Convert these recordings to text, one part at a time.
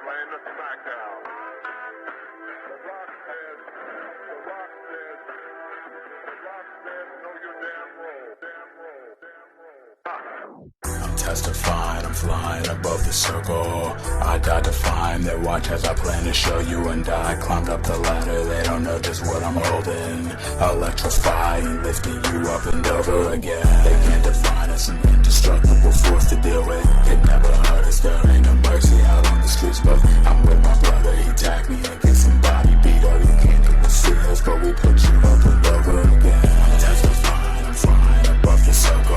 playing the SmackDown. The Rock says, know your damn role. I'm testifying, I'm flying above the circle. I got to find their watch as I plan to show you, and I climbed up the ladder. They don't know just what I'm holding. Electrifying, lifting you up and over again. They can't define us, an indestructible force to deal with. It never hurt us, there ain't no mercy out on the streets, but I'm with my brother. He tagged me and get somebody beat up. You can't even see us, but we put you up and over again. I'm testifying, I'm flying above the circle.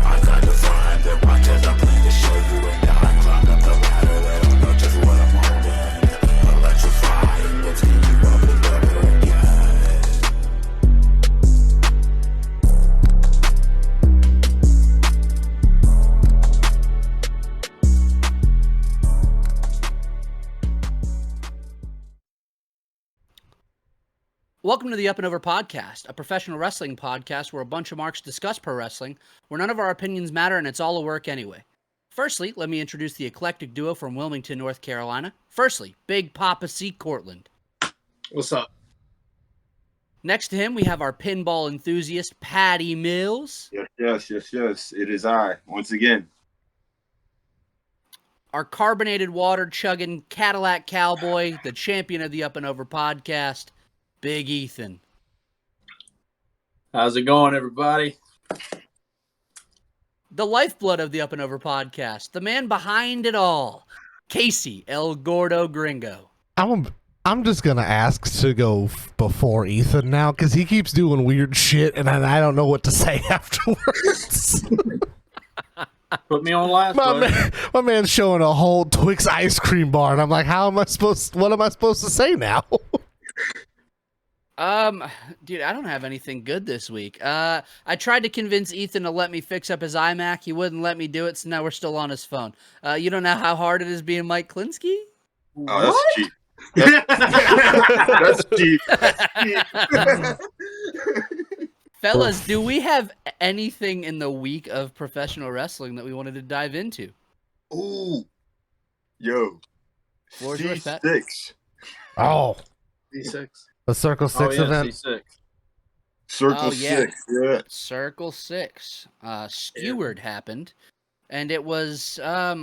I got to find their watch as I plan to show you, and I climbed up the ladder. They don't know just what I'm holding. Electrifying, lifting you up and over again. Welcome to the Up and Over Podcast, a professional wrestling podcast where a bunch of marks discuss pro wrestling, where none of our opinions matter and it's all a work anyway. Firstly, let me introduce the eclectic duo from Wilmington, North Carolina. Firstly, Big Papa C. Cortland. What's up? Next to him, we have our pinball enthusiast, Patty Mills. Yes. It is I, once again. Our carbonated water chugging Cadillac cowboy, the champion of the Up and Over Podcast, Big Ethan. How's it going, everybody? The lifeblood of the Up and Over Podcast, the man behind it all, Casey El Gordo Gringo. I'm just gonna ask to go before Ethan now because he keeps doing weird shit and I don't know what to say afterwards. Put me on last. My man's showing a whole Twix ice cream bar and I'm like, what am I supposed to say now? Dude, I don't have anything good this week. I tried to convince Ethan to let me fix up his iMac. He wouldn't let me do it, so now we're still on his phone. You don't know how hard it is being Mike Klinsky? Oh, that's cheap. That's cheap. Fellas, do we have anything in the week of professional wrestling that we wanted to dive into? Ooh. Yo. Floor's yours, Pat. C6. Oh. C6. The Circle 6 event. C6. Circle yeah. 6. Yeah. Circle 6. Steward happened, and it was, I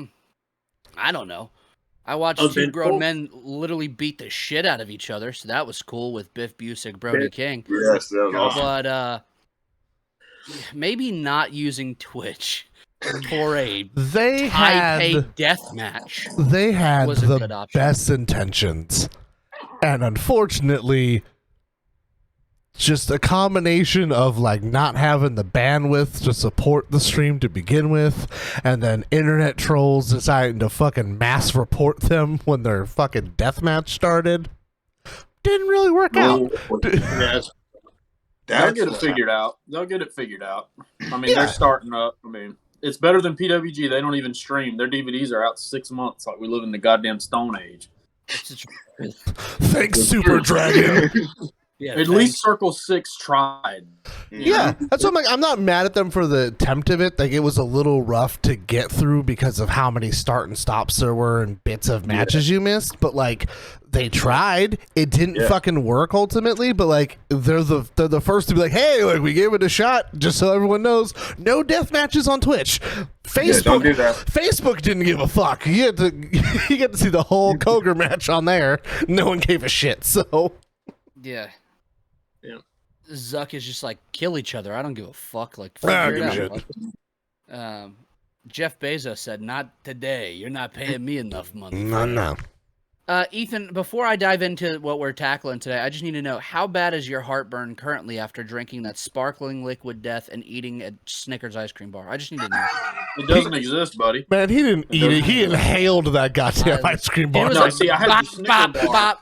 don't know. I watched two grown men literally beat the shit out of each other, so that was cool with Biff Busick, Brody King. Yes, that was awesome. But maybe not using Twitch for a Taipei death match. They had was a good the option. best intentions, and unfortunately, just a combination of like not having the bandwidth to support the stream to begin with, and then internet trolls deciding to fucking mass report them when their fucking deathmatch started. Didn't really work out. Yes. They'll get it figured out. I mean, they're starting up. I mean, it's better than PWG. They don't even stream. Their DVDs are out 6 months. Like we live in the goddamn Stone Age. Thanks, Super Dragon. Yeah, At least Circle 6 tried. Yeah, that's what I'm like. I'm not mad at them for the attempt of it. Like, it was a little rough to get through because of how many start and stops there were and bits of matches you missed. But like, they tried. It didn't fucking work ultimately. But like, they're the first to be like, hey, like we gave it a shot. Just so everyone knows, no death matches on Twitch. Facebook, don't do that. Facebook didn't give a fuck. You get to see the whole Koger match on there. No one gave a shit. So Yeah. Yeah. Zuck is just like, kill each other. I don't give a fuck. Like, Ah, figure give it out. Jeff Bezos said, not today. You're not paying me enough money. no. Ethan, before I dive into what we're tackling today, I just need to know, how bad is your heartburn currently after drinking that sparkling liquid death and eating a Snickers ice cream bar? I just need to know. It doesn't exist, buddy. Man, he didn't eat it. He inhaled that goddamn ice cream bar. It was No, like, see, I had bop, the Snicker bop, bar. bop.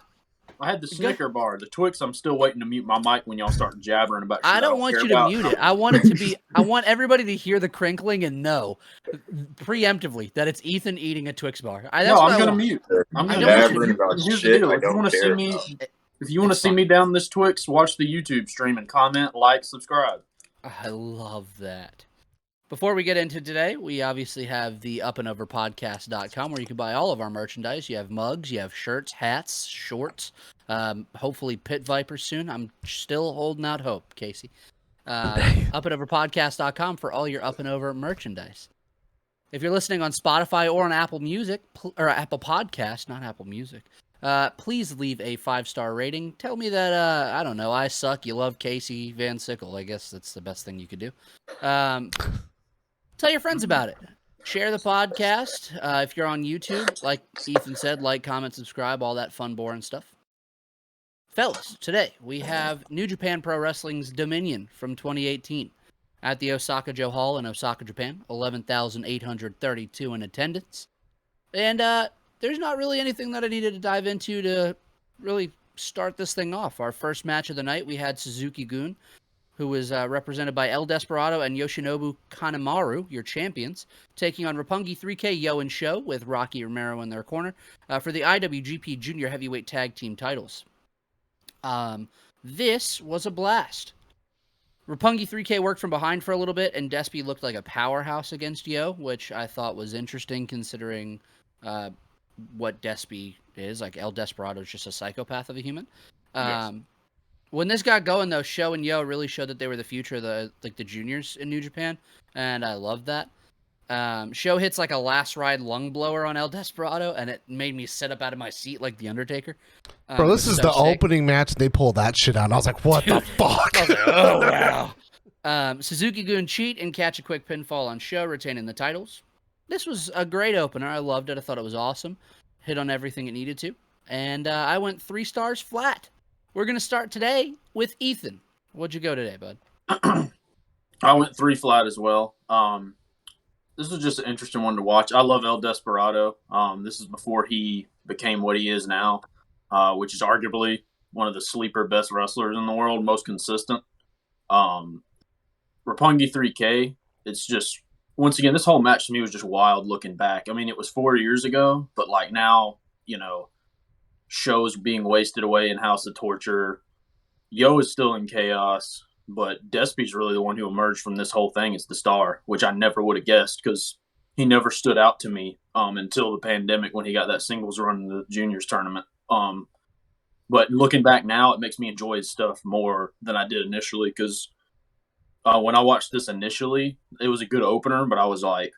I had the Snicker bar. The Twix, I'm still waiting to mute my mic when y'all start jabbering about shit I don't want you to mute it. I want it to be. I want everybody to hear the crinkling and know preemptively that it's Ethan eating a Twix bar. That's No, what I'm I gonna want. mute. I'm I gonna know mute. you- about Here's the shit. deal. I If you don't want to see care. me, down this Twix, watch the YouTube stream and comment, like, subscribe. I love that. Before we get into today, we obviously have the upandoverpodcast.com where you can buy all of our merchandise. You have mugs, you have shirts, hats, shorts, hopefully pit vipers soon. I'm still holding out hope, Casey. Upandoverpodcast.com for all your Up and Over merchandise. If you're listening on Spotify or on Apple Music, or Apple Podcast, not Apple Music, please leave a 5-star rating. Tell me that, I don't know, I suck, you love Casey Van Sickle. I guess that's the best thing you could do. Tell your friends about it. Share the podcast. If you're on YouTube, like Ethan said, like, comment, subscribe, all that fun, boring stuff. Fellas, today we have New Japan Pro Wrestling's Dominion from 2018 at the Osaka-jo Hall in Osaka, Japan. 11,832 in attendance. And there's not really anything that I needed to dive into to really start this thing off. Our first match of the night, we had Suzuki-gun, who was represented by El Desperado and Yoshinobu Kanemaru, your champions, taking on Roppongi 3K, Yo and Sho, with Rocky Romero in their corner, for the IWGP Junior Heavyweight Tag Team titles. This was a blast. Roppongi 3K worked from behind for a little bit, and Despy looked like a powerhouse against Yo, which I thought was interesting considering what Despy is. Like, El Desperado is just a psychopath of a human. Yes. When this got going, though, Sho and Yo really showed that they were the future of the juniors in New Japan, and I loved that. Sho hits like a last ride lung blower on El Desperado, and it made me sit up out of my seat like the Undertaker. Bro, this is the opening match. They pulled that shit out. And I was like, what the fuck? I was like, oh, wow. Suzuki-gun cheat and catch a quick pinfall on Sho, retaining the titles. This was a great opener. I loved it. I thought it was awesome. Hit on everything it needed to. And I went 3 stars flat. We're going to start today with Ethan. What'd you go today, bud? I went 3 flat as well. This was just an interesting one to watch. I love El Desperado. This is before he became what he is now, which is arguably one of the sleeper best wrestlers in the world, most consistent. Roppongi 3K, it's just, once again, this whole match to me was just wild looking back. I mean, it was 4 years ago, but like now, you know, Shows being wasted away in House of Torture. Yo is still in chaos, but Despy's really the one who emerged from this whole thing as the star, which I never would have guessed because he never stood out to me until the pandemic when he got that singles run in the juniors tournament. But looking back now, it makes me enjoy his stuff more than I did initially because when I watched this initially, it was a good opener, but I wasn't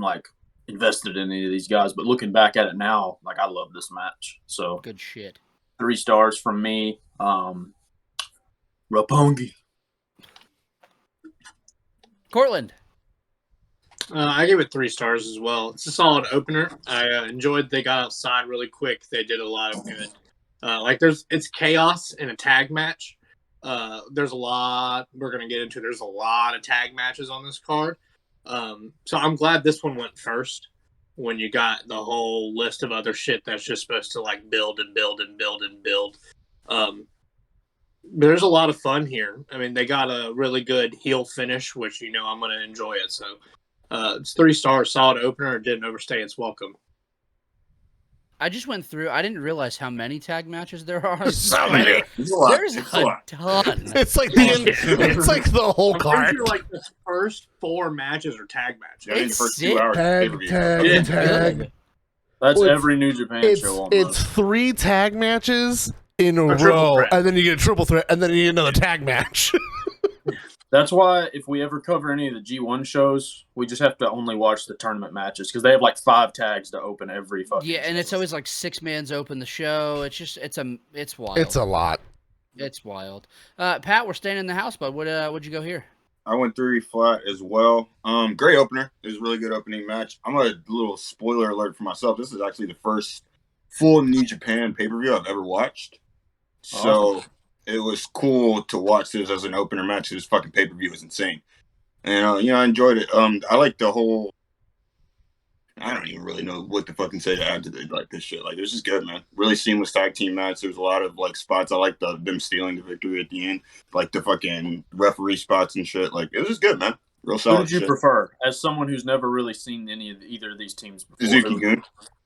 like invested in any of these guys. But looking back at it now, like, I love this match. So good shit. 3 stars from me. Roppongi. Cortland. I gave it 3 stars as well. It's a solid opener. I enjoyed they got outside really quick. They did a lot of good. It's chaos in a tag match. There's a lot we're going to get into. There's a lot of tag matches on this card. So I'm glad this one went first when you got the whole list of other shit that's just supposed to like build and build and build and build. There's a lot of fun here. I mean, they got a really good heel finish, which, you know, I'm going to enjoy it. So it's 3 stars, solid opener. It didn't overstay its welcome. I just went through. I didn't realize how many tag matches there are. So many. There's a ton. It's like the whole card. Like the first 4 matches are tag matches. Yeah, in the It's first sick. 2 hours. Tag, pay-per-view. tag, tag. That's Well, every New Japan show almost. It's 3 tag matches in a triple row, threat. and then you get a triple threat, and then you get another tag match. That's why if we ever cover any of the G1 shows, we just have to only watch the tournament matches because they have like 5 tags to open every fucking Yeah, and show. it's always like 6 mans open the show. It's just it's wild. It's a lot. It's wild. Pat, we're staying in the house, bud. What'd you go here? I went 3 flat as well. Great opener. It was a really good opening match. I'm a little spoiler alert for myself. This is actually the first full New Japan pay-per-view I've ever watched. So it was cool to watch this as an opener match. This fucking pay-per-view was insane. And, I enjoyed it. I like the whole... I don't even really know what to fucking say to add to this shit. Like, it was just good, man. Really seamless tag team match. There was a lot of, like, spots. I like them stealing the victory at the end. Like, the fucking referee spots and shit. Like, it was just good, man. Real solid Who did you shit. prefer? As someone who's never really seen either of these teams before. Suzuki-gun.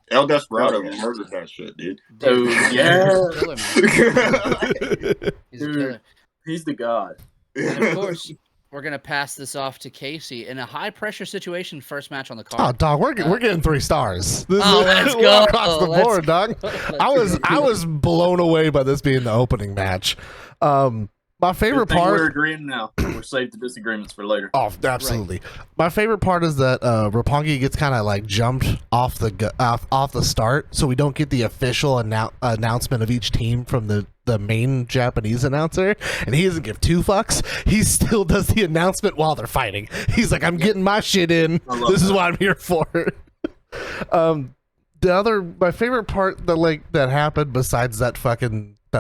El Desperado Okay. murdered that shit, dude. Dude, yeah. He's a killer, man. He's a Dude. killer. He's the god. And of course, we're gonna pass this off to Casey in a high pressure situation. First match on the Oh, card. dog, we're getting 3 stars. This let's we're go. across the board, dog. Let's I was blown away by this being the opening match. My favorite Good thing part. we're agreeing now. We'll save the disagreements for later. Oh, absolutely. Right. My favorite part is that Roppongi gets kind of like jumped off the start, so we don't get the official announcement of each team from the main Japanese announcer, and he doesn't give 2 fucks. He still does the announcement while they're fighting. He's like, "I'm getting my shit in. This is what I'm here for." My favorite part that happened besides that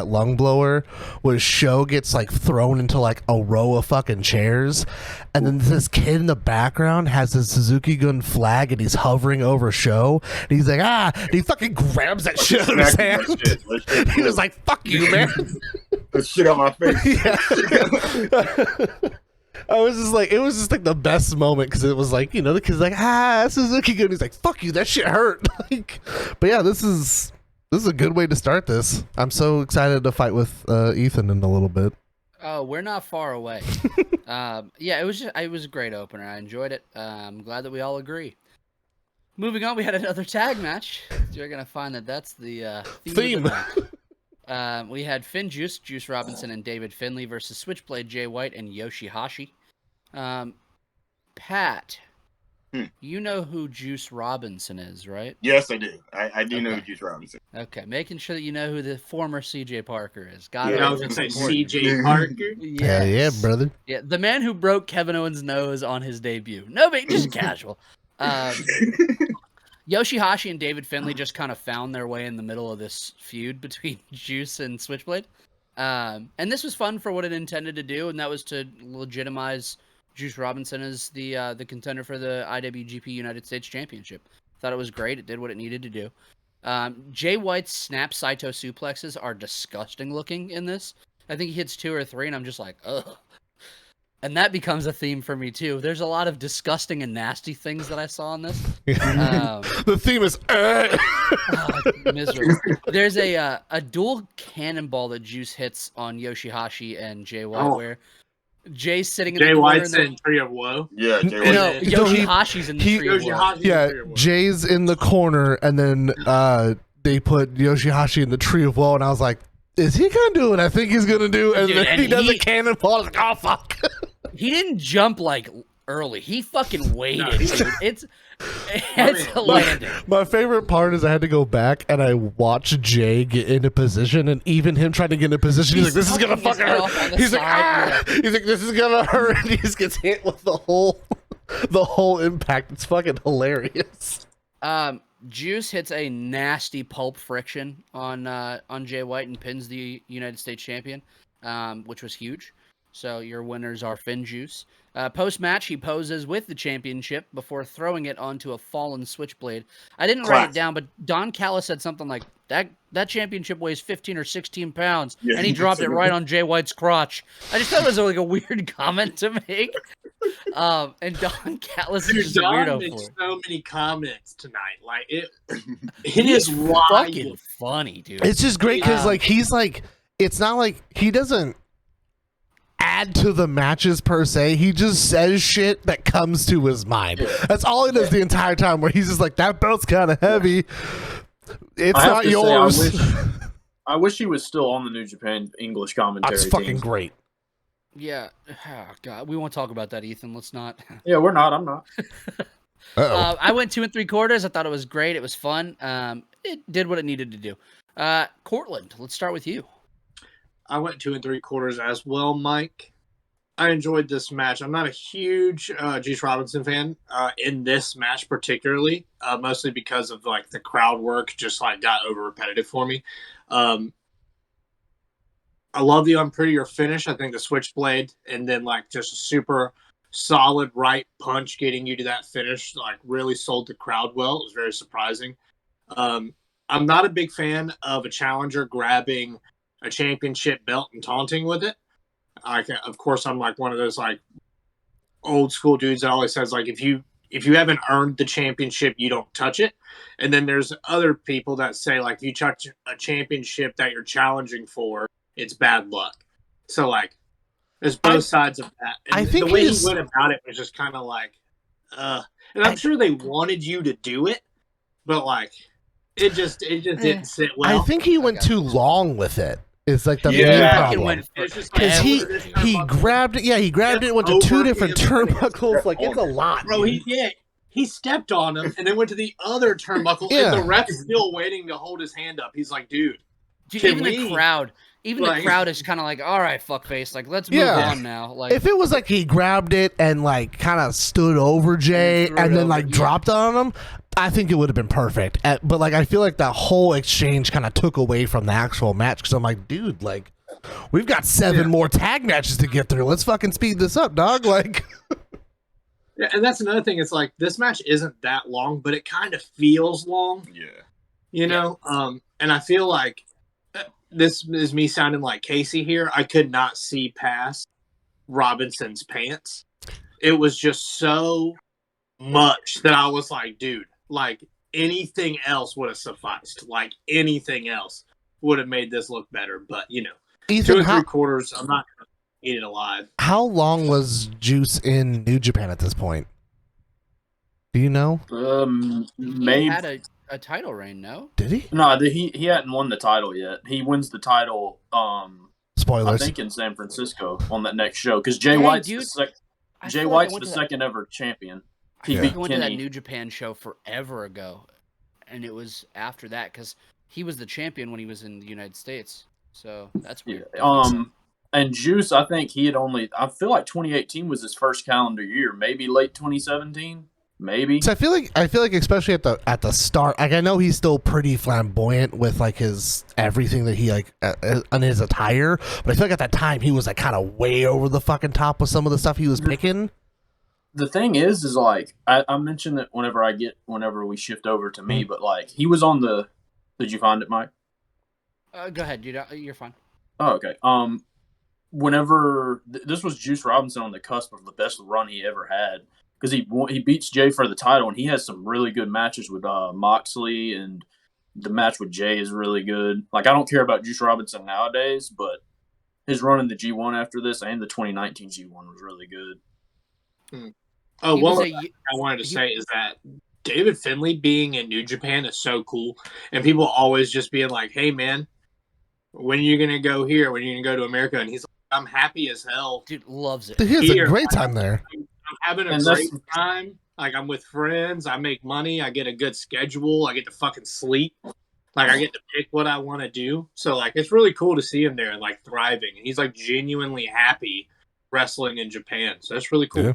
lung blower was Sho gets like thrown into like a row of fucking chairs, and then this kid in the background has his Suzuki Gun flag and he's hovering over Sho, and he's like, and he fucking grabs that shit out of his hand. He was like, "Fuck you, man." That shit on my face. Yeah. I was just like, it was just like the best moment because it was like, the kid's like, Suzuki Gun. He's like, "Fuck you, that shit hurt." But yeah, this is a good way to start this. I'm so excited to fight with Ethan in a little bit. Oh, we're not far away. It was a great opener. I enjoyed it. I'm glad that we all agree. Moving on, we had another tag match. You're gonna find that's the theme. Of the match. We had Juice Robinson, and David Finlay versus Switchblade Jay White and Yoshihashi. Pat. You know who Juice Robinson is, right? Yes, I do. I do know who Juice Robinson. Okay, making sure that you know who the former CJ Parker is. I was going to say CJ Parker. Yes. Hell yeah, brother. Yeah, the man who broke Kevin Owens' nose on his debut. No, just casual. Yoshihashi and David Finlay just kind of found their way in the middle of this feud between Juice and Switchblade. And this was fun for what it intended to do, and that was to legitimize Juice Robinson as the contender for the IWGP United States Championship. Thought it was great. It did what it needed to do. Jay White's snap Saito suplexes are disgusting looking in this. I think he hits 2 or 3, and I'm just like, ugh. And that becomes a theme for me, too. There's a lot of disgusting and nasty things that I saw in this. The theme is miserable. There's a dual cannonball that Juice hits on Yoshihashi and Jay White, where Jay's sitting in the corner. White's in Tree of Woe. Yeah, Jay White. No, Yoshihashi's in the Tree of Woe. Yeah, Jay's in the corner, and then they put Yoshihashi in the Tree of Woe, and I was like, is he gonna do what I think he's gonna do? And then he does a cannonball. I was like, oh fuck. He didn't jump like early. He fucking waited. Dude. It's landing. My favorite part is I had to go back and I watched Jay get into position, and even him trying to get into position, he's like, "This is gonna fucking hurt." He's like, "Ah!" He's like, "This is gonna hurt." And he just gets hit with the whole impact. It's fucking hilarious. Juice hits a nasty pulp friction on Jay White and pins the United States champion, which was huge. So your winners are Finn Juice. Post-match, he poses with the championship before throwing it onto a fallen Switchblade. I didn't write it down, but Don Callis said something like, that championship weighs 15 or 16 pounds, and he dropped it right on Jay White's crotch. I just thought it was like a weird comment to make. And Don Callis is just a weirdo makes for it. so many comments tonight. Like it is fucking funny, dude. It's just great because he's like, it's not like he doesn't add to the matches per se. He just says shit that comes to his mind. That's all he does the entire time, where he's just like, that belt's kind of heavy. It's not yours. I wish he was still on the New Japan English commentary. That's fucking great. Yeah. Oh, God. We won't talk about that, Ethan. Let's not. Yeah, we're not. I'm not. I went 2 3/4. I thought it was great. It was fun. It did what it needed to do. Cortland, let's start with you. I went 2 3/4 as well, Mike. I enjoyed this match. I'm not a huge Juice Robinson fan in this match particularly, mostly because of like the crowd work just like got over repetitive for me. I love the unprettier finish. I think the Switchblade and then like just a super solid right punch getting you to that finish like really sold the crowd well. It was very surprising. I'm not a big fan of a challenger grabbing a championship belt and taunting with it. Of course, I'm like one of those like old school dudes that always says like if you haven't earned the championship, you don't touch it. And then there's other people that say like if you touch a championship that you're challenging for, it's bad luck. So like There's both sides of that. And I think the way he went about it was just kind of like, and I'm sure they wanted you to do it, but like, it just didn't sit well. I think he went too long with it. It's like the Yeah. main Fucking problem. went Because he grabbed it. Yeah, he grabbed it. Went to two different turnbuckles. Like it's a lot, Bro, dude. he stepped on him and then went to the other turnbuckle, Yeah. and the ref's still waiting to hold his hand up. He's like, dude, Even the crowd is kind of like, all right, fuckface, like let's move on now. Like if it was like he grabbed it and like kind of stood over Jay and then like dropped on him, I think it would have been perfect. But like I feel like that whole exchange kind of took away from the actual match because I'm like, dude, like we've got 7 more tag matches to get through. Let's fucking speed this up, dog. Like. Yeah, and that's another thing. It's like this match isn't that long, but it kind of feels long. Yeah. You know, and I feel like this is me sounding like Casey here. I could not see past Robinson's pants. It was just so much that I was like, dude, like anything else would have sufficed. Like anything else would have made this look better. But you know, Ethan, 2 3/4. I'm not gonna eat it alive. How long was Juice in New Japan at this point? Do you know? he had a title reign, no? Did he? No, he hadn't won the title yet. He wins the title. Spoilers. I think in San Francisco on that next show because Jay White's the second ever champion. He went to that New Japan show forever ago, and it was after that because he was the champion when he was in the United States. So that's weird. And Juice, I think he had I feel like 2018 was his first calendar year, maybe late 2017. Maybe. So I feel like especially at the start, like I know he's still pretty flamboyant with like his everything that he like on his attire, but I feel like at that time he was like kind of way over the fucking top with some of the stuff he was picking. The thing is like I mentioned that whenever we shift over to me, but like he was on the. Did you find it, Mike? Go ahead, dude. You're fine. Oh, okay. Whenever this was Juice Robinson on the cusp of the best run he ever had. Because he beats Jay for the title, and he has some really good matches with Moxley, and the match with Jay is really good. Like, I don't care about Juice Robinson nowadays, but his run in the G1 after this and the 2019 G1 was really good. Oh, one thing I wanted to say is that David Finlay being in New Japan is so cool, and people always just being like, hey, man, when are you going to go here? When are you going to go to America? And he's like, I'm happy as hell. Dude, loves it. He has a great time there. I'm having a great time. Like, I'm with friends. I make money. I get a good schedule. I get to fucking sleep. Like, I get to pick what I want to do. So, like, it's really cool to see him there and, like, thriving. And he's, like, genuinely happy wrestling in Japan. So that's really cool. Yeah.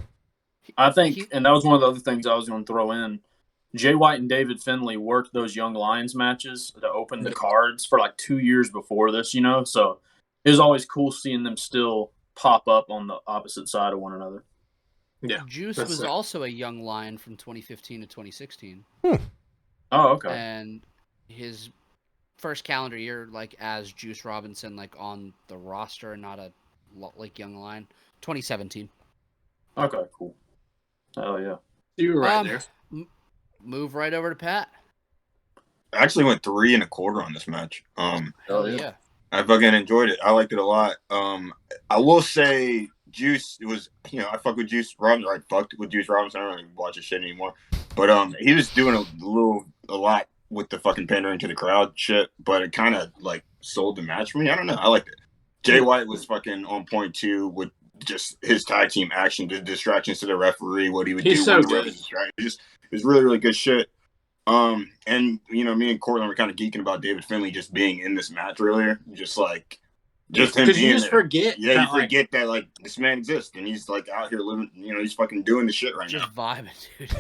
I think, and that was one of the other things I was going to throw in. Jay White and David Finlay worked those Young Lions matches to open the cards for, like, 2 years before this, you know? So it was always cool seeing them still pop up on the opposite side of one another. Yeah, Juice was also a young lion from 2015 to 2016. Oh, okay. And his first calendar year, like as Juice Robinson, like on the roster, not a like young lion, 2017. Okay, cool. Oh yeah, you were right there. Move right over to Pat. I actually went 3 1/4 on this match. Oh yeah. I fucking enjoyed it. I liked it a lot. I will say. Juice, it was, I fuck with Juice Robinson. I fucked with Juice Robinson. I don't even watch his shit anymore. But he was doing a lot with the fucking pandering to the crowd shit. But it kind of like sold the match for me. I don't know. I liked it. Jay White was fucking on point too with just his tag team action, the distractions to the referee, what he would do. He's so good. It was really, really good shit. And me and Cortland were kind of geeking about David Finlay just being in this match earlier, just him being you just there. forget. Yeah, you forget that like this man exists and he's like out here living. He's fucking doing the shit right now. Just vibing, dude.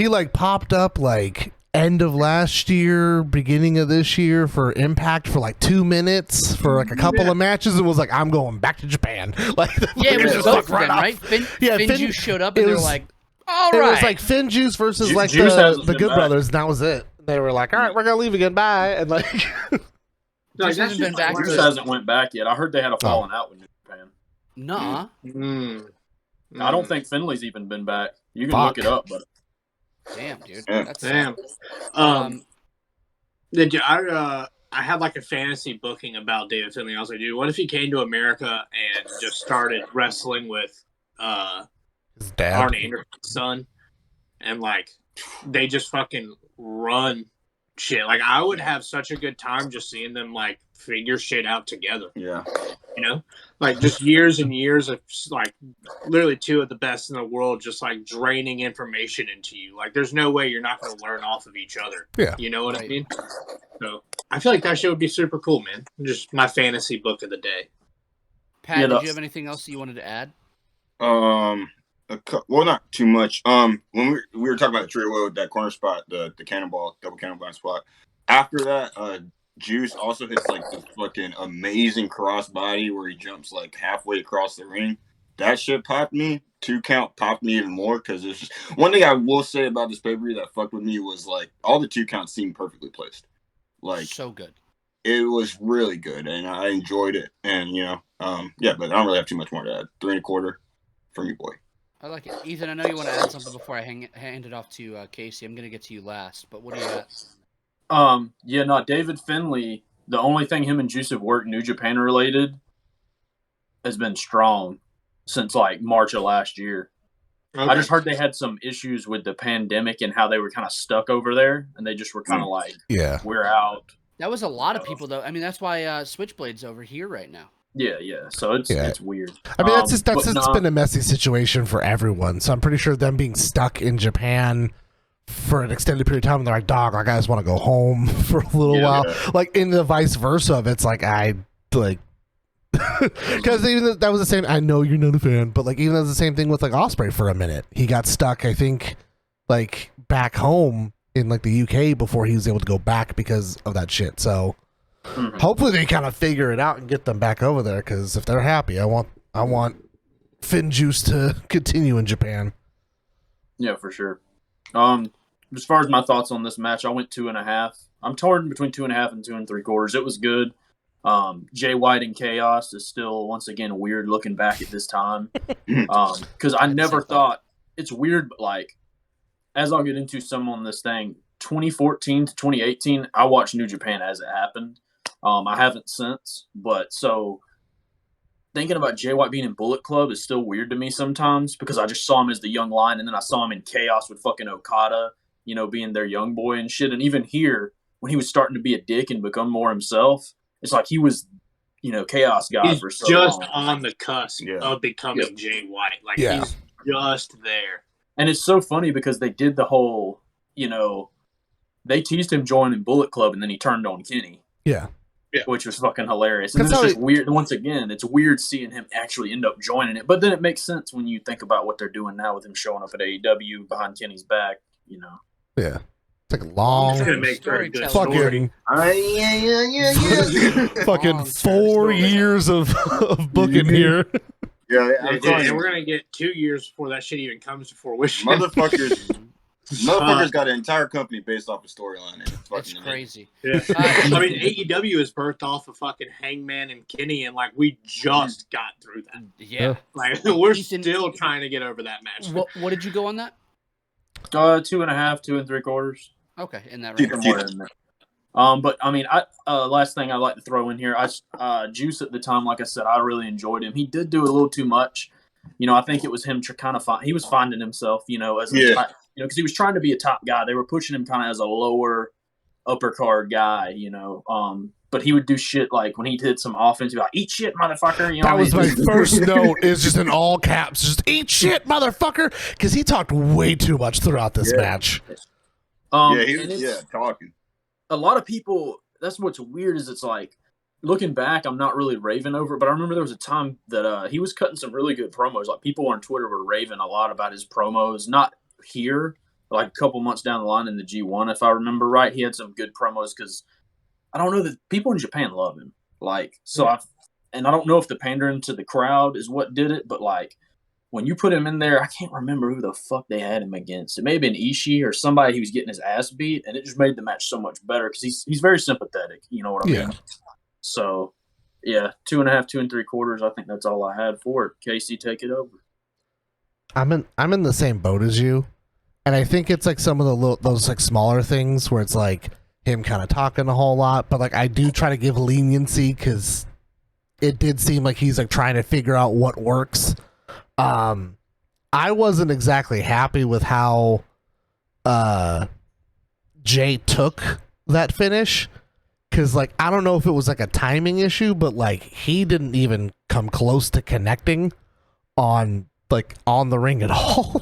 Just he popped up like end of last year, beginning of this year for Impact for like 2 minutes for like a couple of matches. It was like I'm going back to Japan. Like it was just both like, of them, right? Finn Juice showed up and they were like, all it right. was like Finn Juice versus Juice like the Good Brothers, and that was it. They were like, all right, we're gonna leave again, bye, and like. Juice hasn't been back. Juice hasn't went back yet. I heard they had a falling out with New Japan. Nah. I don't think Finlay's even been back. You can look it up, but damn, dude. Yeah. That's damn. I had like a fantasy booking about David Finley. I was like, dude, what if he came to America and just started wrestling with His dad. Arn Anderson's son, and like they just fucking run shit. Like I would have such a good time just seeing them like figure shit out together. Yeah. You know, like just years and years of like literally two of the best in the world, just like draining information into you. Like there's no way you're not going to learn off of each other. Yeah. You know what I mean? So I feel like that shit would be super cool, man. Just my fantasy book of the day. Pat, did you have anything else that you wanted to add? Well, not too much. When we were talking about the trio with that corner spot, the cannonball, double cannonball spot. After that, Juice also hits like this fucking amazing crossbody where he jumps like halfway across the ring. That shit popped me. 2 count popped me even more because it's just one thing I will say about this pay-per-view that fucked with me was like all the 2 counts seemed perfectly placed. Like So good. It was really good and I enjoyed it. And yeah, but I don't really have too much more to add. 3 1/4 from you, boy. I like it. Ethan, I know you want to add something before I hand it off to Casey. I'm going to get to you last, but what do you got? David Finley, the only thing him and Juice have worked New Japan related has been strong since like March of last year. Okay. I just heard they had some issues with the pandemic and how they were kind of stuck over there and they just were kind of like, we're out. That was a lot of people though. I mean, that's why Switchblade's over here right now. Yeah. So it's weird. I mean, that's been a messy situation for everyone. So I'm pretty sure them being stuck in Japan for an extended period of time, and they're like, dog, like, I just want to go home for a little while. Yeah. Like, in the vice versa of it's like, because even that was the same, I know you're not a fan, but like, even that's the same thing with like Ospreay for a minute. He got stuck, I think, like, back home in like the UK before he was able to go back because of that shit. So hopefully they kind of figure it out and get them back over there, because if they're happy, I want Finn Juice to continue in Japan. Yeah, for sure. As far as my thoughts on this match, I went 2.5. I'm torn between 2.5 and 2 3/4. It was good. Jay White and Chaos is still once again weird looking back at this time. Because I never thought it's weird, but like as I'll get into some on this thing, 2014 to 2018, I watched New Japan as it happened. I haven't since, but so thinking about Jay White being in Bullet Club is still weird to me sometimes because I just saw him as the young lion, and then I saw him in Chaos with fucking Okada, you know, being their young boy and shit. And even here, when he was starting to be a dick and become more himself, it's like he was, you know, Chaos guy he's for so just long. On the cusp of becoming Jay White. Like, he's just there. And it's so funny because they did the whole, you know, they teased him joining Bullet Club, and then he turned on Kenny. Yeah. Which was fucking hilarious. And it's just weird. Once again, it's weird seeing him actually end up joining it. But then it makes sense when you think about what they're doing now with him showing up at AEW behind Kenny's back, you know. Yeah. It's like a long fucking fucking 4 years of booking here. Yeah, and we're gonna get 2 years before that shit even comes before Wish. Motherfuckers got an entire company based off a storyline. It's crazy. Yeah. I mean, AEW is birthed off of fucking Hangman and Kenny, and like we just got through that. Yeah, like we're still trying to get over that match. What did you go on that? 2.5, 2 3/4. Okay, in that range. But I mean, last thing I'd like to throw in here, Juice at the time, like I said, I really enjoyed him. He did do a little too much. You know, I think it was him kind of he was finding himself, you know, as because he was trying to be a top guy. They were pushing him kind of as a lower upper card guy, you know. But he would do shit like when he did some offense, he'd be like, "Eat shit, motherfucker." You know, that was my first note. Is just in all caps, just "Eat shit, motherfucker," because he talked way too much throughout this match. He was talking. A lot of people. That's what's weird is it's like looking back, I'm not really raving over it, but I remember there was a time that he was cutting some really good promos. Like people on Twitter were raving a lot about his promos. Not here, like a couple months down the line in the G1, if I remember right, he had some good promos because I don't know that people in Japan love him. Like, so I don't know if the pandering to the crowd is what did it, but like when you put him in there, I can't remember who the fuck they had him against. It may have been Ishii or somebody he was getting his ass beat, and it just made the match so much better because he's very sympathetic. You know what I mean? So, yeah, 2.5, 2 3/4. I think that's all I had for it. Casey, take it over. I'm in the same boat as you, and I think it's like some of those like smaller things where it's like him kind of talking a whole lot, but like I do try to give leniency because it did seem like he's like trying to figure out what works. I wasn't exactly happy with how Jay took that finish, because like I don't know if it was like a timing issue, but like he didn't even come close to connecting on the ring at all.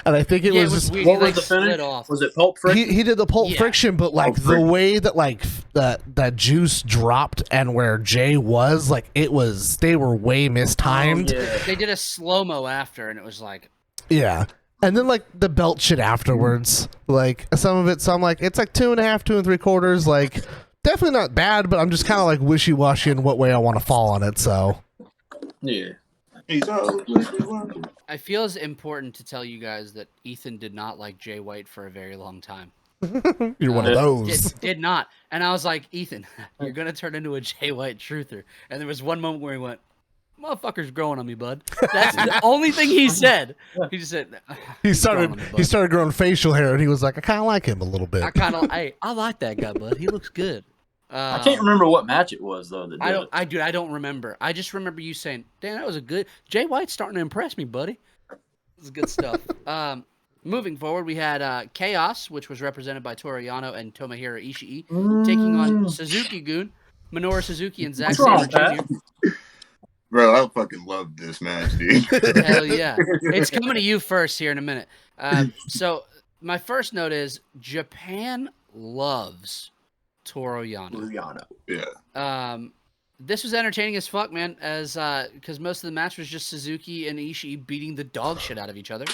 And I think it was weird. What He, was the finish? off. Was it pulp friction? he did the pulp Yeah. friction, but like the way that like that Juice dropped and where Jay was, like they were way mistimed. Oh, yeah. They did a slow-mo after, and it was like... Yeah. And then like the belt shit afterwards, like some of it, so I'm like, it's like 2.5, 2 3/4, like definitely not bad, but I'm just kind of like wishy-washy in what way I want to fall on it. So Yeah. I feel it's important to tell you guys that Ethan did not like Jay White for a very long time. you're one of those. Did not. And I was like, Ethan, you're going to turn into a Jay White truther. And there was one moment where he went, motherfucker's growing on me, bud. That's the only thing he said. He just said, He started growing facial hair, and he was like, I kind of like him a little bit. I like that guy, bud. He looks good. I can't remember what match it was though. That did I don't remember. I just remember you saying, "Damn, that was a good." Jay White's starting to impress me, buddy. This is good stuff. Moving forward, we had Chaos, which was represented by Toru Yano and Tomohiro Ishii, taking on Suzuki-gun, Minoru Suzuki, and Zack Saber Jr. Bro, I fucking love this match, dude. Hell yeah! It's coming to you first here in a minute. So my first note is Japan loves Toru Yano. Yeah. This was entertaining as fuck, man. As because most of the match was just Suzuki and Ishii beating the dog shit out of each other.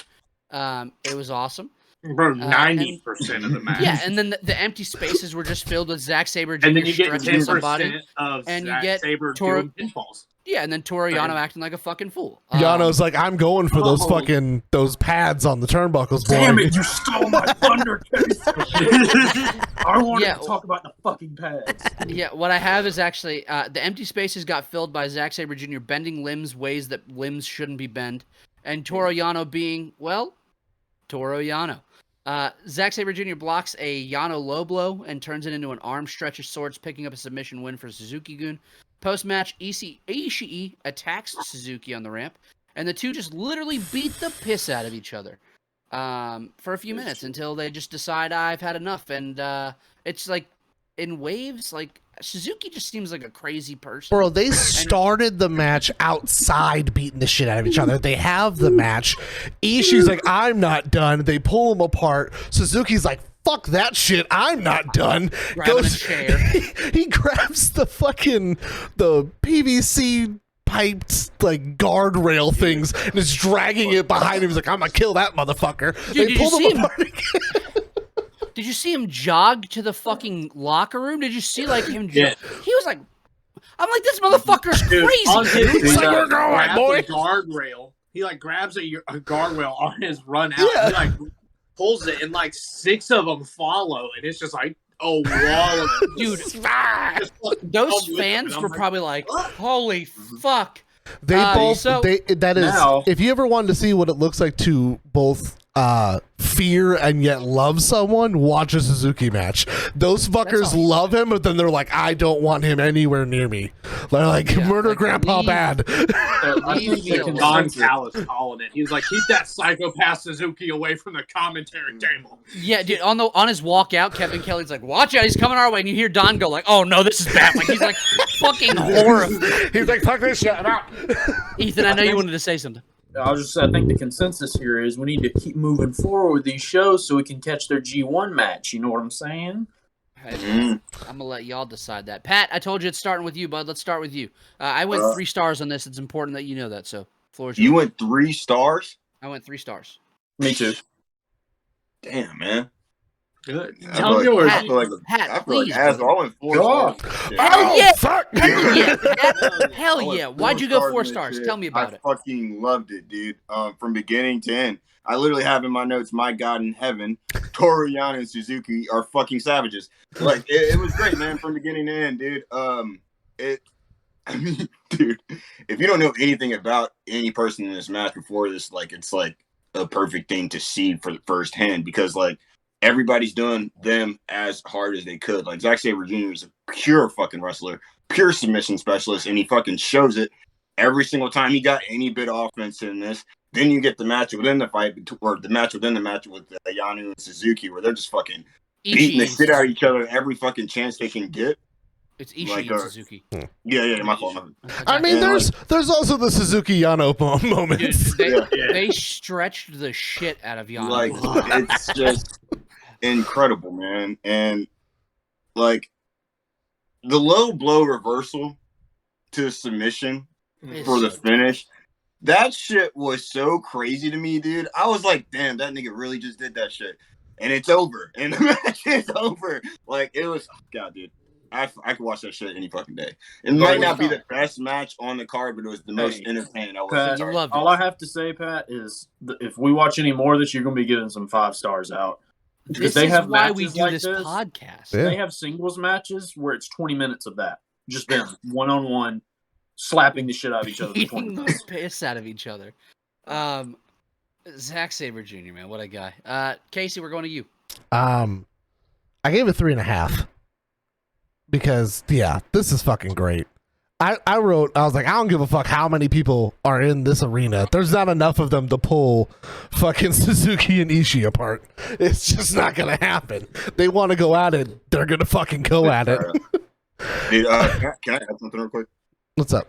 It was awesome. Bro, 90% of the match. Yeah, and then the empty spaces were just filled with Zack Saber Jr. And then you get stretching 10% somebody, of and you Zack get Saber Toru- doing pinfalls. Yeah, and then Toru Yano acting like a fucking fool. Yano's like, I'm going for those pads on the turnbuckles, boy. Damn it! You stole my thunder, Case. I wanted to talk about the fucking pads. Yeah, what I have is actually the empty spaces got filled by Zack Saber Jr. bending limbs ways that limbs shouldn't be bent, and Toru Yano being, well, Toru Yano. Zack Saber Jr. blocks a Yano low blow and turns it into an arm stretch of sorts, picking up a submission win for Suzuki-gun. Post-match, Ishii attacks Suzuki on the ramp, and the two just literally beat the piss out of each other for a few minutes until they just decide, I've had enough. And it's like in waves, like Suzuki just seems like a crazy person. Bro, they started the match outside beating the shit out of each other. They have the match. Ishii's like, I'm not done. They pull him apart. Suzuki's like, fuck that shit, I'm not done. Grabbing a chair. He grabs the PVC piped like guardrail things and is dragging it behind him. He's like, I'm gonna kill that motherfucker. Dude, they pull him apart again. Did you see him jog to the fucking locker room? Did you see like him? Yeah. He was like, I'm like, this motherfucker's crazy. On his He's like, we're going, boy. Guardrail. He like grabs a guardrail on his run out. Yeah. He like pulls it, and like 6 of them follow, and it's just like a wall of Dude, dude. those fans were probably like, holy fuck. They if you ever wanted to see what it looks like to both fear and yet love someone, watch a Suzuki match. Those fuckers love him, but then they're like, I don't want him anywhere near me. They're like, murder like, grandpa bad. I think the Don Callis calling it. He was like, keep that psychopath Suzuki away from the commentary table. Yeah, dude, on his walk out, Kevin Kelly's like, watch out, he's coming our way. And you hear Don go like, oh no, this is bad. Like, he's like fucking horrified. He's like, fuck this shit, I'm out. Ethan, I know you wanted to say something. I think the consensus here is we need to keep moving forward with these shows so we can catch their G1 match. You know what I'm saying? I'm gonna let y'all decide that. Pat, I told you it's starting with you, bud. Let's start with you. I went 3 stars on this. It's important that you know that. So, floor is yours. You went 3 stars? I went 3 stars. Me too. Damn, man. Good. I feel like asshole. I went 4 stars. Hell yeah! Fuck! Hell yeah! Pat. Hell I went yeah! Why'd you go 4 in this stars? shit. Tell me about it. I fucking loved it, dude. From beginning to end. I literally have in my notes, my God in heaven, Toru Yano and Suzuki are fucking savages. Like, it was great, man, from beginning to end, dude. I mean, dude, if you don't know anything about any person in this match before this, like, it's like a perfect thing to see for the first hand because, like, everybody's doing them as hard as they could. Like Zack Saber Jr. is a pure fucking wrestler, pure submission specialist, and he fucking shows it every single time he got any bit of offense in this. Then you get the match within the fight, or the match within the match with Yano and Suzuki, where they're just fucking beating the shit out of each other every fucking chance they can get. It's Ishii and Suzuki. Yeah, my fault. I mean, there's also the Suzuki Yano moments. Dude, they stretched the shit out of Yano. Like, it's just incredible, man. And like the low blow reversal to submission for the finish, that shit was so crazy to me, dude. I was like, damn, that nigga really just did that shit. And it's over. And the match is over. Like, it was, God, dude. I could watch that shit any fucking day. It might not be the best match on the card, but it was the most entertaining. All I have to say, Pat, is if we watch any more of this, you're going to be giving some 5 stars out. This is why we do this podcast. They have singles matches where it's 20 minutes of that. Just them, one-on-one, slapping the shit out of each other. Beating the piss out of each other. Zack Saber Jr., man, what a guy. Casey, we're going to you. I gave it 3.5. Because, yeah, this is fucking great. I was like, I don't give a fuck how many people are in this arena. There's not enough of them to pull fucking Suzuki and Ishii apart. It's just not going to happen. They want to go at it. They're going to fucking go at it. Dude, can I add something real quick? What's up?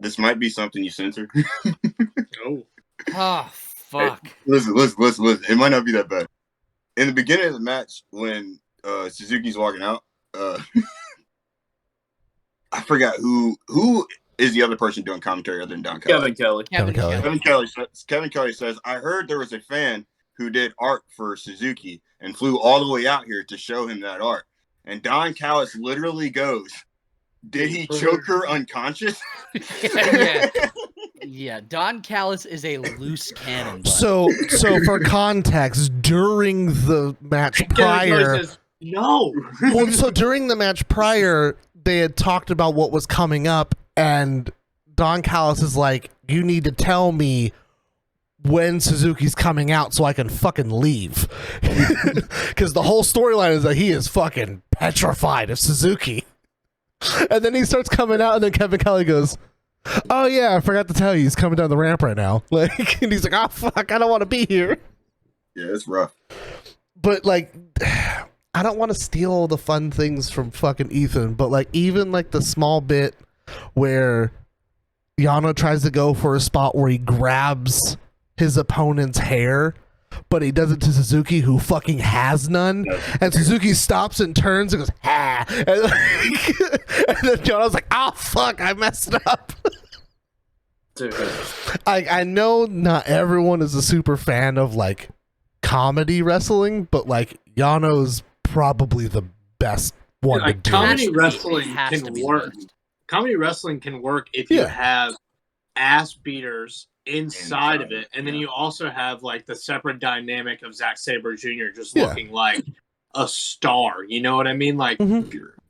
This might be something you censor. Oh, fuck. Hey, listen. It might not be that bad. In the beginning of the match, when Suzuki's walking out, I forgot who is the other person doing commentary other than Don Kelly. Kevin Kelly. Kevin Kelly says, I heard there was a fan who did art for Suzuki and flew all the way out here to show him that art. And Don Callis literally goes, did he choke her unconscious? Yeah, Don Callis is a loose cannon. Bud. So for context, during the match prior... No. Well, so during the match prior, they had talked about what was coming up, and Don Callis is like, you need to tell me when Suzuki's coming out so I can fucking leave. Because the whole storyline is that he is fucking petrified of Suzuki. And then he starts coming out, and then Kevin Kelly goes, oh yeah, I forgot to tell you, he's coming down the ramp right now. Like, and he's like, oh fuck, I don't want to be here. Yeah, it's rough. But like... I don't want to steal all the fun things from fucking Ethan, but like even like the small bit where Yano tries to go for a spot where he grabs his opponent's hair, but he does it to Suzuki, who fucking has none, and Suzuki stops and turns and goes, ha! And then Yano's like, oh fuck, I messed up. I know not everyone is a super fan of like comedy wrestling, but like Yano's probably the best one to do. Comedy wrestling can work. Comedy wrestling can work if you have ass beaters inside of it, and then you also have like the separate dynamic of Zack Saber Jr. just looking like a star. You know what I mean? Like,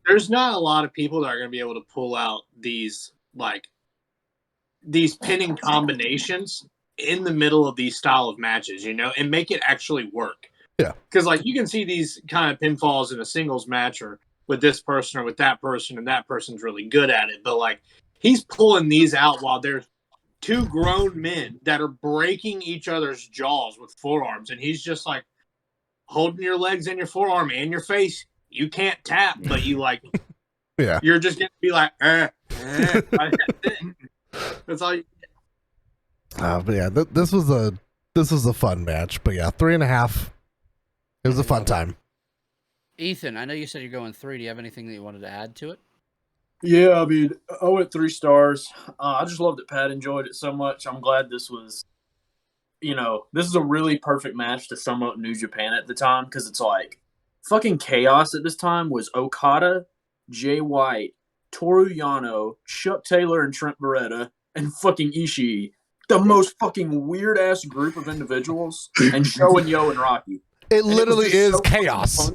there's not a lot of people that are going to be able to pull out these pinning combinations in the middle of these style of matches, you know, and make it actually work. Yeah. Because, like, you can see these kind of pinfalls in a singles match or with this person or with that person, and that person's really good at it. But, like, he's pulling these out while there's 2 grown men that are breaking each other's jaws with forearms. And he's just, like, holding your legs and your forearm and your face. You can't tap, but you, like, you're just going to be like, That's all you get. But yeah, this was a fun match. But yeah, 3.5. It was a fun time. Ethan, I know you said you're going 3. Do you have anything that you wanted to add to it? Yeah, I mean, I went 3 stars. I just loved it. Pat enjoyed it so much. I'm glad this was, this is a really perfect match to sum up New Japan at the time, because it's like fucking chaos at this time was Okada, Jay White, Toru Yano, Chuck Taylor, and Trent Beretta, and fucking Ishii. The most fucking weird-ass group of individuals, and Sho and Yo and Rocky. It literally is so chaos.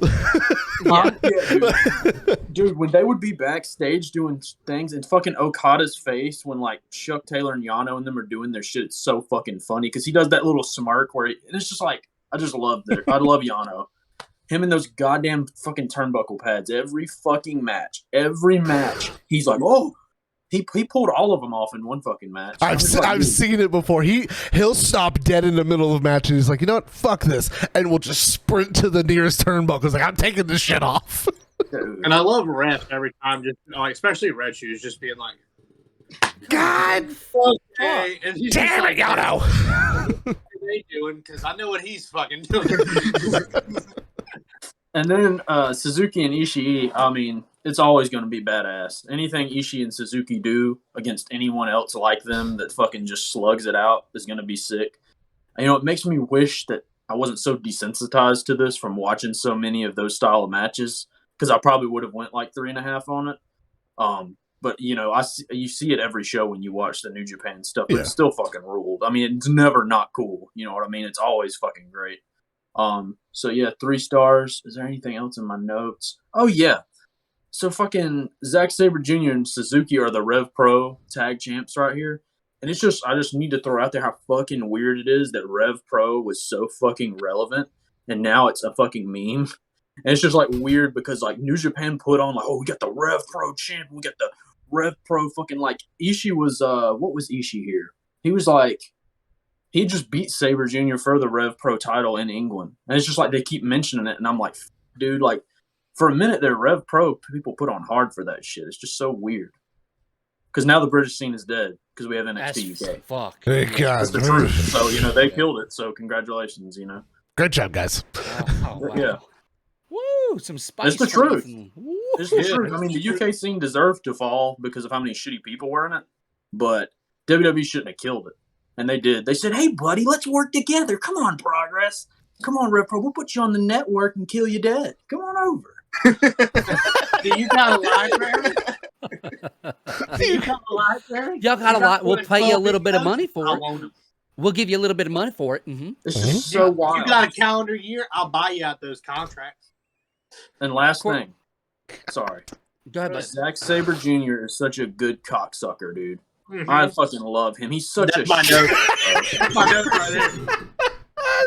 Dude, when they would be backstage doing things, and fucking Okada's face when like Chuck Taylor and Yano and them are doing their shit, it's so fucking funny because he does that little smirk where it's just like, I just love it. I love Yano. him and those goddamn fucking turnbuckle pads. Every match, he's like, oh. He pulled all of them off in one fucking match. I've seen it before. He'll stop dead in the middle of a match and he's like, you know what? Fuck this, and we'll just sprint to the nearest turnbuckle. He's like, I'm taking this shit off. And I love refs every time, just like, especially Red Shoes, just being like, God, okay. And he's damn it, Yano. What are they doing? Because I know what he's fucking doing. And then Suzuki and Ishii, I mean, it's always going to be badass. Anything Ishii and Suzuki do against anyone else like them that fucking just slugs it out is going to be sick. And, it makes me wish that I wasn't so desensitized to this from watching so many of those style of matches, because I probably would have went like 3.5 on it. But, you see it every show when you watch the New Japan stuff, but it's still fucking ruled. I mean, it's never not cool. You know what I mean? It's always fucking great. So yeah, 3 stars. Is there anything else in my notes? Oh yeah. So fucking Zack Saber Jr. and Suzuki are the Rev Pro tag champs right here. And it's just, I just need to throw out there how fucking weird it is that Rev Pro was so fucking relevant and now it's a fucking meme. And it's just like weird because like New Japan put on like, oh, we got the Rev Pro champ, we got the Rev Pro fucking like Ishii was, what was Ishii here? He was like, he just beat Saber Jr. for the Rev Pro title in England. And it's just like they keep mentioning it. And I'm like, dude, like for a minute there, Rev Pro people put on hard for that shit. It's just so weird. Because now the British scene is dead because we have NXT UK. Fuck. That's the truth. So, they killed it. So congratulations, Great job, guys. Wow. Yeah. Woo! Some spice. It's the truth. Woo. It's the truth. I mean, the UK scene deserved to fall because of how many shitty people were in it. But WWE shouldn't have killed it. And they did. They said, hey, buddy, let's work together. Come on, Progress. Come on, Rev Pro. We'll put you on the network and kill you dead. Come on over. Do you got a library? Y'all got a lot. We'll pay you a little bit of money for it. We'll give you a little bit of money for it. Mm-hmm. It's just so wild. You got a calendar year? I'll buy you out those contracts. And last thing. Sorry. Go ahead, bud. Zack Saber Jr. is such a good cocksucker, dude. Mm-hmm. I fucking love him. He's such That's a my note. That's my note right there.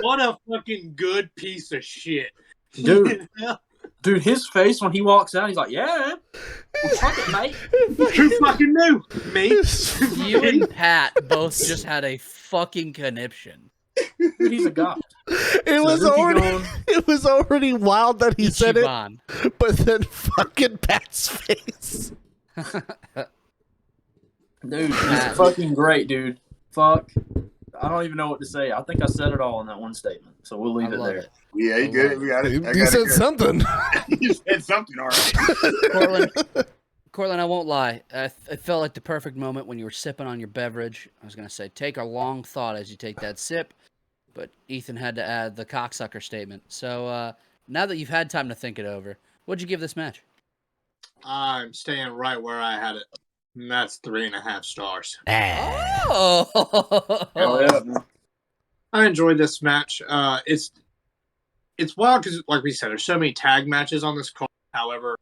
What a fucking good piece of shit. Dude, his face when he walks out, he's like, yeah. Well, fuck it, mate. Who fucking knew? Me? You and Pat both just had a fucking conniption. Dude, he's a god. It was already wild that he said it, but then fucking Pat's face. Dude, he's fucking great, dude. Fuck. I don't even know what to say. I think I said it all in that one statement, so we'll leave it there. It. Yeah, you good. We got it. You said something. You said something already. Cortland, I won't lie. It felt like the perfect moment when you were sipping on your beverage. I was going to say, take a long thought as you take that sip, but Ethan had to add the cocksucker statement. So now that you've had time to think it over, what'd you give this match? I'm staying right where I had it. And that's 3.5 stars. Oh! Hell yeah, man. I enjoyed this match. It's wild because, like we said, there's so many tag matches on this card. However,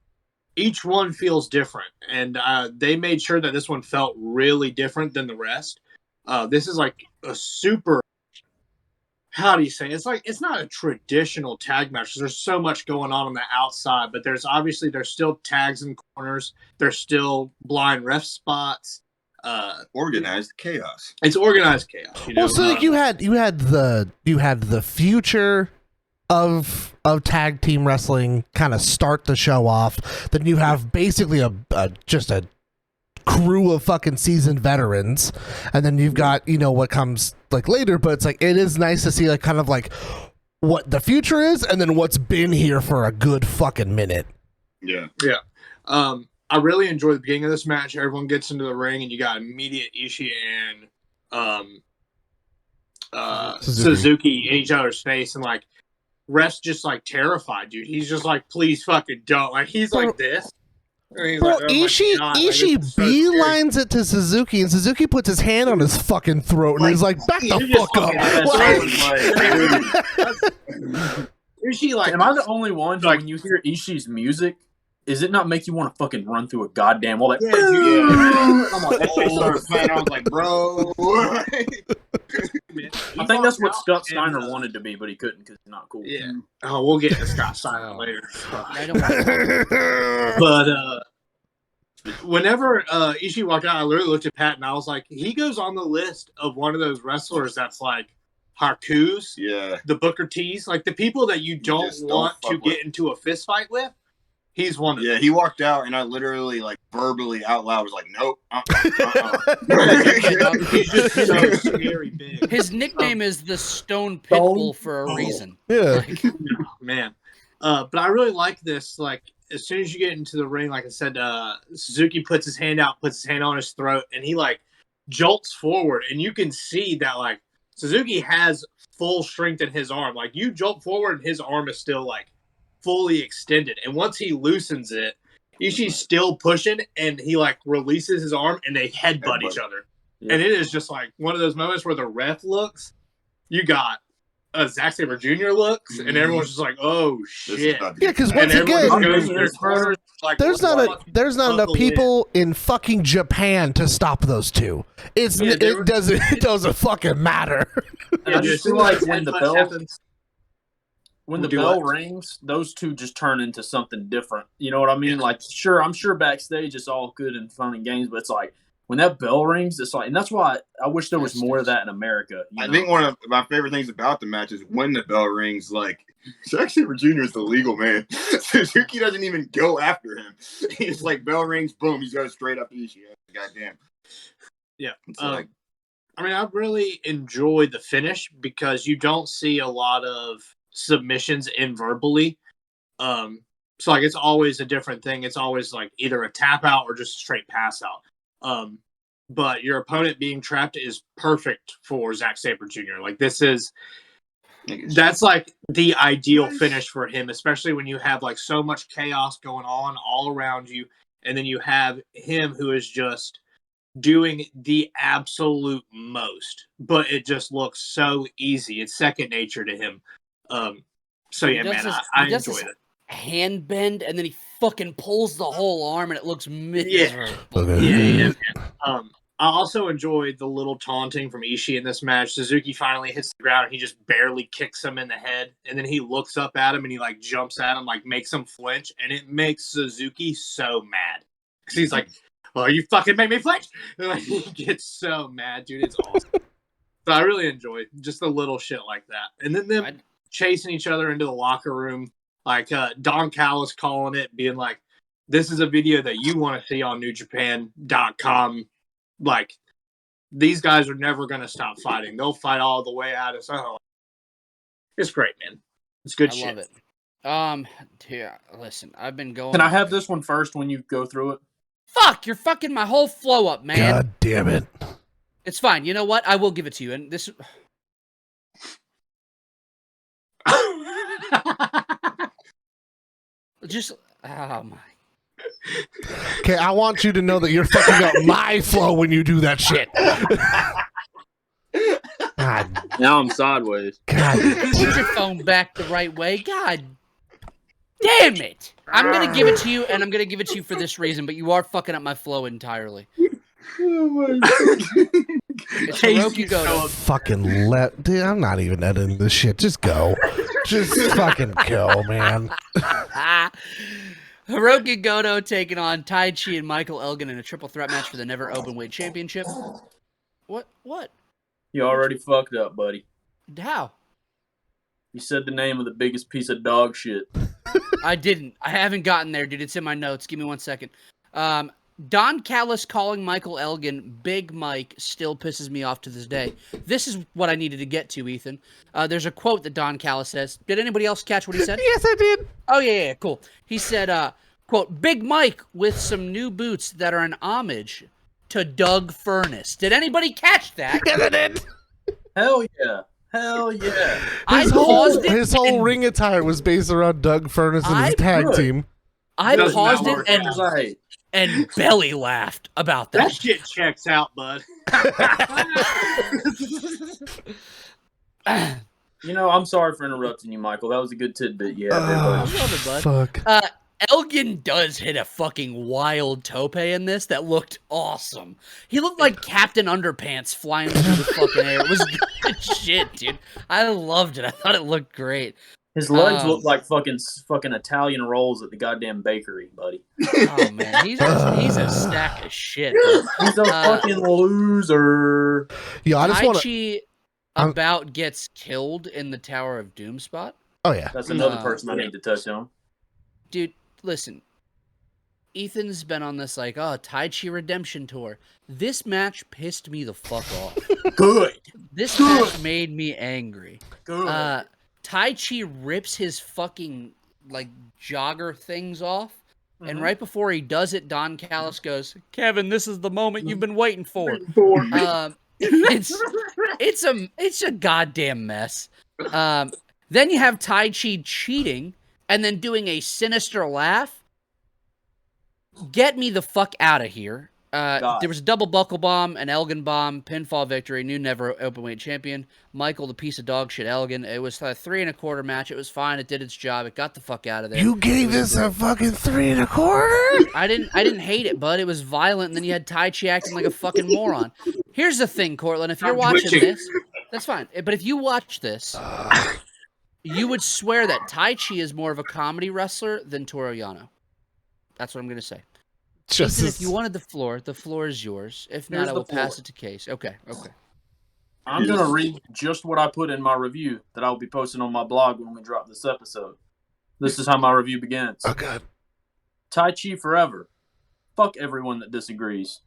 each one feels different, and they made sure that this one felt really different than the rest. This is like a super. How do you say? It's not a traditional tag match because there's so much going on the outside, but there's still tags in corners. There's still blind ref spots. Organized chaos. It's organized chaos. Well, so like you had the future of tag team wrestling kind of start the show off. Then you have basically just a crew of fucking seasoned veterans, and then you've got what comes like later. But it's like it is nice to see like kind of like what the future is, and then what's been here for a good fucking minute. Yeah. I really enjoyed the beginning of this match. Everyone gets into the ring, and you got immediate Ishii and Suzuki in each other's face, and like ref's just like terrified, dude. He's just like, please fucking don't. Like he's like this. Bro, like, Ishii beelines it to Suzuki, and Suzuki puts his hand on his fucking throat, and he's like, back the fuck up. Ishii, like, am I the only one who, when you hear Ishii's music, does it not make you want to fucking run through a goddamn wall? Like, I'm like, that shit started playing. I was like, bro. I think that's what Scott Steiner wanted to be, but he couldn't because he's not cool. Yeah. Oh, we'll get to Scott Steiner later. I don't want But whenever Ishii walked out, I literally looked at Pat and I was like, he goes on the list of one of those wrestlers that's like Haku's, the Booker T's, like the people that you don't want to get into a fist fight with. He's one of them. He walked out and I literally like verbally out loud was like, nope. He's just so scary big. His nickname is the Stone Pitbull for a reason. Yeah. Like, Man. But I really like this. Like, as soon as you get into the ring, like I said, Suzuki puts his hand out, puts his hand on his throat, and he like jolts forward. And you can see that like Suzuki has full strength in his arm. Like you jolt forward and his arm is still like fully extended. And once he loosens it, Ishii's still pushing and he like releases his arm and they headbutt each other. Yeah. And it is just like one of those moments where the ref looks, you got Zack Saber Jr. looks, and everyone's just like, "Oh shit!" Yeah, because once again, there's not enough people in fucking Japan to stop those two. It doesn't fucking matter. I just feel like when the bell rings, those two just turn into something different. You know what I mean? Like, I'm sure backstage it's all good and fun and games, but it's like when that bell rings, it's like, and that's why I wish there was more of that in America. I think one of my favorite things about the match is when the bell rings, like, Zack Saber Jr. is the legal man. Suzuki doesn't even go after him. He's like, bell rings, boom, he's going straight up to Ishii. Goddamn. Yeah. I mean, I really enjoyed the finish because you don't see a lot of submissions in verbally. So, like, it's always a different thing. It's always, like, either a tap out or just a straight pass out. But your opponent being trapped is perfect for Zack Saber Jr. Like that's like the ideal finish for him, especially when you have like so much chaos going on all around you. And then you have him who is just doing the absolute most, but it just looks so easy. It's second nature to him. So yeah, man, I enjoy it. Hand bend and then he fucking pulls the whole arm and it looks miserable. Yeah. I also enjoyed the little taunting from Ishii in this match. Suzuki finally hits the ground and he just barely kicks him in the head, and then he looks up at him and he like jumps at him, like makes him flinch, and it makes Suzuki so mad because he's like, "Oh, you fucking made me flinch!" And like, he gets so mad, dude. It's awesome. So I really enjoyed just the little shit like that, and then them chasing each other into the locker room. Like Don Callis calling it, being like, this is a video that you want to see on NewJapan.com. Like, these guys are never going to stop fighting. They'll fight all the way out of Soho. It's great, man. It's good shit. I love it. Yeah, listen, I've been going. Can I have this one first when you go through it? Fuck, you're fucking my whole flow up, man. God damn it. It's fine. You know what? I will give it to you. And this... Just, oh my. Okay, I want you to know that you're fucking up my flow when you do that shit. God. Now I'm sideways. God. Put your phone back the right way. God damn it. I'm going to give it to you, and I'm going to give it to you for this reason, but you are fucking up my flow entirely. Oh my God. It's Hiroki Goto. Fucking dude, I'm not even editing this shit. Just go. Just fucking go, man. Hiroki Goto taking on Tai Chi and Michael Elgin in a triple threat match for the Never Openweight Championship. What? You already fucked up, buddy. How? You said the name of the biggest piece of dog shit. I didn't. I haven't gotten there, dude. It's in my notes. Give me 1 second. Don Callis calling Michael Elgin Big Mike still pisses me off to this day. This is what I needed to get to, Ethan. There's a quote that Don Callis says. Did anybody else catch what he said? Yes, I did. Oh, yeah, cool. He said, quote, Big Mike with some new boots that are an homage to Doug Furness. Did anybody catch that? Yes, I did. Hell yeah. Hell yeah. His whole ring attire was based around Doug Furness and his tag team. I paused it and belly laughed about that. That shit checks out, bud. You know, I'm sorry for interrupting you, Michael. That was a good tidbit. Yeah, I love it, bud. Fuck. Elgin does hit a fucking wild tope in this that looked awesome. He looked like Captain Underpants flying through the fucking air. It was good shit, dude. I loved it. I thought it looked great. His legs look like fucking Italian rolls at the goddamn bakery, buddy. Oh man, he's a stack of shit. Bro. He's a fucking loser. Yeah, I just want Tai Chi about gets killed in the Tower of Doom spot. Oh yeah, That's another person I need to touch on. Dude, listen. Ethan's been on this Tai Chi redemption tour. This match pissed me the fuck off. Good. This match made me angry. Good. Tai Chi rips his fucking jogger things off, and right before he does it, Don Callis goes, "Kevin, this is the moment you've been waiting for." It's a goddamn mess. Then you have Tai Chi cheating and then doing a sinister laugh. Get me the fuck out of here. There was a double buckle bomb, an Elgin bomb, pinfall victory, new never openweight champion. Michael, the piece of dog shit Elgin. It was a 3 1/4 match. It was fine. It did its job. It got the fuck out of there. you gave this a fucking 3 1/4. I didn't hate it, bud. It was violent, and then you had Tai Chi acting like a fucking moron. Here's the thing, Cortland. If you're watching this, that's fine. But if you watch this, you would swear that Tai Chi is more of a comedy wrestler than Toru Yano. That's what I'm going to say. Ethan, if you wanted the floor is yours. If not, I will pass it to Case. Okay. I'm going to read just what I put in my review that I'll be posting on my blog when we drop this episode. This is how my review begins. Okay. Tai Chi forever. Fuck everyone that disagrees.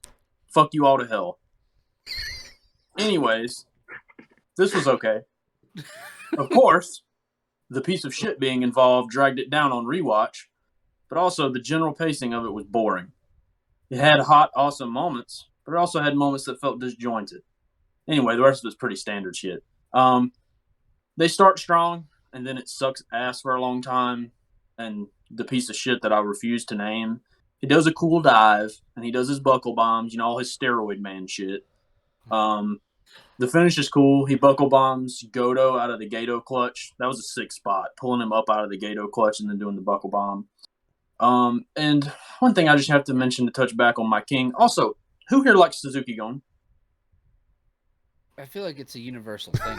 Fuck you all to hell. Anyways, this was okay. Of course, the piece of shit being involved dragged it down on rewatch, but also the general pacing of it was boring. It had hot, awesome moments, but it also had moments that felt disjointed. Anyway, the rest of it's pretty standard shit. They start strong, and then it sucks ass for a long time, and the piece of shit that I refuse to name, he does a cool dive, and he does his buckle bombs, all his steroid man shit. The finish is cool. He buckle bombs Goto out of the Gato clutch. That was a sick spot, pulling him up out of the Gato clutch and then doing the buckle bomb. And one thing I just have to mention to touch back on my king. Also, who here likes Suzuki Gon? I feel like it's a universal thing.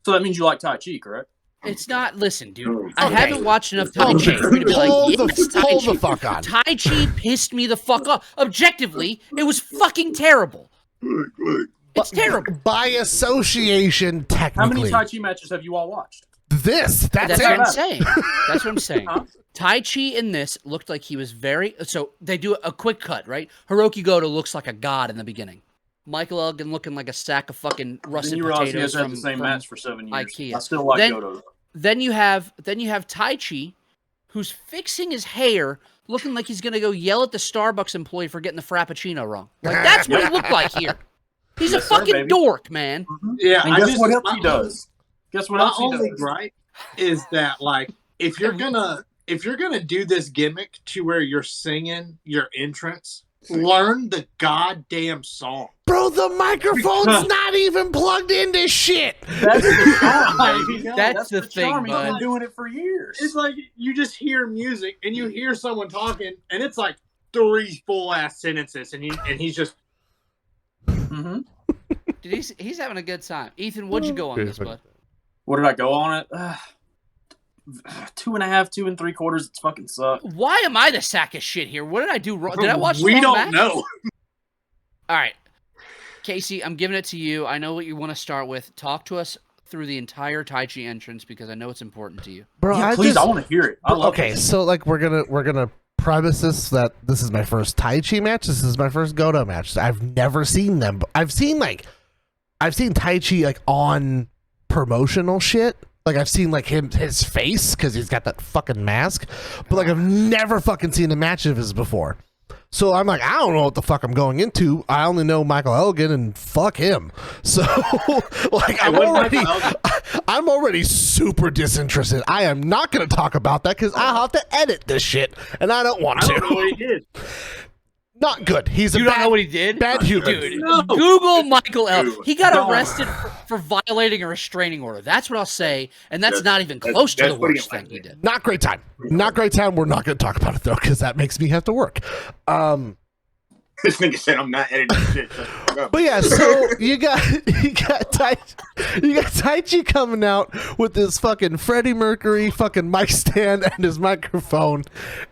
So that means you like Tai Chi, correct? It's not. Listen, dude. I haven't watched enough Tai Chi for me to be like, yes, Tai hold Chi. the fuck on. Tai Chi pissed me the fuck off. Objectively, it was fucking terrible. It's terrible. By association, technically. How many Tai Chi matches have you all watched? That's what it. I'm saying. That's what I'm saying. Huh? Tai Chi in this looked like he was very... So they do a quick cut, right? Hiroki Goto looks like a god in the beginning. Michael Elgin looking like a sack of fucking russet Then you realize he potatoes has had from the same match for 7 years. IKEA. I still like Goto. Then you have Tai Chi, who's fixing his hair, looking like he's gonna go yell at the Starbucks employee for getting the Frappuccino wrong. Like that's what he looked like here. He's a fucking dork, man. Yeah, And guess what else he does? Guess what else he does? My only gripe is that, if you're gonna do this gimmick to where you're singing your entrance, learn the goddamn song. Bro, the microphone's not even plugged into shit. That's the charm, baby. That's the thing, charm. He's bud. been doing it for years. It's like you just hear music and you hear someone talking, and it's like 3 full ass sentences, and he's just. Mm-hmm. Dude, he's having a good time. Ethan, what'd you go on this, bud? What did I go on it? 2.5, 2 3/4. It's fucking suck. Why am I the sack of shit here? What did I do wrong? Did I watch the We wrong don't match? know. All right. Casey, I'm giving it to you. I know what you want to start with. Talk to us through the entire Tai Chi entrance because I know it's important to you. Bro, Yeah, please, I want to hear it. I love okay, this. so we're gonna premise this that this is my first Tai Chi match. This is my first Goto match. I've never seen them. I've seen Tai Chi on promotional shit. I've seen his face because he's got that fucking mask. But I've never fucking seen a match of his before. So I'm I don't know what the fuck I'm going into. I only know Michael Elgin and fuck him. So I'm already super disinterested. I am not going to talk about that because I'll have to edit this shit, and I don't want to. I don't know what he did. Not good. He's a You don't know what he did? bad human. Dude, No. Google Michael L. He got No. arrested for violating a restraining order. That's what I'll say, and that's That's- not even close to that's the putting worst it thing lightly. he did. Not great time. Not great time. We're not going to talk about it though, because that makes me have to work. This nigga said I'm not editing shit. Shut the fuck up. But yeah, so you got Tai Chi coming out with this fucking Freddie Mercury fucking mic stand and his microphone,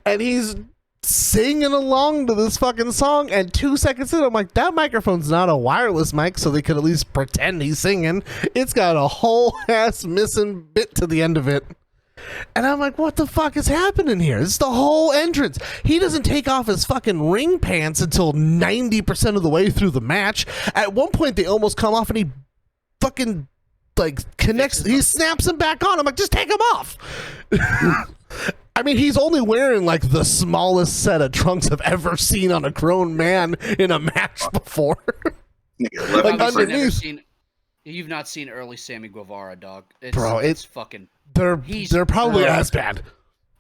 and he's singing along to this fucking song. And 2 seconds in, I'm like, that microphone's not a wireless mic, so they could at least pretend he's singing. It's got a whole ass missing bit to the end of it. And I'm like, what the fuck is happening here? This is the whole entrance. He doesn't take off his fucking ring pants until 90% of the way through the match. At one point, they almost come off and he fucking, like, connects. He snaps them back on. I'm like, just take them off. I mean, he's only wearing, like, the smallest set of trunks I've ever seen on a grown man in a match before. Nigga, left Like, me Obviously for- underneath. You've not seen early Sammy Guevara, dog. Bro, it's fucking... They're probably as bad.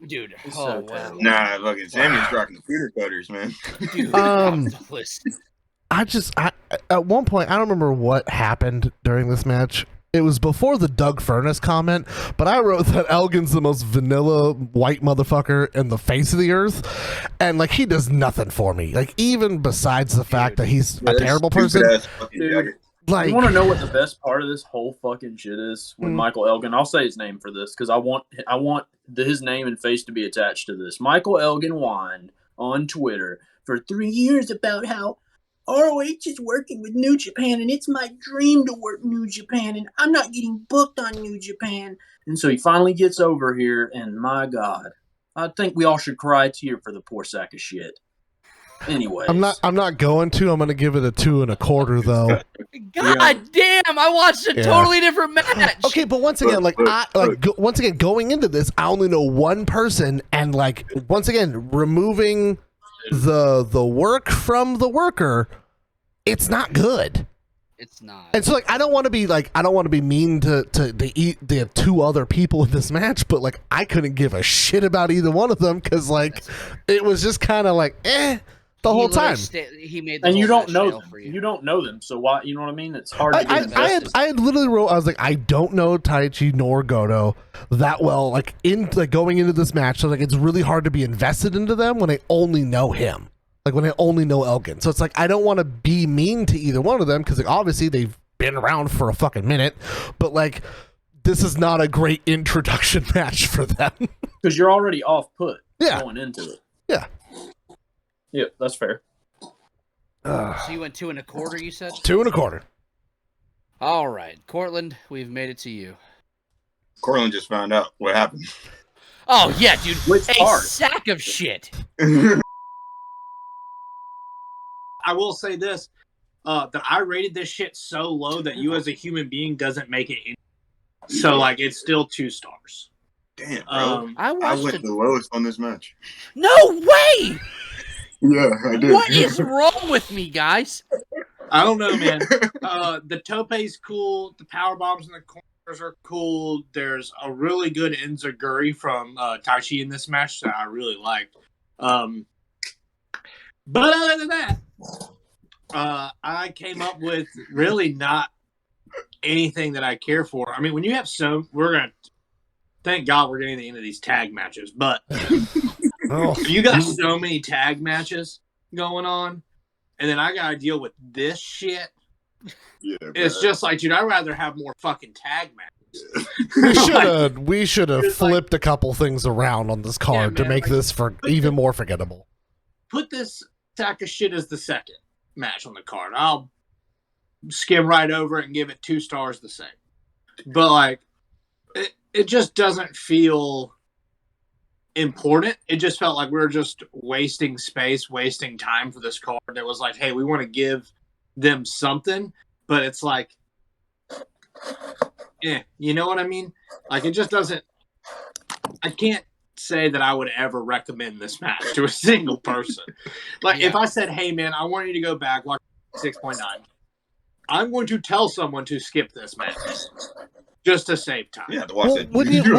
Dude, It's oh, so wow. terrible. Nah, fucking Sammy's rocking the Peter cutters, man. Dude, listen. I at one point, I don't remember what happened during this match. It was before the Doug Furnace comment, but I wrote that Elgin's the most vanilla white motherfucker in the face of the earth, and like he does nothing for me. Like even besides the fact that he's a terrible person, Stupid-ass fucking Dude. jacket. like You want to know what the best part of this whole fucking shit is? With Michael Elgin, I'll say his name for this because I want his name and face to be attached to this. Michael Elgin whined on Twitter for 3 years about how ROH is working with New Japan and it's my dream to work New Japan and I'm not getting booked on New Japan. And so he finally gets over here and my God, I think we all should cry a tear for the poor sack of shit. Anyways. I'm not going to. I'm going to give it a 2 1/4 though. God damn, I watched a Yeah. totally different match. Okay, but once again, like once again, going into this, I only know one person, and like once again, removing the work from the worker, it's not good. It's not. And so, like, I don't want to be mean to the two other people in this match, but like, I couldn't give a shit about either one of them because like, it was just kind of like, the whole time. He made the And you whole don't match know fail them. for You don't know them, so why? You know what I mean? It's hard to get I invested. had literally wrote, I was like, I don't know Tai Chi nor Goto that well, like going into this match, so like it's really hard to be invested into them when I only know him, like when I only know Elgin. So it's like I don't want to be mean to either one of them because like obviously they've been around for a fucking minute, but like this is not a great introduction match for them. Because you're already off put Yeah. going into it. Yeah. Yep, that's fair. So you went 2 1/4, you said? 2 1/4. All right, Cortland, we've made it to you. Cortland just found out what happened. Oh yeah, dude, Which a part? sack of shit. I will say this, that I rated this shit so low that you as a human being doesn't make it in. So like it's still 2 stars. Damn, bro. I I watched went it. the lowest on this match. No way! Yeah, I did. What is wrong with me, guys? I don't know, man. The tope's cool. The power bombs in the corners are cool. There's a really good enziguri from Tai Chi in this match that I really liked. But other than that, I came up with really not anything that I care for. I mean, when you have thank God we're getting to the end of these tag matches, but Oh, you got so many tag matches going on, and then I got to deal with this shit. Yeah, It's bro. just like, dude, I'd rather have more fucking tag matches. we should have It's like- flipped a couple things around on this card Yeah, to man, make like- this even more forgettable. Put this sack of shit as the second match on the card. I'll skim right over it and give it 2 stars the same. But like, it just doesn't feel important. It just felt like we were just wasting space, wasting time for this card. It was like, hey, we want to give them something, but it's like, you know what I mean? Like, it just doesn't. I can't say that I would ever recommend this match to a single person. Like, if I said, hey, man, I want you to go back, watch 6.9, I'm going to tell someone to skip this match just to save time. Yeah, to watch Well, it. when you You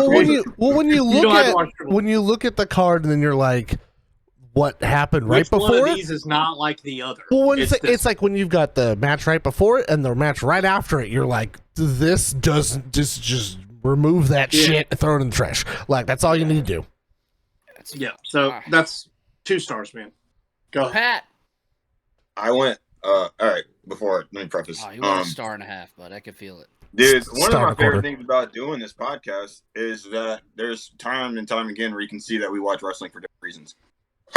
look don't have to at watch Triple when you look at the card and then you're like, what happened Which right before one of it. these is not like the other? Well, when It's it's like when you've got the match right before it and the match right after it, you're like, this doesn't just remove that shit and throw it in the trash. Like, that's all you need to do. Yeah, so that's 2 stars, man. Go ahead. Pat. I went. All right. Before let me preface. Oh, you went 1.5 stars, but I can feel it. Dude, one of my favorite quarter. things about doing this podcast is that there's time and time again where you can see that we watch wrestling for different reasons.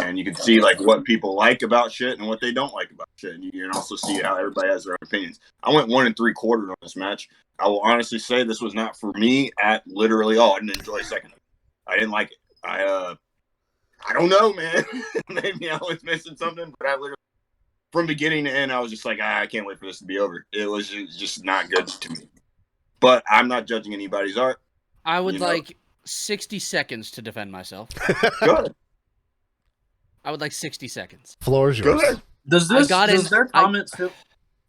And you can see like what people like about shit and what they don't like about shit. And you can also see how everybody has their own opinions. I went 1 3/4 on this match. I will honestly say this was not for me at literally all. I didn't enjoy a second of it. I didn't like it. I don't know, man. Maybe I was missing something, but I literally, from beginning to end, I was just like, I can't wait for this to be over. It was just not good to me. But I'm not judging anybody's art. I would like 60 seconds to defend myself. Go ahead. I would like 60 seconds. Floor is yours. Go ahead. Does their comments feel?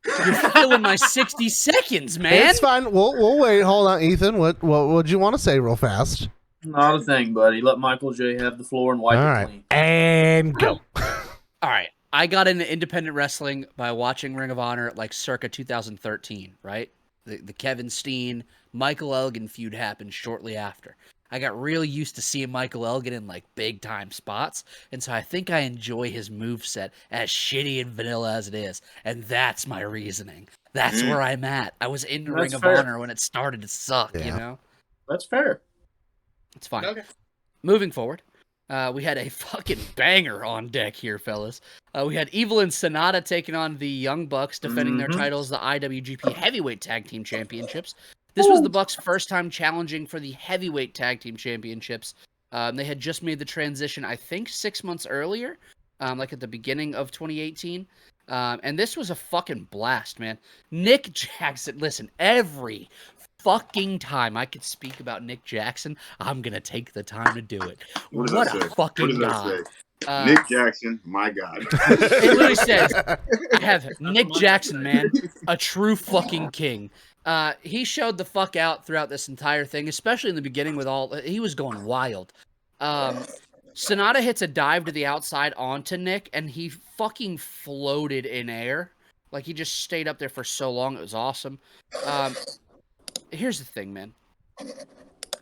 You're filling my 60 seconds, man. It's fine. We'll wait. Hold on, Ethan. What would you want to say real fast? Not a thing, buddy. Let Michael J have the floor and wipe All it right. clean. And go. All right. I got into independent wrestling by watching Ring of Honor like circa 2013, right? The Kevin Steen, Michael Elgin feud happened shortly after. I got really used to seeing Michael Elgin in like big time spots, and so I think I enjoy his moveset as shitty and vanilla as it is, and that's my reasoning. That's where I'm at. I was in Ring of Honor when it started to suck, you know? That's fair. It's fine. Okay. Moving forward, we had a fucking banger on deck here, fellas. We had Evil and Sonata taking on the Young Bucks, defending their titles, the IWGP Heavyweight Tag Team Championships. This was the Bucks' first time challenging for the Heavyweight Tag Team Championships. They had just made the transition, I think, 6 months earlier, like at the beginning of 2018. And this was a fucking blast, man. Nick Jackson, listen, every fucking time I could speak about Nick Jackson, I'm going to take the time to do it. What a fucking guy. Nick Jackson, my God. It literally says, I have Nick Jackson, man, a true fucking king. He showed the fuck out throughout this entire thing, especially in the beginning with he was going wild. Sonata hits a dive to the outside onto Nick, and he fucking floated in air. Like, he just stayed up there for so long. It was awesome. Here's the thing, man.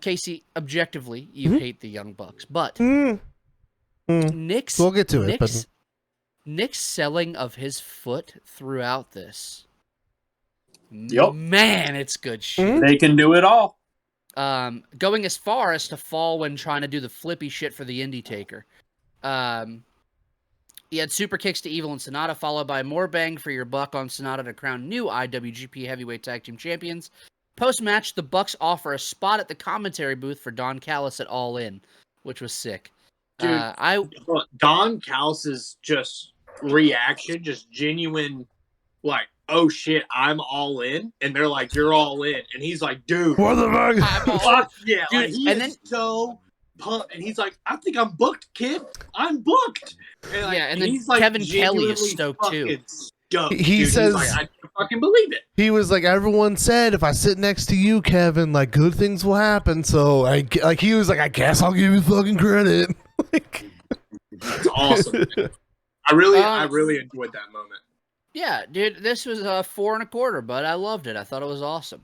Casey, objectively, you hate the Young Bucks, but Nick's... We'll get to it. Nick's selling of his foot throughout this... Yep. Man, it's good shit. They can do it all. Going as far as to fall when trying to do the flippy shit for the Indie Taker. He had super kicks to Evil and Sonata, followed by more bang for your buck on Sonata to crown new IWGP Heavyweight Tag Team Champions. Post-match, the Bucks offer a spot at the commentary booth for Don Callis at All In, which was sick. Dude, Don Callis' just reaction, just genuine, like, oh shit, I'm all in, and they're like, you're all in, and he's like, dude, What the fuck? fuck yeah, Dude, like, he is so pumped, and he's like, I think I'm booked, kid, I'm booked. And like, Yeah, and then he's like, Kevin Kelly is genuinely stoked too. fucking stoked, He dude. says- he's like, I can't fucking believe it. He was like, everyone said if I sit next to you, Kevin, like good things will happen. So he was like, I guess I'll give you fucking credit. Like, That's awesome. Man. I really enjoyed that moment. Yeah, dude, this was 4 1/4, but I loved it. I thought it was awesome.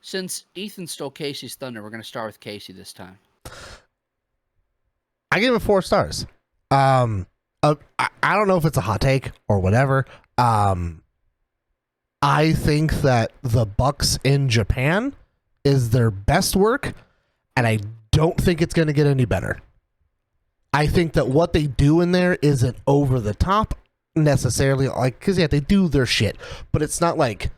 Since Ethan stole Casey's thunder, we're going to start with Casey this time. I gave it 4 stars. I don't know if it's a hot take or whatever. I think that the Bucks in Japan is their best work, and I don't think it's going to get any better. I think that what they do in there isn't over the top necessarily, like, because they do their shit, but it's not like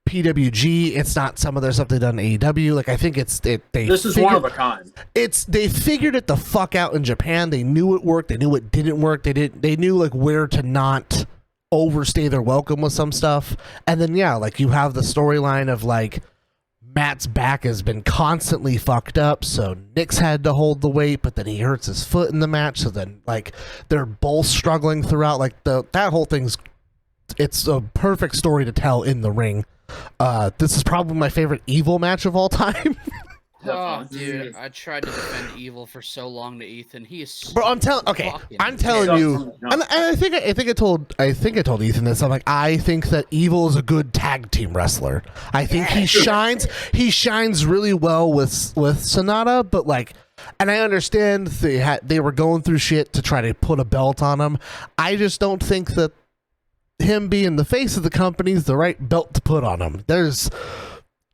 PWG. It's not some of their stuff they done in AEW. Like, I think This is one of a kind. They figured it the fuck out in Japan. They knew it worked. They knew it didn't work. They knew like where to not overstay their welcome with some stuff. And then like you have the storyline of like Matt's back has been constantly fucked up, so Nick's had to hold the weight, but then he hurts his foot in the match, so then like they're both struggling throughout. Like that whole thing's it's a perfect story to tell in the ring. This is probably my favorite Evil match of all time. Oh, dude, I tried to defend Evil for so long to Ethan. He is. Bro, I'm telling you, and I think I told Ethan this. I'm like, I think that Evil is a good tag team wrestler. I think he shines really well with Sonata, but like, and I understand they were going through shit to try to put a belt on him. I just don't think that him being the face of the company is the right belt to put on him.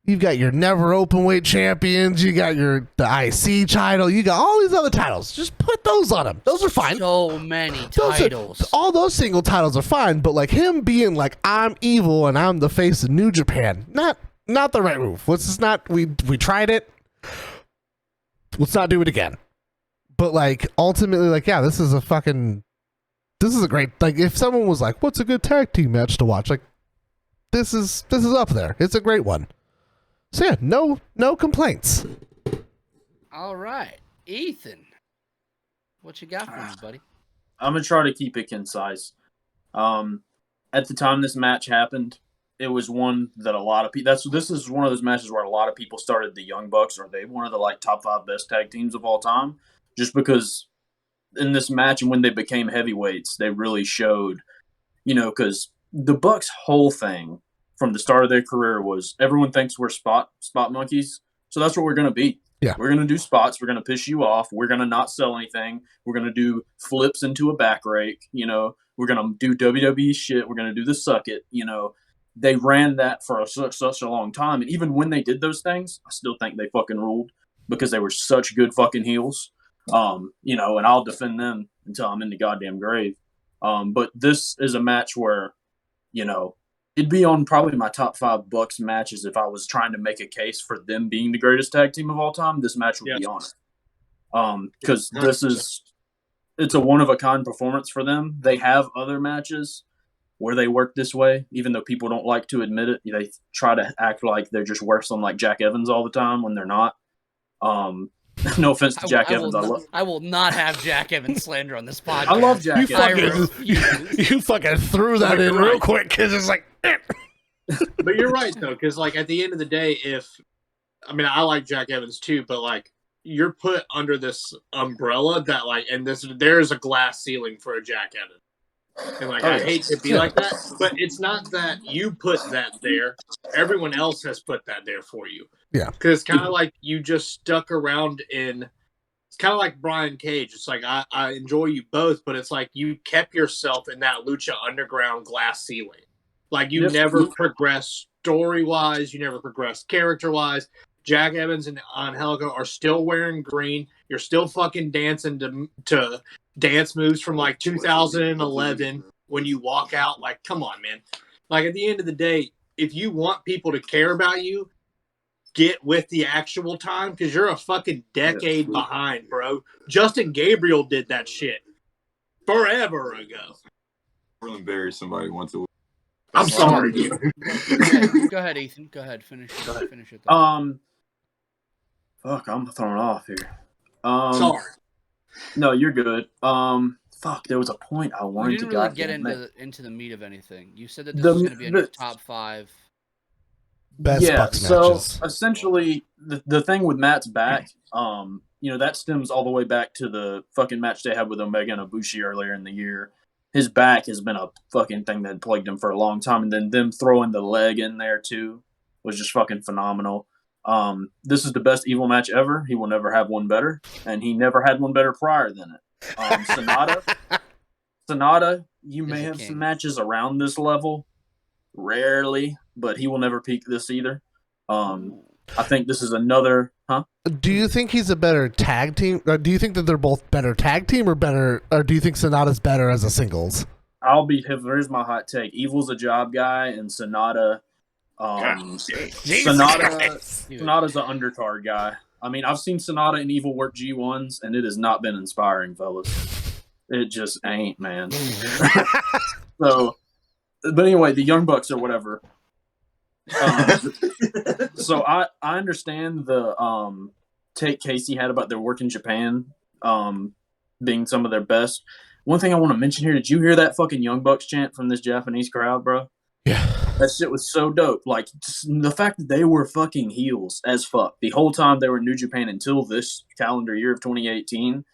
You've got your never open weight champions. You got the IC title. You got all these other titles. Just put those on him. Those are fine. So many titles. All those single titles are fine. But like him being like, I'm Evil and I'm the face of New Japan, not the right move. Let's just not. We tried it. Let's not do it again. But like ultimately, like this is a great. Like if someone was like, what's a good tag team match to watch? Like this is up there. It's a great one. So yeah, no complaints. All right, Ethan, what you got for me, buddy? I'm gonna try to keep it concise. At the time this match happened, it was one that a lot of people. This is one of those matches where a lot of people started the Young Bucks, or they one of the like top 5 best tag teams of all time, just because in this match and when they became heavyweights, they really showed, because the Bucks' whole thing from the start of their career was everyone thinks we're spot monkeys, so that's what we're going to be. Yeah. We're going to do spots. We're going to piss you off. We're going to not sell anything. We're going to do flips into a back rake. We're going to do WWE shit. We're going to do the suck it. They ran that for such a long time. And even when they did those things, I still think they fucking ruled because they were such good fucking heels. And I'll defend them until I'm in the goddamn grave. But this is a match where, it'd be on probably my top 5 Bucks matches if I was trying to make a case for them being the greatest tag team of all time. This match would be on it. Because it's a one-of-a-kind performance for them. They have other matches where they work this way, even though people don't like to admit it. They try to act like they're just wrestling like Jack Evans all the time when they're not. No offense to Jack Evans. I will not have Jack Evans slander on this podcast. I love Jack Evans. You fucking threw that in real quick because it's like. But you're right though, because like at the end of the day, I like Jack Evans too, but like you're put under this umbrella that like, and there's a glass ceiling for a Jack Evans, and like I hate to be like that, but it's not that you put that there. Everyone else has put that there for you. Yeah, because it's kind of like you just stuck around in. It's kind of like Brian Cage. It's like I enjoy you both, but it's like you kept yourself in that Lucha Underground glass ceiling. Like you never progressed story-wise, you never progressed character-wise. Jack Evans and Angelico are still wearing green. You're still fucking dancing to dance moves from like 2011 when you walk out. Like, come on, man. Like at the end of the day, if you want people to care about you, get with the actual time because you're a fucking decade behind, bro. Justin Gabriel did that shit forever ago. We'll embarrass somebody once a week. I'm sorry. Go ahead, Ethan. Go ahead. Finish it. Fuck, I'm thrown off here. Sorry. No, you're good. Fuck, there was a point I wanted You didn't really get into the meat of anything. You said that this was going to be in your top 5 best Bucks matches. So essentially, the thing with Matt's back, that stems all the way back to the fucking match they had with Omega and Ibushi earlier in the year. His back has been a fucking thing that plagued him for a long time, and then them throwing the leg in there too was just fucking phenomenal. This is the best Evil match ever. He will never have one better, and he never had one better prior than it. Sonata, you may have some matches around this level, rarely, but he will never peak this either. I think this is another. Do you think he's a better tag team? Or do you think that they're both better tag team or do you think Sonata's better as a singles? Here's my hot take. Evil's a job guy, and Sonata. Sonata's an undercard guy. I mean, I've seen Sonata and Evil work G1s, and it has not been inspiring, fellas. It just ain't, man. But anyway, the Young Bucks or whatever. So I understand the take Casey had about their work in Japan being some of their best. One thing I want to mention here, did you hear that fucking Young Bucks chant from this Japanese crowd, bro? Yeah. That shit was so dope. Like, just the fact that they were fucking heels as fuck the whole time they were in New Japan until this calendar year of 2018,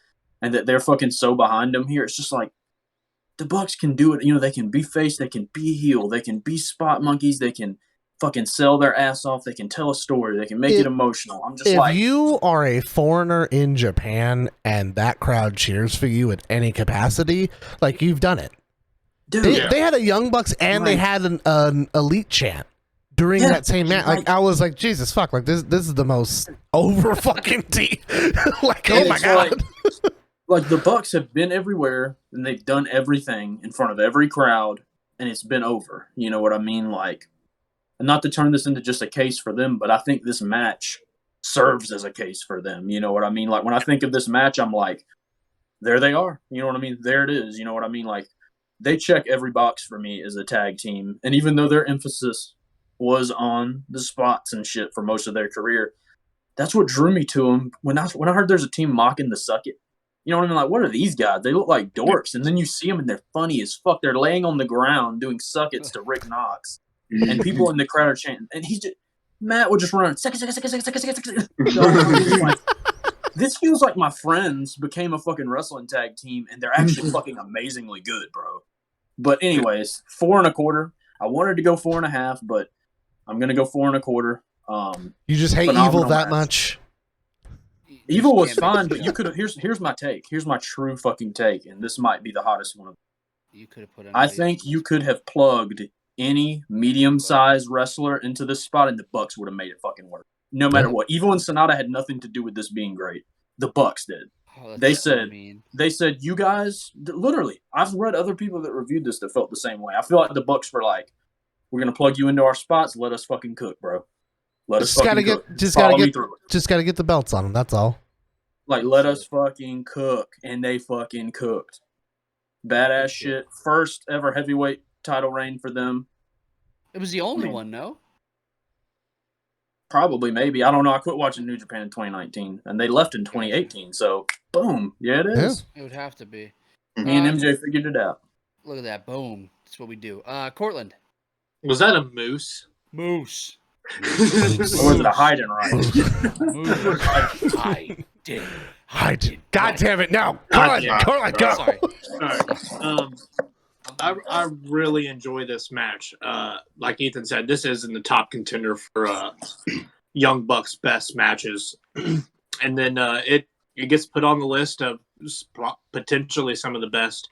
and that they're fucking so behind them here. It's just like, the Bucks can do it. You know, they can be face, they can be heel, they can be spot monkeys, they can fucking sell their ass off, they can tell a story, they can make it emotional. I'm just like, if you are a foreigner in Japan and that crowd cheers for you at any capacity, like, you've done it. dude, They had a Young Bucks and they had an elite chant during that same match. Like, I was like, Jesus fuck, like this is the most over fucking team. Like, oh my god. Like, the Bucks have been everywhere and they've done everything in front of every crowd, and it's been over. You know what I mean? Like, and not to turn this into just a case for them, but I think this match serves as a case for them. You know what I mean? Like, when I think of this match, I'm like, there they are. You know what I mean? There it is. You know what I mean? Like, they check every box for me as a tag team. And even though their emphasis was on the spots and shit for most of their career, that's what drew me to them. When I heard there's a team mocking the Suck It, you know what I mean? Like, what are these guys? They look like dorks. And then you see them and they're funny as fuck. They're laying on the ground doing Suck It's to Rick Knox. And people in the crowd are chanting. And Matt would just run, Suck It. Like, this feels like my friends became a fucking wrestling tag team and they're actually fucking amazingly good, bro. But anyways, 4.25. I wanted to go 4.5, but I'm going to go 4.25. You just hate Evil that much? Evil was fine, but you could have. Here's my take. Here's my true fucking take, and this might be the hottest one. You could have put. I think you could have plugged any medium-sized wrestler into this spot, and the Bucks would have made it fucking work. No matter what. Evil and Sonata had nothing to do with this being great. The Bucks did. Oh, they said, you guys, literally. I've read other people that reviewed this that felt the same way. I feel like the Bucks were like, we're gonna plug you into our spots. Let us fucking cook, bro. Let us fucking cook. Just gotta get the belts on them. That's all. Like, let us fucking cook, and they fucking cooked. Badass shit. First ever heavyweight title reign for them. It was the only one, no? Probably, maybe. I don't know. I quit watching New Japan in 2019, and they left in 2018. So, boom. Yeah, it is. It would have to be. Me and MJ figured it out. Look at that. Boom. That's what we do. Cortland. Was that a moose? Moose. Or was it a hiding right? Hide. God damn it. No. Cortland, go. Sorry. I really enjoy this match. Like Ethan said, this is in the top contender for Young Bucks' best matches. And then it gets put on the list of potentially some of the best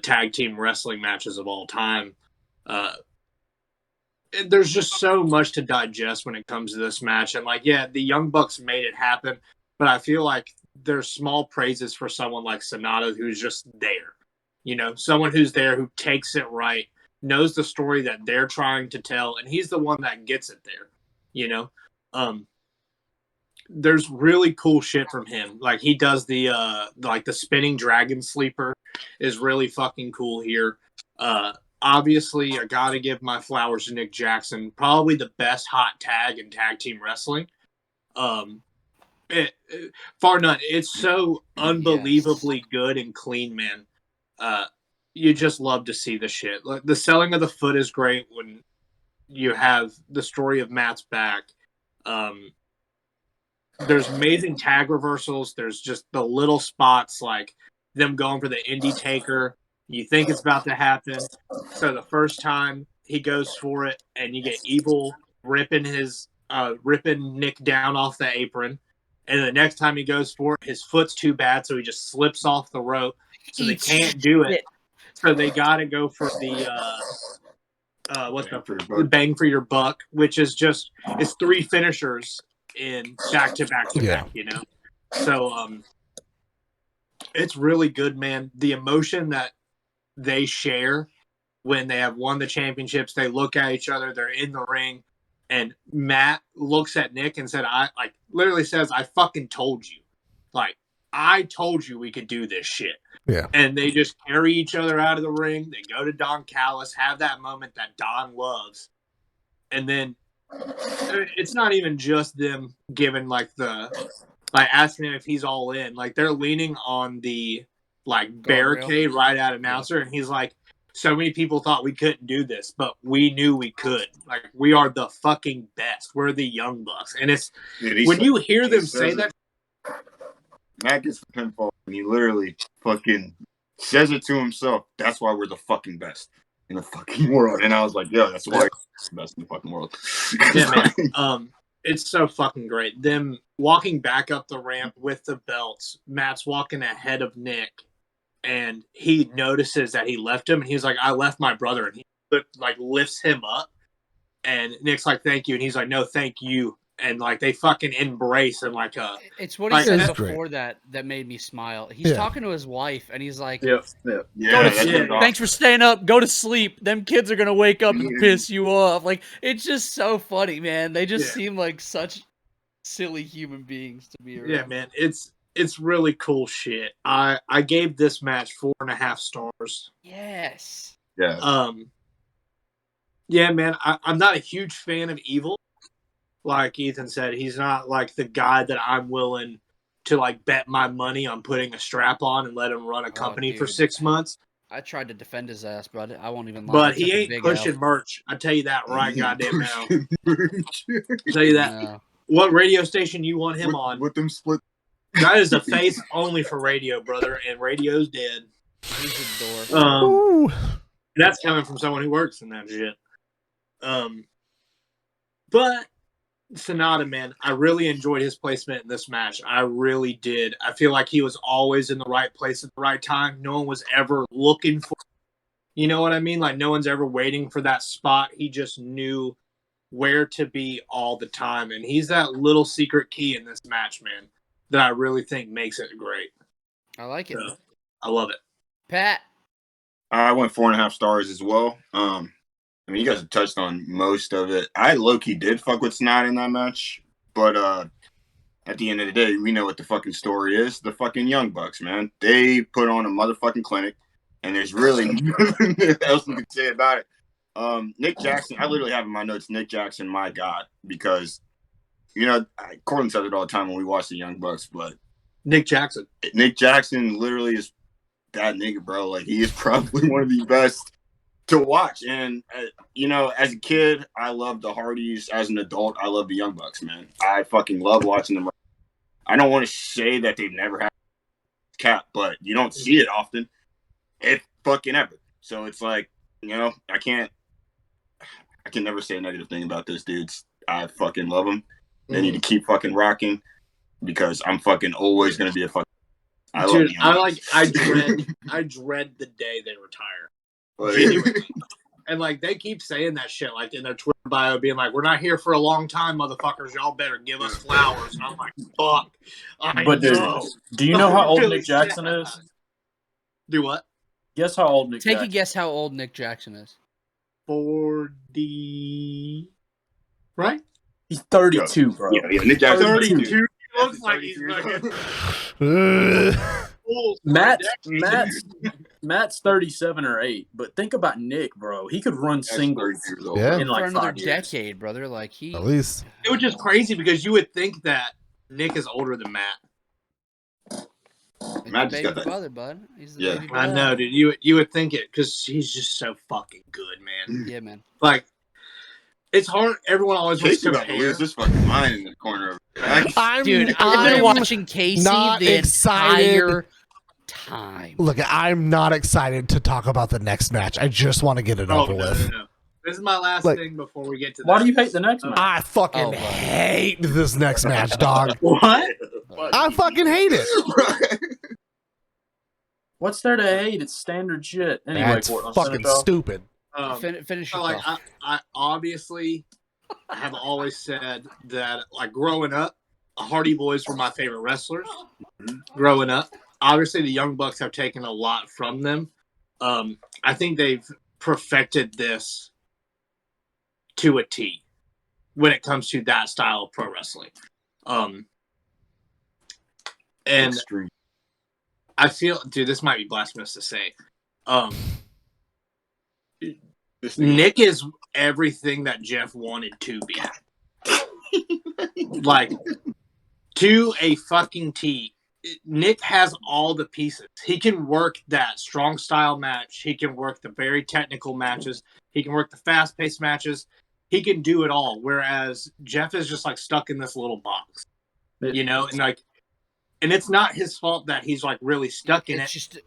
tag team wrestling matches of all time. There's just so much to digest when it comes to this match. And, like, yeah, the Young Bucks made it happen, but I feel like there's small praises for someone like Sonata who's just there. You know, someone who's there who takes it right, knows the story that they're trying to tell, and he's the one that gets it there. You know, there's really cool shit from him. Like, he does the spinning dragon sleeper is really fucking cool here. Obviously, I gotta give my flowers to Nick Jackson, probably the best hot tag in tag team wrestling. Far none. It's so unbelievably good and clean, man. You just love to see the shit. Like, the selling of the foot is great when you have the story of Matt's back. There's amazing tag reversals. There's just the little spots like them going for the indie taker. You think it's about to happen. So the first time he goes for it, and you get Evil ripping Nick down off the apron. And the next time he goes for it, his foot's too bad, so he just slips off the rope. So they can't do it. So they got to go for the bang for your buck, which is it's 3 finishers in back-to-back, you know? So it's really good, man. The emotion that they share when they have won the championships, they look at each other, they're in the ring, and Matt looks at Nick and literally says, I fucking told you. Like, I told you we could do this shit. Yeah. And they just carry each other out of the ring. They go to Don Callis, have that moment that Don loves. And then it's not even just them giving asking him if he's all in. Like, they're leaning on the barricade right at announcer, and he's like, so many people thought we couldn't do this, but we knew we could. Like, we are the fucking best. We're the Young Bucks. And it's when you hear them say that. Matt gets the pinfall, and he literally fucking says it to himself. That's why we're the fucking best in the fucking world. And I was like, yo, that's why we're the best in the fucking world. Yeah, man. It's so fucking great. Them walking back up the ramp with the belts. Matt's walking ahead of Nick, and he notices that he left him, and he's like, I left my brother. And he lifts him up, and Nick's like, thank you. And he's like, no, thank you. And like they fucking embrace and like it's what he said That's before that made me smile. He's talking to his wife and he's like, thanks for staying up, go to sleep. Them kids are gonna wake up and piss you off. Like, it's just so funny, man. They just seem like such silly human beings to be around. Yeah, man. It's really cool shit. I gave this match 4.5 stars. Yes. Yeah. Yeah, man. I'm not a huge fan of Evil. Like Ethan said, he's not like the guy that I'm willing to like bet my money on putting a strap on and let him run a company for 6 months. I tried to defend his ass, but I won't even lie. But he ain't pushing merch. I tell you that right goddamn now. Tell you that. No. What radio station you want him on? With them split. That is a face only for radio, brother, and radio's dead. He's a door. That's coming from someone who works in that shit. But Sonata, man, I really enjoyed his placement in this match. I really did. I feel like he was always in the right place at the right time. No one was ever looking for, you know what I mean? Like, no one's ever waiting for that spot. He just knew where to be all the time. And he's that little secret key in this match, man, that I really think makes it great. I like it. I love it. Pat? I went 4.5 stars as well. I mean, you guys have touched on most of it. I low-key did fuck with Sonata in that match. But at the end of the day, we know what the fucking story is. The fucking Young Bucks, man. They put on a motherfucking clinic. And there's really nothing else you can say about it. Nick Jackson, I literally have in my notes, Nick Jackson, my God. Because, you know, Cortland says it all the time when we watch the Young Bucks. But Nick Jackson literally is that nigga, bro. Like, he is probably one of the best to watch. And you know, as a kid I loved the Hardys. As an adult I love the Young Bucks, man. I fucking love watching them. I don't want to say that they've never had cap, but you don't see it often, if fucking ever. So it's like, you know, I can never say a negative thing about those dudes. I fucking love them. They need to keep fucking rocking, because I'm fucking always gonna be a fucking I dread the day they retire. Genuinely. And like they keep saying that shit like in their Twitter bio, being like, we're not here for a long time, motherfuckers, y'all better give us flowers. And I'm like, fuck. Do you know how old Nick Jackson is? Do what? Guess how old Nick Jackson is. Take a guess how old Nick Jackson is. 40, right? He's 32, bro. Yeah, Nick Jackson 32. 32. He looks like he's fucking Matt's 37 or 8, but think about Nick, bro. He could run singles in like for another 5 years. decade, brother. Like at least it was just crazy because you would think that Nick is older than Matt. Matt just baby got that. brother, bud. He's the baby I brother. know, dude. You would think it because he's just so fucking good, man. Yeah, man. Like, it's hard. Everyone always wants Casey to about to lose his fucking mind in the corner. I've been watching Casey the entire time. Look, I'm not excited to talk about the next match. I just want to get it over with. No. This is my last thing before we get to that. Why do you hate the next match? I fucking hate this next match, dog. What? I fucking hate it. What's there to hate? It's standard shit. Anyway, That's Portland, fucking stupid. Finish so, your like, I obviously have always said that, like, growing up, the Hardy Boys were my favorite wrestlers. Growing up, obviously, the Young Bucks have taken a lot from them. I think they've perfected this to a T when it comes to that style of pro wrestling. And Extreme. I feel, dude, this might be blasphemous to say. Nick is everything that Jeff wanted to be. Like, to a fucking T. Nick has all the pieces. He can work that strong style match. He can work the very technical matches. He can work the fast paced matches. He can do it all. Whereas Jeff is just like stuck in this little box, you know, and it's not his fault that he's like really stuck in it's it. Just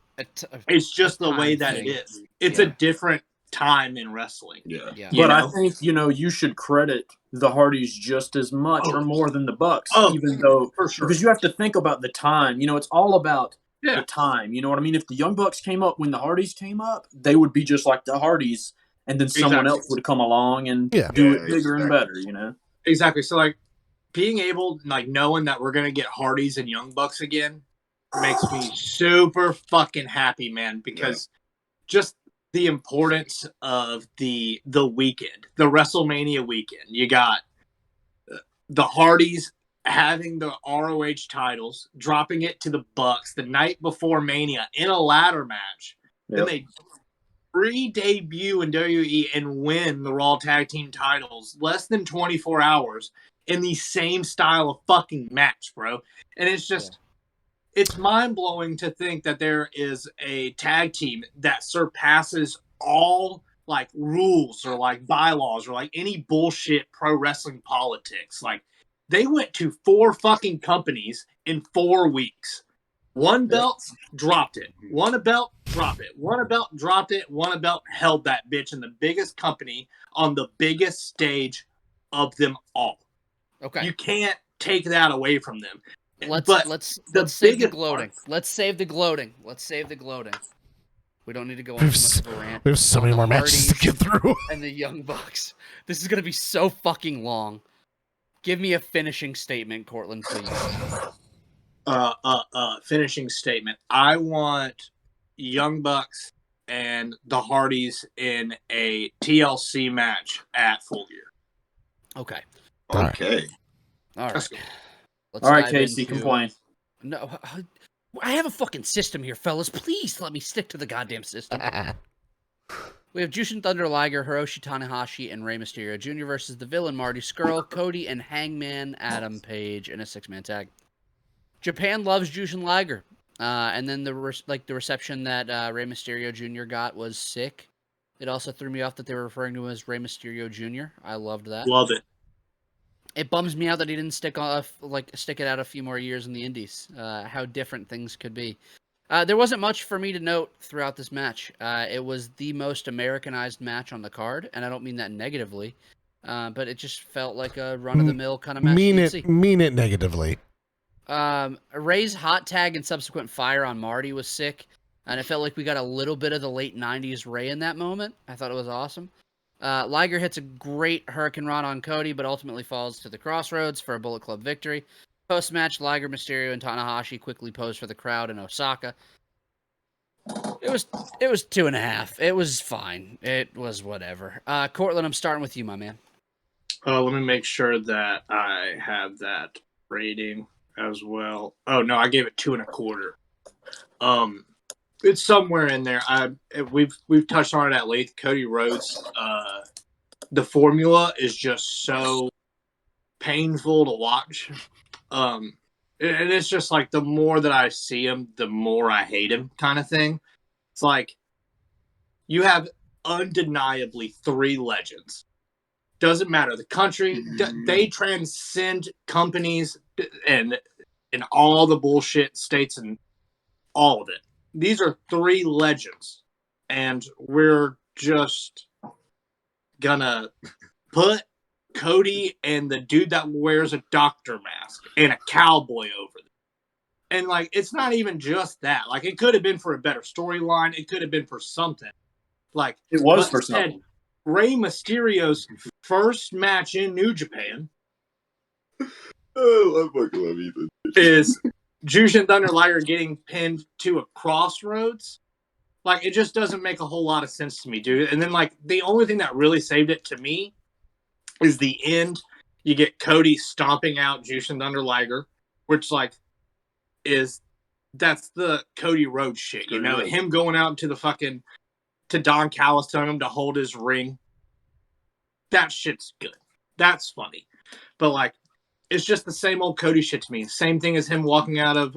it's just the way that thing. it is. It's a different time in wrestling. Yeah. But I think, you should credit the Hardys just as much or more than the Bucks, even though, for sure. Because you have to think about the time. It's all about the time. You know what I mean? If the Young Bucks came up when the Hardys came up, they would be just like the Hardys, and then someone else would come along and do it bigger and better, Exactly. So, like, being able, like, knowing that we're going to get Hardys and Young Bucks again makes me super fucking happy, man, because just the importance of the weekend, the WrestleMania weekend. You got the Hardys having the ROH titles, dropping it to the Bucks the night before Mania in a ladder match. Then they re-debut in WWE and win the Raw Tag Team titles less than 24 hours in the same style of fucking match, bro. And it's just, it's mind-blowing to think that there is a tag team that surpasses all like rules or like bylaws or like any bullshit pro wrestling politics. Like, they went to 4 fucking companies in 4 weeks. One belt, dropped it. Won a belt, drop it. Won a belt, dropped it. Won a belt, held that bitch in the biggest company on the biggest stage of them all. Okay. You can't take that away from them. Let's save the gloating. Let's save the gloating. We don't need to go on too much of a rant. We have so many more matches to get through. And the Young Bucks. This is going to be so fucking long. Give me a finishing statement, Cortland, please. Finishing statement. I want Young Bucks and the Hardys in a TLC match at Full Gear. Okay. All right. Let's All right, dive Casey, into- complain. No, I have a fucking system here, fellas. Please let me stick to the goddamn system. We have Jushin Thunder Liger, Hiroshi Tanahashi, and Rey Mysterio Jr. versus the villain Marty Scurll, Cody, and Hangman Adam Page in a 6-man tag. Japan loves Jushin Liger, and then the reception that Rey Mysterio Jr. got was sick. It also threw me off that they were referring to him as Rey Mysterio Jr. I loved that. Love it. It bums me out that he didn't stick it out a few more years in the Indies. How different things could be. There wasn't much for me to note throughout this match. It was the most Americanized match on the card, and I don't mean that negatively, but it just felt like a run-of-the-mill kind of match. Mean it negatively. Ray's hot tag and subsequent fire on Marty was sick, and it felt like we got a little bit of the late 90s Ray in that moment. I thought it was awesome. Liger hits a great Hurricane Run on Cody, but ultimately falls to the Crossroads for a Bullet Club victory. Post-match, Liger, Mysterio, and Tanahashi quickly posed for the crowd in Osaka. It was 2.5. It was fine. It was whatever. Cortland, I'm starting with you, my man. Let me make sure that I have that rating as well. Oh no, I gave it 2.25. It's somewhere in there. We've touched on it at length. Cody Rhodes, the formula is just so painful to watch. And it's just like the more that I see him, the more I hate him, kind of thing. It's like you have undeniably 3 legends. Doesn't matter the country; they transcend companies and all the bullshit states and all of it. These are 3 legends, and we're just gonna put Cody and the dude that wears a doctor mask and a cowboy over them. And, like, it's not even just that. Like, it could have been for a better storyline. It could have been for something. Like, It was for something. Rey Mysterio's first match in New Japan Oh, I fucking love Ethan. is Jushin Thunder Liger getting pinned to a Crossroads. Like, it just doesn't make a whole lot of sense to me, dude. And then, like, the only thing that really saved it to me is the end. You get Cody stomping out Jushin Thunder Liger, which, like, that's the Cody Rhodes shit, you know? Him going out to the fucking, to Don Callis telling him to hold his ring. That shit's good. That's funny. But, like, it's just the same old Cody shit to me. Same thing as him walking out of,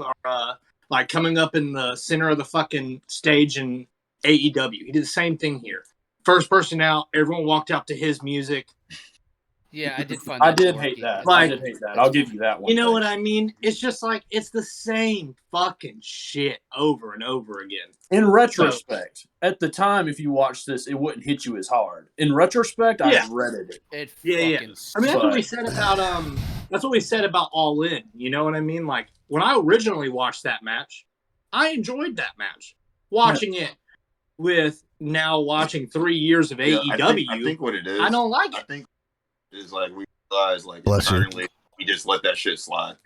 like coming up in the center of the fucking stage in AEW. He did the same thing here. First person out, everyone walked out to his music. Yeah, I did find that. I did dorky. hate that. Like- I did hate that. I'll give you that one. You know what I mean? It's just like, it's the same fucking shit over and over again. In retrospect, at the time, if you watched this, it wouldn't hit you as hard. In retrospect, I dreaded it. It Yeah. fucking I mean, that's what we But- said about that's what we said about All In. You know what I mean? Like when I originally watched that match, I enjoyed that match. Watching it with now watching 3 years of Yeah, AEW, I think what it is. I don't like I it. think is like we realize like Bless you. internally we just let that shit slide.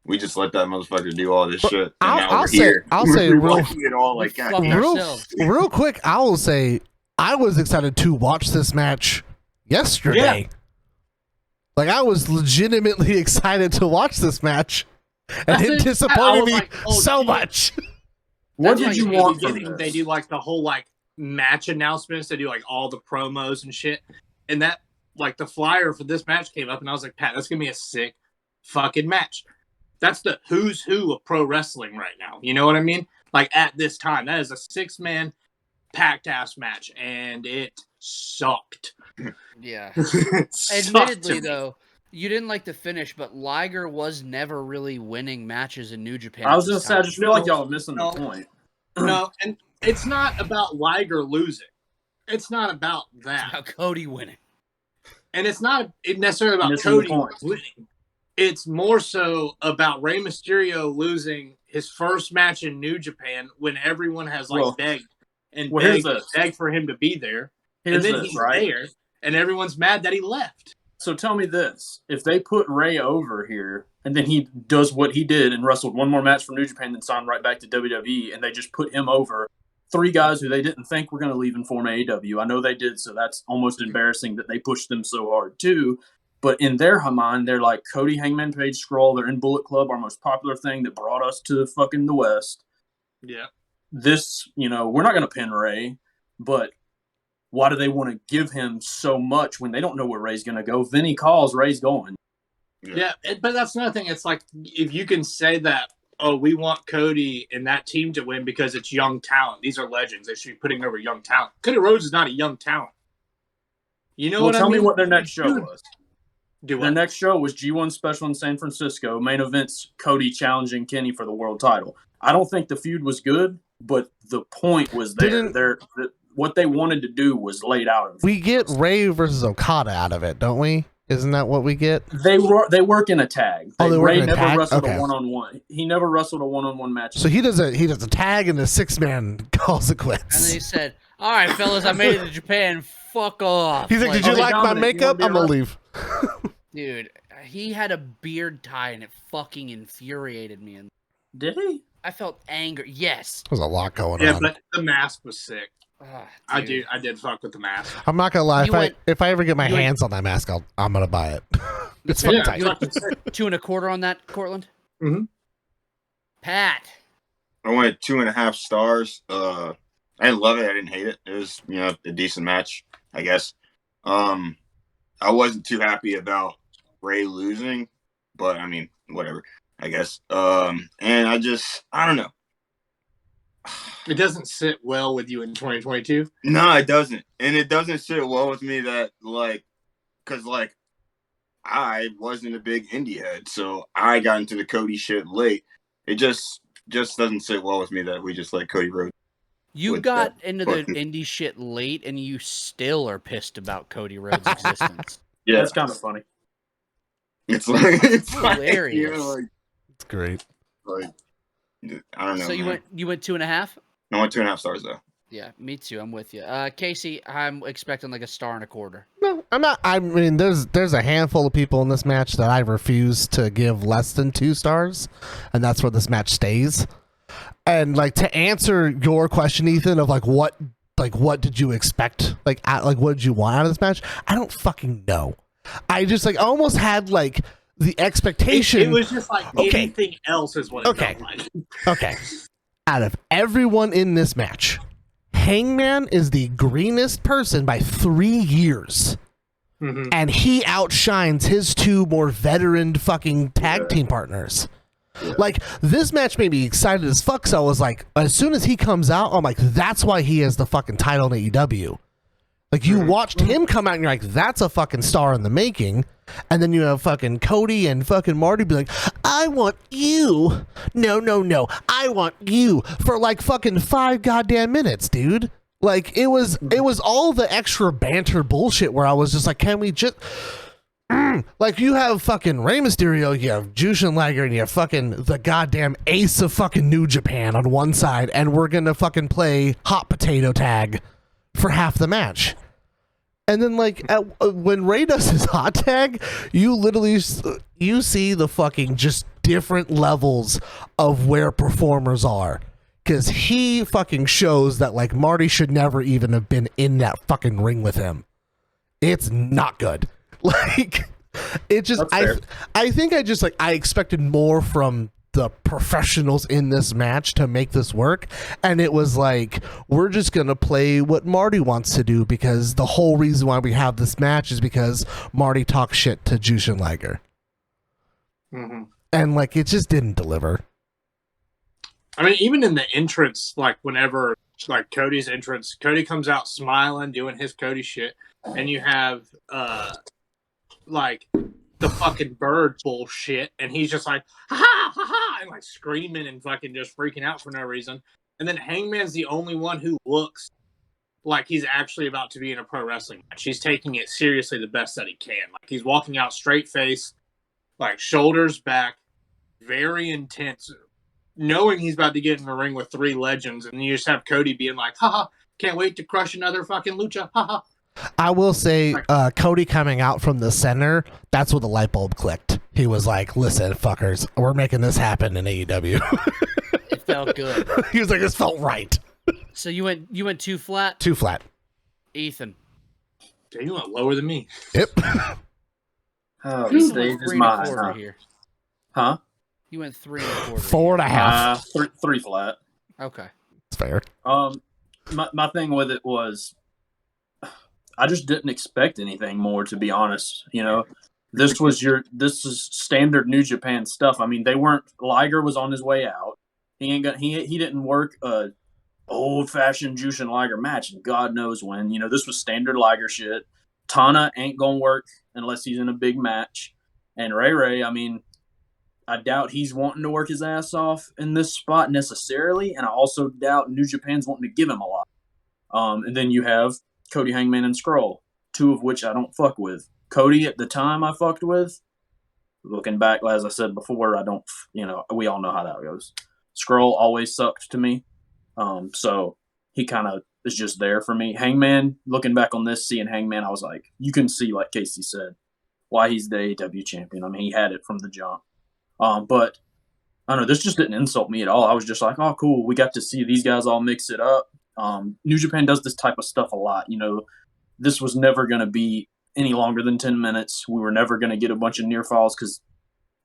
We just let that motherfucker do all this shit. And I'll- now I'll we're say- here. I'll We're say real- watching it all like God fuck damn. ourselves. Real quick, I will say I was excited to watch this match yesterday. Yeah. Like I was legitimately excited to watch this match, and That's it it. I disappointed was me like, oh, so shit. much. What That's did like you in the want from beginning, this? They do like the whole like match announcements. They do like all the promos and shit. And that like the flyer for this match came up, and I was like, Pat, that's gonna be a sick fucking match. That's the who's who of pro wrestling right now. You know what I mean? Like at this time, that is a 6-man packed ass match, and it sucked. Yeah. It sucked Admittedly, to me. though, you didn't like the finish, but Liger was never really winning matches in New Japan. I was at gonna this say, I time. just feel like y'all are missing No. the point. No, and it's not about Liger losing. It's not about that. About Cody winning. And it's not necessarily about Missing the Cody point. winning. It's more so about Rey Mysterio losing his first match in New Japan when everyone has like Well, begged and here's begged, this. begged for him to be there. Here's and then this, he's right? there, and everyone's mad that he left. So tell me this: if they put Ray over here, and then he does what he did and wrestled one more match for New Japan, then signed right back to WWE, and they just put him over 3 guys who they didn't think were going to leave and form AEW. I know they did, so that's almost embarrassing that they pushed them so hard too. But in their mind, they're like Cody, Hangman Page, Scroll. They're in Bullet Club, our most popular thing that brought us to fucking the West. Yeah. This, we're not going to pin Ray, but why do they want to give him so much when they don't know where Ray's going to go? Vinny calls, Ray's going. Yeah, but that's another thing. It's like if you can say that, oh, we want Cody and that team to win because it's young talent. These are legends. They should be putting over young talent. Cody Rhodes is not a young talent. You know Well, what I tell mean? me what their next show was. Do Their what? next show was G1 Special in San Francisco. Main event's Cody challenging Kenny for the world title. I don't think the feud was good, but the point was there. What they wanted to do was laid out. We get Ray versus Okada out of it, don't we? Isn't that what we get? They work in a tag. Oh, they work Ray in a never tag? wrestled Okay. a one-on-one. He never wrestled a one-on-one match. So he does a tag and a 6-man calls it And quits. then he said, "All right, fellas, I made it to Japan. Fuck off." He's like, "Did you "Hey, like my Dominic, you makeup? wanna I'm be gonna around?" leave." Dude, he had a beard tie, and it fucking infuriated me. And Did he? I felt anger. Yes. There's a lot going Yeah, on. but the mask was sick. Ah, I dude. did fuck with the mask. I'm not gonna lie. You went- If I ever get my you went- hands on that mask, I'm gonna buy it. It's Yeah, fucking Yeah, tight. 2.25 on that, Cortland. Mhm. Pat. I went 2.5 stars. I didn't love it. I didn't hate it. It was, a decent match, I guess. I wasn't too happy about Ray losing, but I mean, whatever, I guess. And I don't know. It doesn't sit well with you in 2022. No, it doesn't. And it doesn't sit well with me that, because, I wasn't a big indie head, so I got into the Cody shit late. It just doesn't sit well with me that we just let Cody Rhodes. You With got that into the fucking- indie shit late, and you still are pissed about Cody Rhodes' existence. Yeah, That's kind of funny. it's like it's Hilarious. It's great. like I don't know. So you man. went 2.5? I went 2.5 stars though. Yeah, me too. I'm with you. Casey, I'm expecting like 1.25 stars. No, I'm not. I mean, there's a handful of people in this match that I refuse to give less than 2 stars, and that's where this match stays. And to answer your question, Ethan, of what did you expect? What did you want out of this match? I don't fucking know. I just almost had the expectation. It was just like Okay. anything else is what it Okay. felt like. Okay. Out of everyone in this match, Hangman is the greenest person by 3 years. and he outshines his two more veteran fucking tag team partners. Yeah. Like, this match made me excited as fuck, so I was like, as soon as he comes out, I'm like, that's why he has the fucking title in AEW. Like, you watched him come out and you're like, that's a fucking star in the making. And then you have fucking Cody and fucking Marty be like, I want you. No. I want you for like fucking 5 goddamn minutes, dude. Like, it was all the extra banter bullshit where I was just like, can we just... Like, you have fucking Rey Mysterio, you have Jushin Liger, and you have fucking the goddamn ace of fucking New Japan on one side, and we're gonna fucking play hot potato tag for half the match. And then, like, when Ray does his hot tag, you literally you see the fucking just different levels of where performers are. Because he fucking shows that, like, Marty should never even have been in that fucking ring with him. It's not good. Like, it just, I think I expected more from the professionals in this match to make this work, and it was like, we're just gonna play what Marty wants to do, because the whole reason why we have this match is because Marty talks shit to Jushin Liger. And like, it just didn't deliver. I mean, even in the entrance, like whenever like Cody's entrance, Cody comes out smiling, doing his Cody shit, and you have like the fucking bird bullshit, and he's just like, ha ha ha ha, and like screaming and fucking just freaking out for no reason. And then Hangman's the only one who looks like he's actually about to be in a pro wrestling match. He's taking it seriously the best that he can. Like, he's walking out straight face, like shoulders back, very intense, knowing he's about to get in the ring with 3 legends, and you just have Cody being like, haha, can't wait to crush another fucking lucha, haha. I will say, Cody coming out from the center, that's where the light bulb clicked. He was like, listen, fuckers, we're making this happen in AEW. It felt good. He was like, this felt right. So you went 2 flat? 2 flat. Ethan. Okay, you went lower than me. Yep. Oh, You this went stage is 3 mine, 1/4 huh? here. Huh? You went 3 1/4. 4.5. 3 flat. Okay. It's fair. My thing with it was, I just didn't expect anything more, to be honest. You know, this is standard New Japan stuff. I mean, Liger was on his way out. He didn't work a old fashioned Jushin Liger match, and God knows when. You know, this was standard Liger shit. Tana ain't gonna work unless he's in a big match. And Ray, I mean, I doubt he's wanting to work his ass off in this spot necessarily, and I also doubt New Japan's wanting to give him a lot. And then you have Cody, Hangman, and Skrull, 2 of which I don't fuck with. Cody at the time I fucked with. Looking back, as I said before, I don't, we all know how that goes. Skrull always sucked to me. So he kind of is just there for me. Hangman, looking back on this, seeing Hangman, I was like, you can see, like Casey said, why he's the AEW champion. I mean, he had it from the jump. But I don't know, this just didn't insult me at all. I was just like, oh, cool. We got to see these guys all mix it up. New Japan does this type of stuff a lot. You know, this was never going to be any longer than 10 minutes. We were never going to get a bunch of near falls because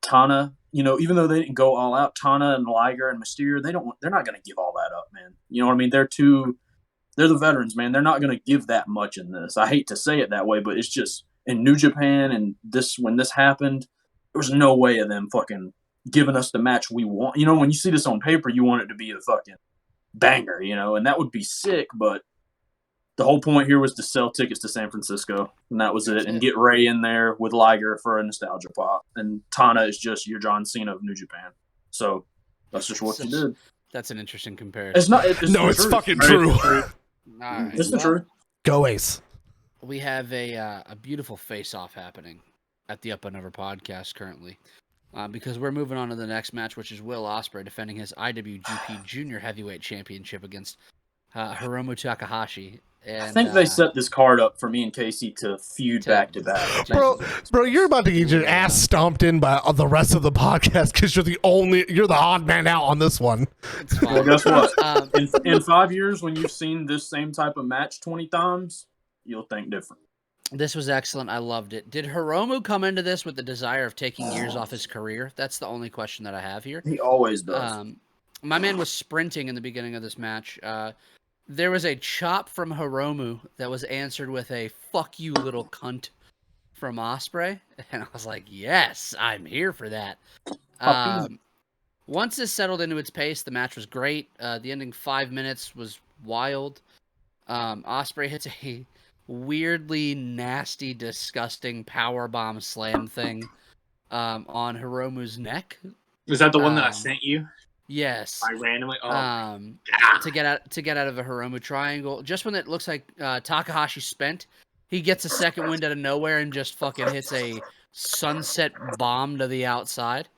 Tana, you know, even though they didn't go all out, Tana and Liger and Mysterio, they're not going to give all that up, man. You know what I mean? They're the veterans, man. They're not going to give that much in this. I hate to say it that way, but it's just in New Japan, and when this happened, there was no way of them fucking giving us the match we want. You know, when you see this on paper, you want it to be the fucking banger, you know, and that would be sick, but the whole point here was to sell tickets to San Francisco, and that was it, and get Ray in there with Liger for a nostalgia pop, and Tana is just your John Cena of New Japan. So that's just what you did. That's an interesting comparison. It's not. It's fucking true. All right. It's the truth. Go Ace. We have a beautiful face-off happening at the Up and Over podcast currently. Because we're moving on to the next match, which is Will Ospreay defending his IWGP Junior Heavyweight Championship against Hiromu Takahashi. And, I think they set this card up for me and Casey to feud back to back. Bro, you're about to get your ass stomped in by the rest of the podcast because you're the odd man out on this one. It's fine. Well, guess what? In 5 years, when you've seen this same type of match 20 times, you'll think different. This was excellent. I loved it. Did Hiromu come into this with the desire of taking years off his career? That's the only question that I have here. He always does. My man was sprinting in the beginning of this match. There was a chop from Hiromu that was answered with a "fuck you, little cunt," from Ospreay, and I was like, yes, I'm here for that. Once this settled into its pace, the match was great. The ending 5 minutes was wild. Ospreay hits a weirdly nasty, disgusting powerbomb slam thing on Hiromu's neck. Is that the one that I sent you? Yes. I randomly. To get out of a Hiromu triangle, just when it looks like Takahashi spent, he gets a second wind out of nowhere and just fucking hits a sunset bomb to the outside.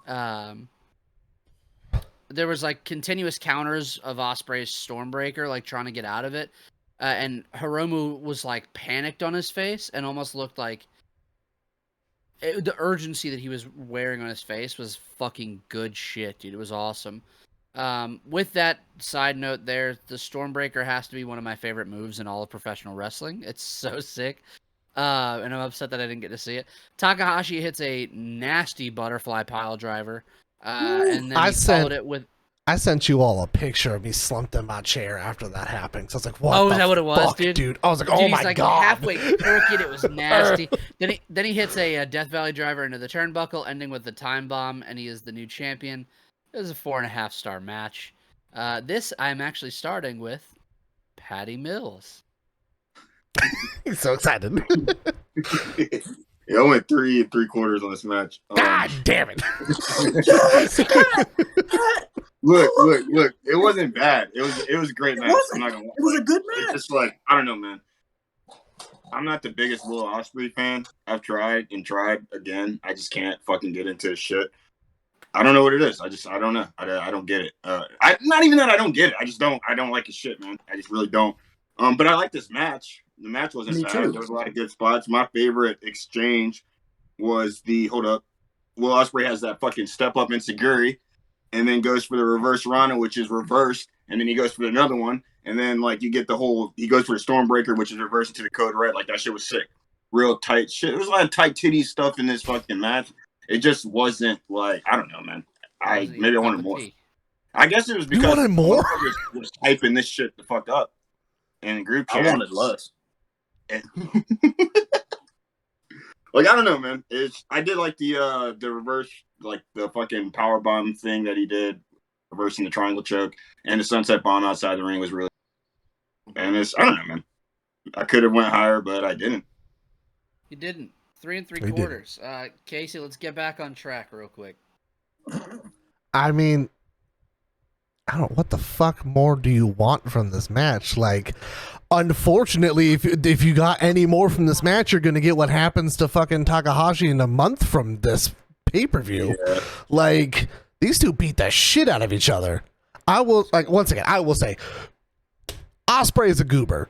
There was like continuous counters of Ospreay's Stormbreaker, like trying to get out of it, and Hiromu was like panicked on his face and almost looked like the urgency that he was wearing on his face was fucking good shit, dude. It was awesome. With that side note there, the Stormbreaker has to be one of my favorite moves in all of professional wrestling. It's so sick. And I'm upset that I didn't get to see it. Takahashi hits a nasty butterfly pile driver. And then he followed it with... I sent you all a picture of me slumped in my chair after that happened. So I was like, what is that what it was, dude? I was like, oh my he's like God. Halfway crooked. It was nasty. Then he hits a Death Valley driver into the turnbuckle, ending with the time bomb, and he is the new champion. It was a 4.5 star match. This I'm actually starting with Patty Mills. He's so excited. Yeah, I went 3 3/4 on this match. God damn it. Look. It wasn't bad. It was a great match. I'm not gonna lie. It was a good match. It's just like, I don't know, man. I'm not the biggest Will Ospreay fan. I've tried and tried again. I just can't fucking get into his shit. I don't know what it is. I don't know. I don't get it. Not even that I don't get it. I don't like his shit, man. I just really don't. But I like this match. The match wasn't bad. There was a lot of good spots. My favorite exchange was Will Ospreay has that fucking step up enziguri and then goes for the reverse Rana, which is reversed, and then he goes for another one, and then like you get he goes for the Stormbreaker, which is reversed into the Code Red. Like that shit was sick. Real tight shit. There was a lot of tight titty stuff in this fucking match. It just wasn't like, I don't know, man. Maybe I wanted more. I guess it was because you wanted more? Was hyping this shit the fuck up in the group chat. I wanted less. Like, I don't know, man. I did like the reverse, like the fucking power bomb thing that he did, reversing the triangle choke, and the sunset bomb outside the ring was really. And I don't know, man. I could have went higher, but I didn't. You didn't. 3 3/4. Casey, let's get back on track real quick. I mean, I don't. What the fuck more do you want from this match? Like, unfortunately, if you got any more from this match, you're gonna get what happens to fucking Takahashi in a month from this pay-per-view. Yeah. Like, these two beat the shit out of each other. Once again, I will say, Ospreay is a goober.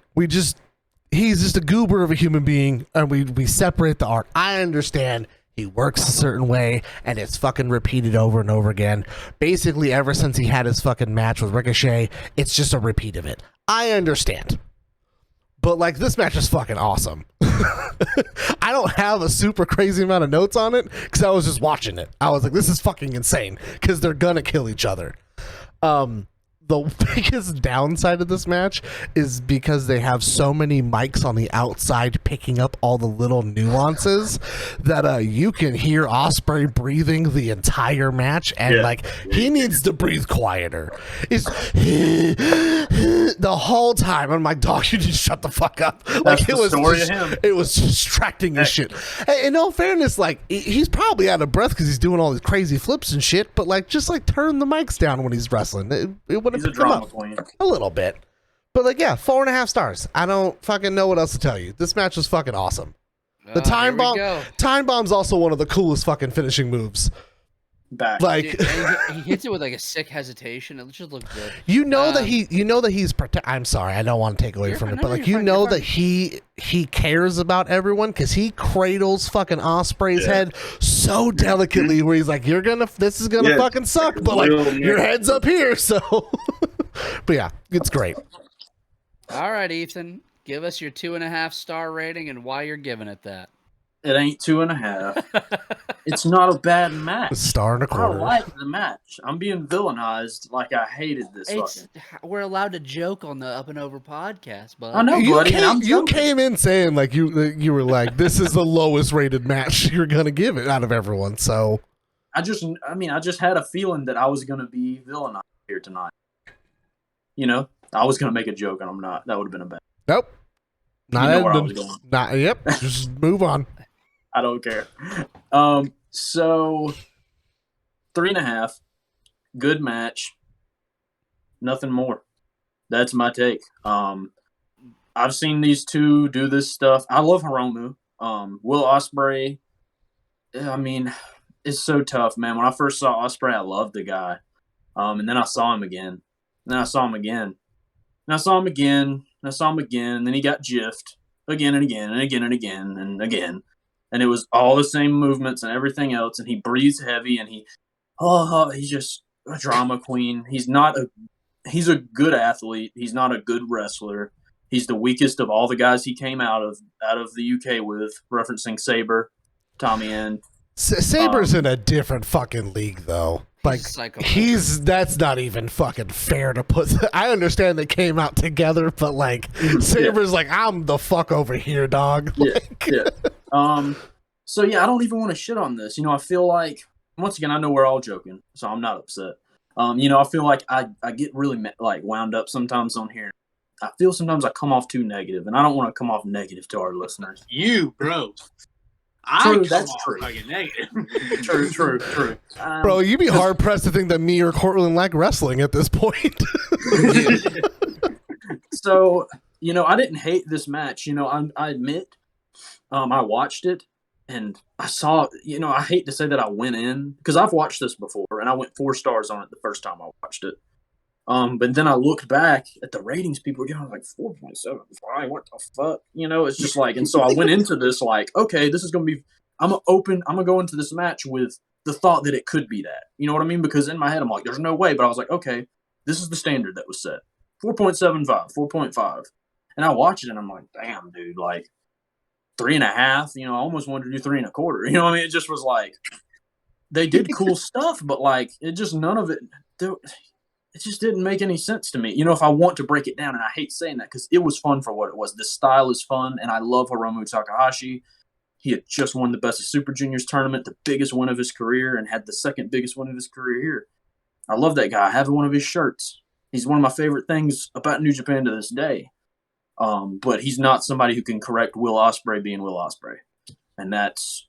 He's just a goober of a human being, and we separate the art. I understand he works a certain way, and it's fucking repeated over and over again. Basically, ever since he had his fucking match with Ricochet, it's just a repeat of it. I understand. But, like, this match is fucking awesome. I don't have a super crazy amount of notes on it, because I was just watching it. I was like, this is fucking insane, because they're gonna kill each other. The biggest downside of this match is because they have so many mics on the outside picking up all the little nuances that you can hear Ospreay breathing the entire match, and he needs to breathe quieter. It's the whole time. I'm like, dog, you just shut the fuck up. Like, it was distracting as shit. Hey, in all fairness, like, he's probably out of breath because he's doing all these crazy flips and shit. But like, just like turn the mics down when he's wrestling. He's a drama queen. A little bit. But like, yeah, 4.5 stars. I don't fucking know what else to tell you. This match was fucking awesome. The time bomb's also one of the coolest fucking finishing moves. Back. Like, dude, he hits it with like a sick hesitation. It just looks good. You know that he's I'm sorry, I don't want to take away from it, but like, that he cares about everyone because he cradles fucking Ospreay's head so delicately, where he's like, this is gonna fucking suck, but like, your head's up here, so. But yeah, it's great. All right, Ethan, give us your 2.5 star rating and why you're giving it that. It ain't 2.5. It's not a bad match. Star and a I quarter. like the match. I'm being villainized like I hated this fucking. We're allowed to joke on the Up and Over podcast, but I know, buddy. And I'm You joking. came in saying like you were like, this is the lowest rated match you're gonna give it out of everyone. So I just had a feeling that I was gonna be villainized here tonight. You know, I was gonna make a joke and I'm not. That would have been a bad. nope. Not You know where I ending. was going. Not yep. Just move on. I don't care. So 3.5. Good match. Nothing more. That's my take. I've seen these two do this stuff. I love Hiromu. Will Ospreay. I mean, it's so tough, man. When I first saw Ospreay, I loved the guy. And then I saw him again. And then I saw him again. And I saw him again. And I saw him again. And then he got jiffed again and again and again and again and again. And it was all the same movements and everything else. And he breathes heavy and he's just a drama queen. He's a good athlete. He's not a good wrestler. He's the weakest of all the guys he came out of the UK with, referencing Saber, Tommy End. Saber's in a different fucking league though. Like that's not even fucking fair to put. I understand they came out together, but like Saber's like, I'm the fuck over here, dog. Yeah. So yeah, I don't even want to shit on this. You know, I feel like once again, I know we're all joking, so I'm not upset. You know, I feel like I get really wound up sometimes on here. I feel sometimes I come off too negative, and I don't want to come off negative to our listeners. You, bro. That's true. Negative. True. Bro, you'd be hard pressed to think that me or Cortland like wrestling at this point. So, you know, I didn't hate this match. You know, I admit, I watched it and I saw. You know, I hate to say that I went in because I've watched this before, and I went 4 stars on it the first time I watched it. But then I looked back at the ratings people were getting like 4.75. What the fuck? You know, it's just like, and so I went into this like, okay, this is going to be, I'm going to go into this match with the thought that it could be that. You know what I mean? Because in my head, I'm like, there's no way. But I was like, okay, this is the standard that was set. 4.75, 4.5. And I watched it and I'm like, damn, dude, like 3.5, you know, I almost wanted to do 3.25. You know what I mean? It just was like, they did cool stuff, but like, it just, none of it, it just didn't make any sense to me. You know, if I want to break it down, and I hate saying that because it was fun for what it was. The style is fun, and I love Hiromu Takahashi. He had just won the Best of Super Juniors tournament, the biggest win of his career, and had the second biggest win of his career here. I love that guy. I have one of his shirts. He's one of my favorite things about New Japan to this day. But he's not somebody who can correct Will Ospreay being Will Ospreay. And that's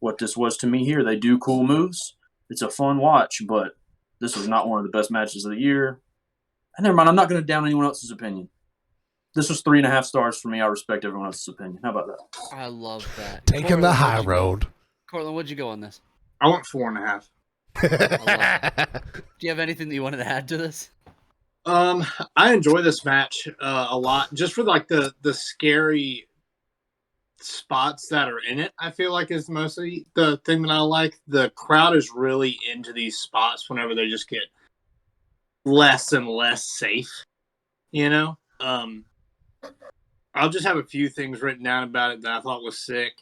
what this was to me here. They do cool moves. It's a fun watch, but this was not one of the best matches of the year. And never mind, I'm not going to down anyone else's opinion. This was 3.5 stars for me. I respect everyone else's opinion. How about that? I love that. Taking the high road. Cortland, what'd you go on this? I went 4.5. Do you have anything that you wanted to add to this? I enjoy this match a lot, just for like the scary spots that are in it. I feel like is mostly the thing that I like. The crowd is really into these spots whenever they just get less and less safe, you know. I'll just have a few things written down about it that I thought was sick.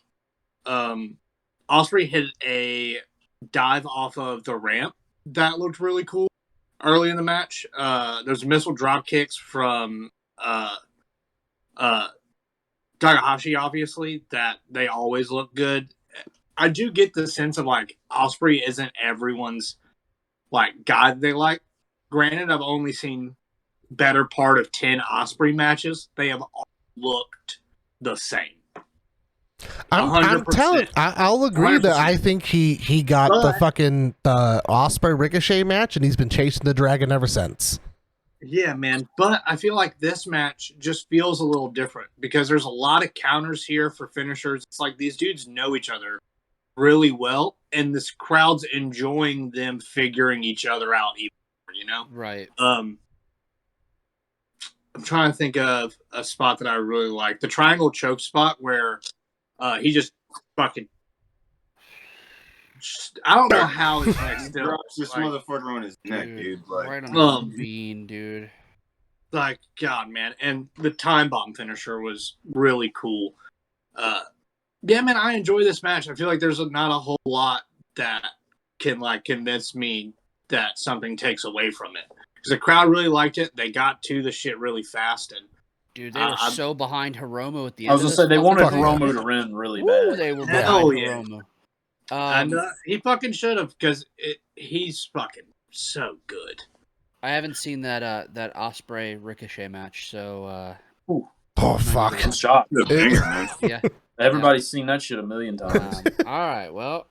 Ospreay hit a dive off of the ramp that looked really cool early in the match. There's missile drop kicks from Takahashi, obviously, that they always look good. I do get the sense of like Ospreay isn't everyone's like guy that they like. Granted, I've only seen better part of 10 Ospreay matches. They have all looked the same. I'm telling. I'll agree 100%. that I think he got the fucking Ospreay Ricochet match, and he's been chasing the dragon ever since. Yeah, man. But I feel like this match just feels a little different because there's a lot of counters here for finishers. It's like these dudes know each other really well, and this crowd's enjoying them figuring each other out even more, you know? Right. I'm trying to think of a spot that I really like. The triangle choke spot where he just fucking... I don't know how his neck still drops this motherfucker on his neck, dude. Like, right on the bean, dude. Like, God, man. And the time bomb finisher was really cool. Yeah, man, I enjoy this match. I feel like there's not a whole lot that can convince me that something takes away from it. Because the crowd really liked it. They got to the shit really fast, and dude, they were so behind Hiromu at the end. I was gonna say they wanted Hiromu to win really bad. They were behind Hiromu. And he fucking should have, because he's fucking so good. I haven't seen that Ospreay Ricochet match, so oh fuck! I'm shocked. Yeah, everybody's seen that shit a million times. All right, well,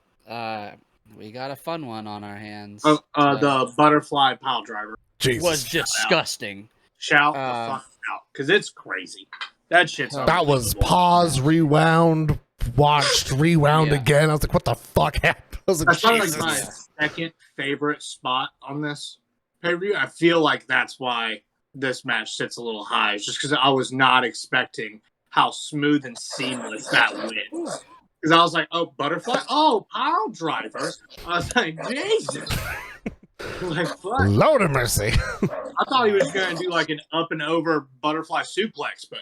we got a fun one on our hands. The butterfly pile driver was disgusting. Shout the fuck out, because it's crazy. That shit's that was pause, rewound, watched, rewound again. I was like, what the fuck happened? I was like, that's probably like my second favorite spot on this pay-per-view. I feel like that's why this match sits a little high. It's just because I was not expecting how smooth and seamless that went. Because I was like, oh, butterfly? Oh, pile driver? I was like, Jesus. Like, fuck. Lord of mercy. I thought he was going to do like an up and over butterfly suplex, but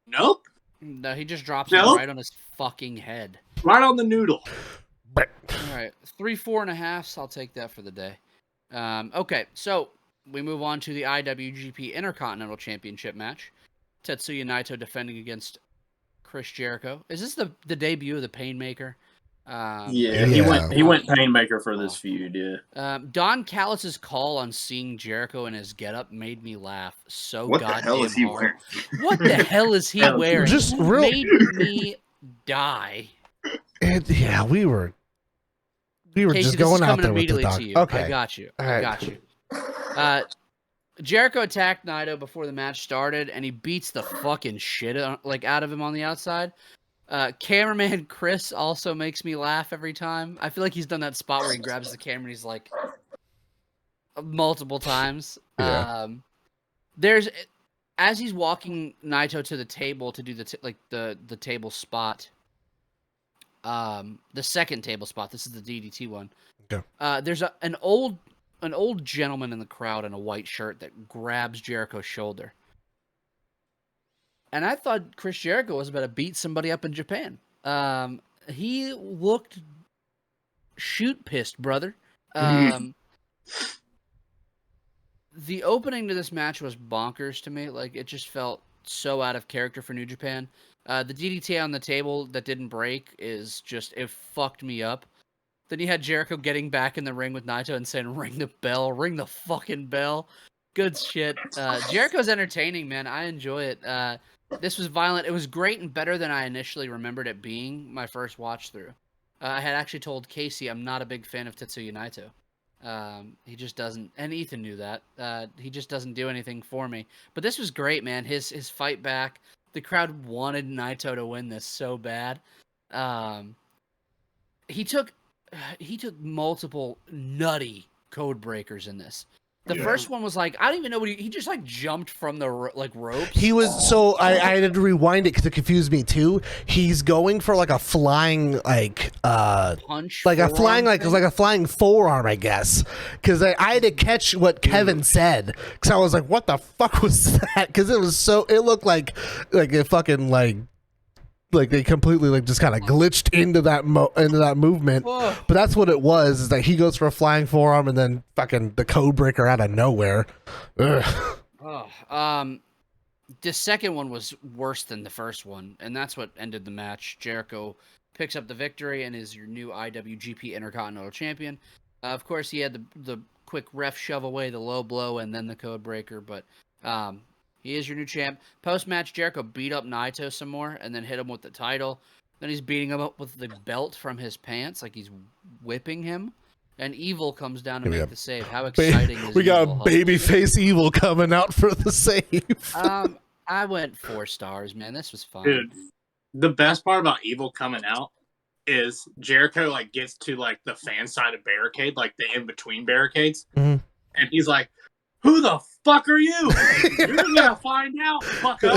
nope. No, he just drops it right on his fucking head. Right on the noodle. All right, 3 4.5. I'll take that for the day. Okay, so we move on to the IWGP Intercontinental Championship match. Tetsuya Naito defending against Chris Jericho. Is this the debut of the Painmaker? He went Painmaker for this feud. Yeah. Don Callis' call on seeing Jericho in his getup made me laugh so what goddamn the hell is he hard. wearing? What the hell is he wearing? Just made me die. Yeah, we were Casey, just going out there with the immediately dog. to you. Okay, I got you. All right. I got you. Jericho attacked Naito before the match started, and he beats the fucking shit out of him on the outside. Cameraman Chris also makes me laugh every time. I feel like he's done that spot where he grabs the camera and he's like multiple times. Yeah. There's as he's walking Naito to the table to do the table spot. The second table spot. This is the DDT one. Okay. There's an old gentleman in the crowd in a white shirt that grabs Jericho's shoulder. And I thought Chris Jericho was about to beat somebody up in Japan. He looked shoot pissed, brother. The opening to this match was bonkers to me. Like, it just felt so out of character for New Japan. The DDT on the table that didn't break it fucked me up. Then you had Jericho getting back in the ring with Naito and saying, ring the bell, ring the fucking bell. Good shit. Jericho's entertaining, man. I enjoy it. This was violent. It was great and better than I initially remembered it being my first watch through. I had actually told Casey I'm not a big fan of Tetsuya Naito. He just doesn't, and Ethan knew that. He just doesn't do anything for me. But this was great, man. His fight back. The crowd wanted Naito to win this so bad. He took multiple nutty code breakers in this. The first one was like, I don't even know what he just like jumped from the ropes. He was I had to rewind it because it confused me too. He's going for like a flying punch, like a flying forearm, I guess. Because I had to catch what Kevin said because I was like, what the fuck was that? Because it looked like a fucking like they completely just kind of glitched into that movement. Whoa. But that's what it was, is that he goes for a flying forearm and then fucking the code breaker out of nowhere. Ugh. The second one was worse than the first one, and that's what ended the match. Jericho picks up the victory and is your new IWGP Intercontinental Champion. Of course, he had the quick ref shove away the low blow and then the code breaker, but he is your new champ. Post-match, Jericho beat up Naito some more and then hit him with the title. Then he's beating him up with the belt from his pants, like he's whipping him. And Evil comes down to make the save. How exciting is we got Evil, babyface Evil coming out for the save. I went 4 stars, man. This was fun. Dude, the best part about Evil coming out is Jericho gets to the fan side of barricade, like the in-between barricades. Mm-hmm. And he's like, who the fuck are you? You're gonna find out, fucko.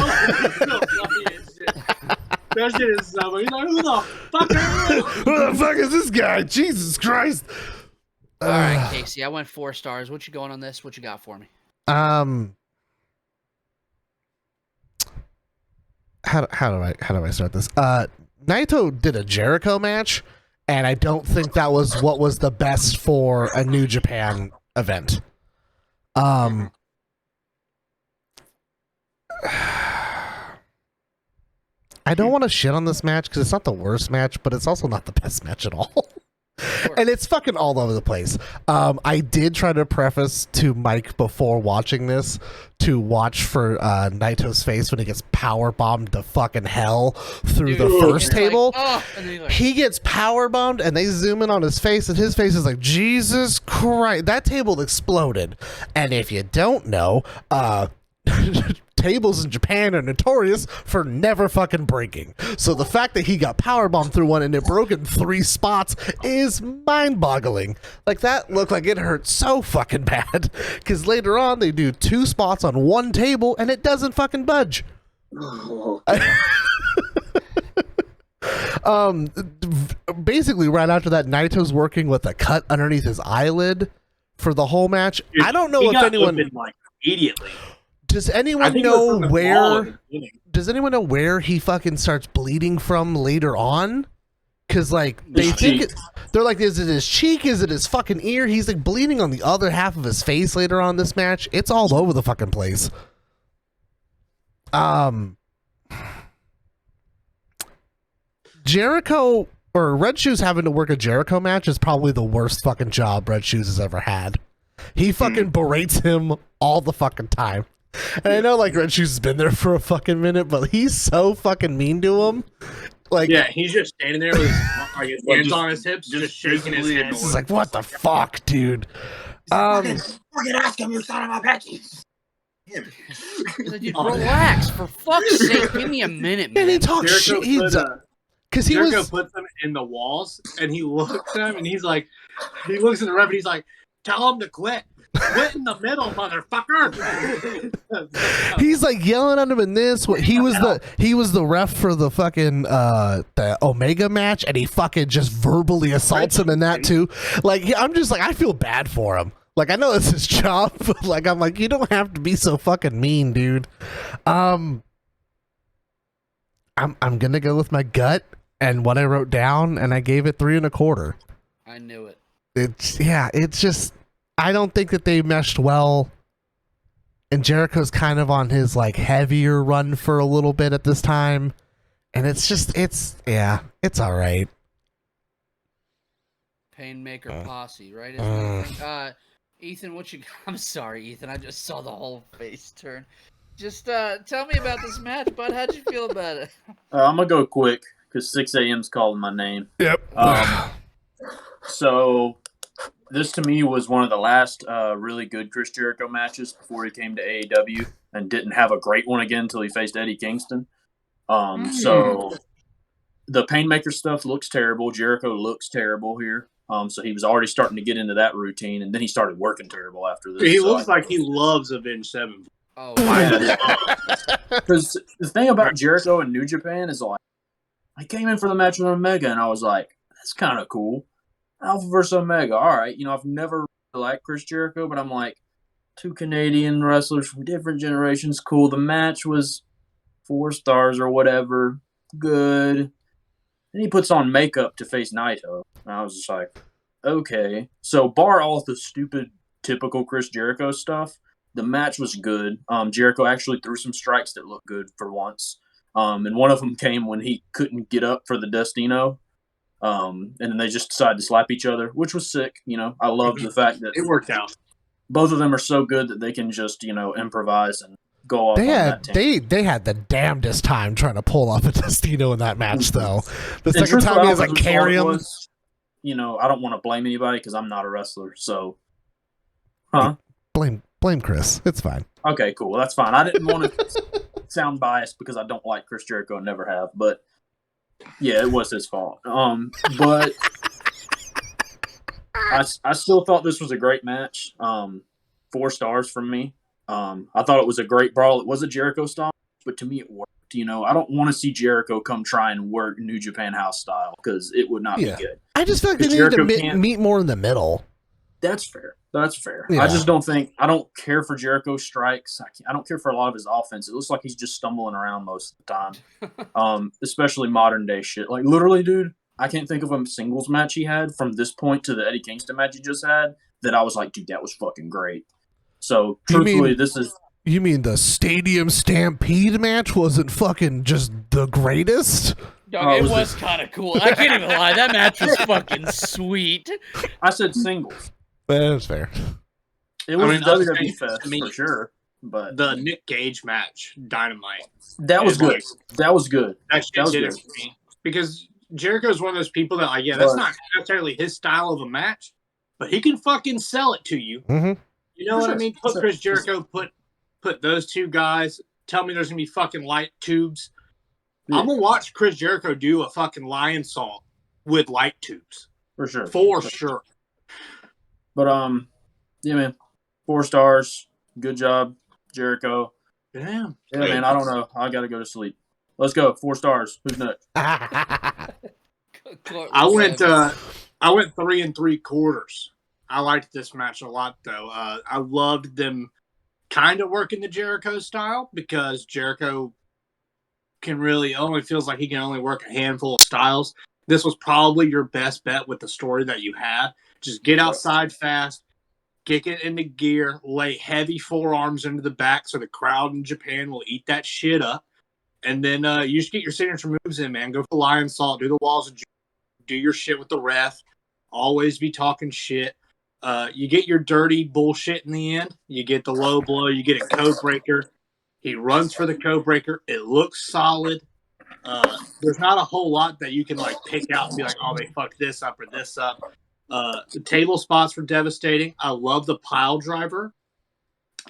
That shit is so funny. He's like, who the fuck are you? Who the fuck is this guy? Jesus Christ. All right, Casey, I went 4 stars. What you going on this? What you got for me? How do I start this? Naito did a Jericho match, and I don't think that was what was the best for a New Japan event. I don't want to shit on this match because it's not the worst match, but it's also not the best match at all. And it's fucking all over the place. I did try to preface to Mike before watching this to watch for Naito's face when he gets power bombed to fucking hell through the first table. Like, and then he gets power bombed, and they zoom in on his face, and his face is like, Jesus Christ! That table exploded. And if you don't know, tables in Japan are notorious for never fucking breaking. So the fact that he got powerbombed through one and it broke in 3 spots is mind-boggling. Like, that looked like it hurt so fucking bad. Because later on, they do 2 spots on one table and it doesn't fucking budge. Basically, right after that, Naito's working with a cut underneath his eyelid for the whole match. Dude, I don't know if anyone... like, immediately. Does anyone know where? Does anyone know where he fucking starts bleeding from later on? Because like they think they're like, is it his cheek? Is it his fucking ear? He's like bleeding on the other half of his face later on this match. It's all over the fucking place. Jericho or Red Shoes having to work a Jericho match is probably the worst fucking job Red Shoes has ever had. He fucking berates him all the fucking time. And I know, like, Red Shoes has been there for a fucking minute, but he's so fucking mean to him. Like, yeah, he's just standing there with his hands on his hips, just shaking his head. It's like, what the fuck, dude? Fucking ask him, you son of a bitch. Dude, relax, for fuck's sake. Give me a minute, man. And he talks shit. Because Jericho puts them in the walls, and he looks at him, and he's like, he looks at the ref, and he's like, tell him to quit. Quit in the middle, motherfucker. He's like yelling at him in this. He was the ref for the fucking the Omega match, and he fucking just verbally assaults him in that too. Like, I'm just like, I feel bad for him. Like, I know it's his job, but like, I'm like, you don't have to be so fucking mean, dude. I'm gonna go with my gut and what I wrote down, and I gave it 3 1/4. I knew it. It's just, I don't think that they meshed well, and Jericho's kind of on his like heavier run for a little bit at this time, and it's all right. Painmaker posse, right? Ethan, what you? I'm sorry, Ethan. I just saw the whole face turn. Just tell me about this match, bud. How'd you feel about it? I'm gonna go quick because 6 a.m.'s calling my name. Yep. So this to me was one of the last really good Chris Jericho matches before he came to AEW, and didn't have a great one again until he faced Eddie Kingston. So the Painmaker stuff looks terrible. Jericho looks terrible here. So he was already starting to get into that routine, and then he started working terrible after this. He looks like he loves Avenged Sevenfold. Oh, because the thing about Jericho in New Japan is, like, I came in for the match with Omega, and I was like, that's kind of cool. Alpha versus Omega. All right. I've never really liked Chris Jericho, but I'm like, 2 Canadian wrestlers from different generations. Cool. The match was 4 stars or whatever. Good. Then he puts on makeup to face Naito. And I was just like, okay. So bar all the stupid, typical Chris Jericho stuff, the match was good. Jericho actually threw some strikes that looked good for once. And one of them came when he couldn't get up for the Destino. And then they just decided to slap each other, which was sick. I love the fact that it worked out. Both of them are so good that they can just, improvise and go off on that team. They had the damnedest time trying to pull off a Destino in that match, though. The second time he was like, carry him. I don't want to blame anybody because I'm not a wrestler, so. Huh? Blame Chris. It's fine. Okay, cool. That's fine. I didn't want to sound biased because I don't like Chris Jericho and never have, but yeah, it was his fault. But I still thought this was a great match. 4 stars from me. I thought it was a great brawl. It was a Jericho style, but to me it worked. I don't want to see Jericho come try and work New Japan house style because it would not be good. I just feel like they need to meet more in the middle. That's fair. That's fair. Yeah. I just don't care for Jericho's strikes. I don't care for a lot of his offense. It looks like he's just stumbling around most of the time. Especially modern day shit. Like literally, dude, I can't think of a singles match he had from this point to the Eddie Kingston match he just had that I was like, dude, that was fucking great. So truthfully, You mean the Stadium Stampede match wasn't fucking just the greatest? Dog, it was kind of cool. I can't even lie. That match was fucking sweet. I said singles. That's fair. It was WWE Fest for sure. But the Nick Gage match, Dynamite. That was good. That was good. That shit did it for me. Because Jericho's one of those people that, like, that's not necessarily his style of a match, but he can fucking sell it to you. Mm-hmm. You know what I mean? Put Chris Jericho, put those two guys, tell me there's going to be fucking light tubes. Yeah. I'm going to watch Chris Jericho do a fucking lion salt with light tubes. For sure. For sure. But, yeah, man. 4 stars. Good job, Jericho. Damn. Yeah, man, I don't know. I got to go to sleep. Let's go. 4 stars. Who's next? I went 3 3/4. I liked this match a lot, though. I loved them kind of working the Jericho style because Jericho feels like he can only work a handful of styles. This was probably your best bet with the story that you had. Just get outside fast, kick it into gear, lay heavy forearms into the back so the crowd in Japan will eat that shit up. And then you just get your signature moves in, man. Go for lion salt, do the walls of do your shit with the ref. Always be talking shit. You get your dirty bullshit in the end. You get the low blow. You get a code breaker. He runs for the code breaker. It looks solid. There's not a whole lot that you can like pick out and be like, oh, they fucked this up or this up. The table spots were devastating. I love the pile driver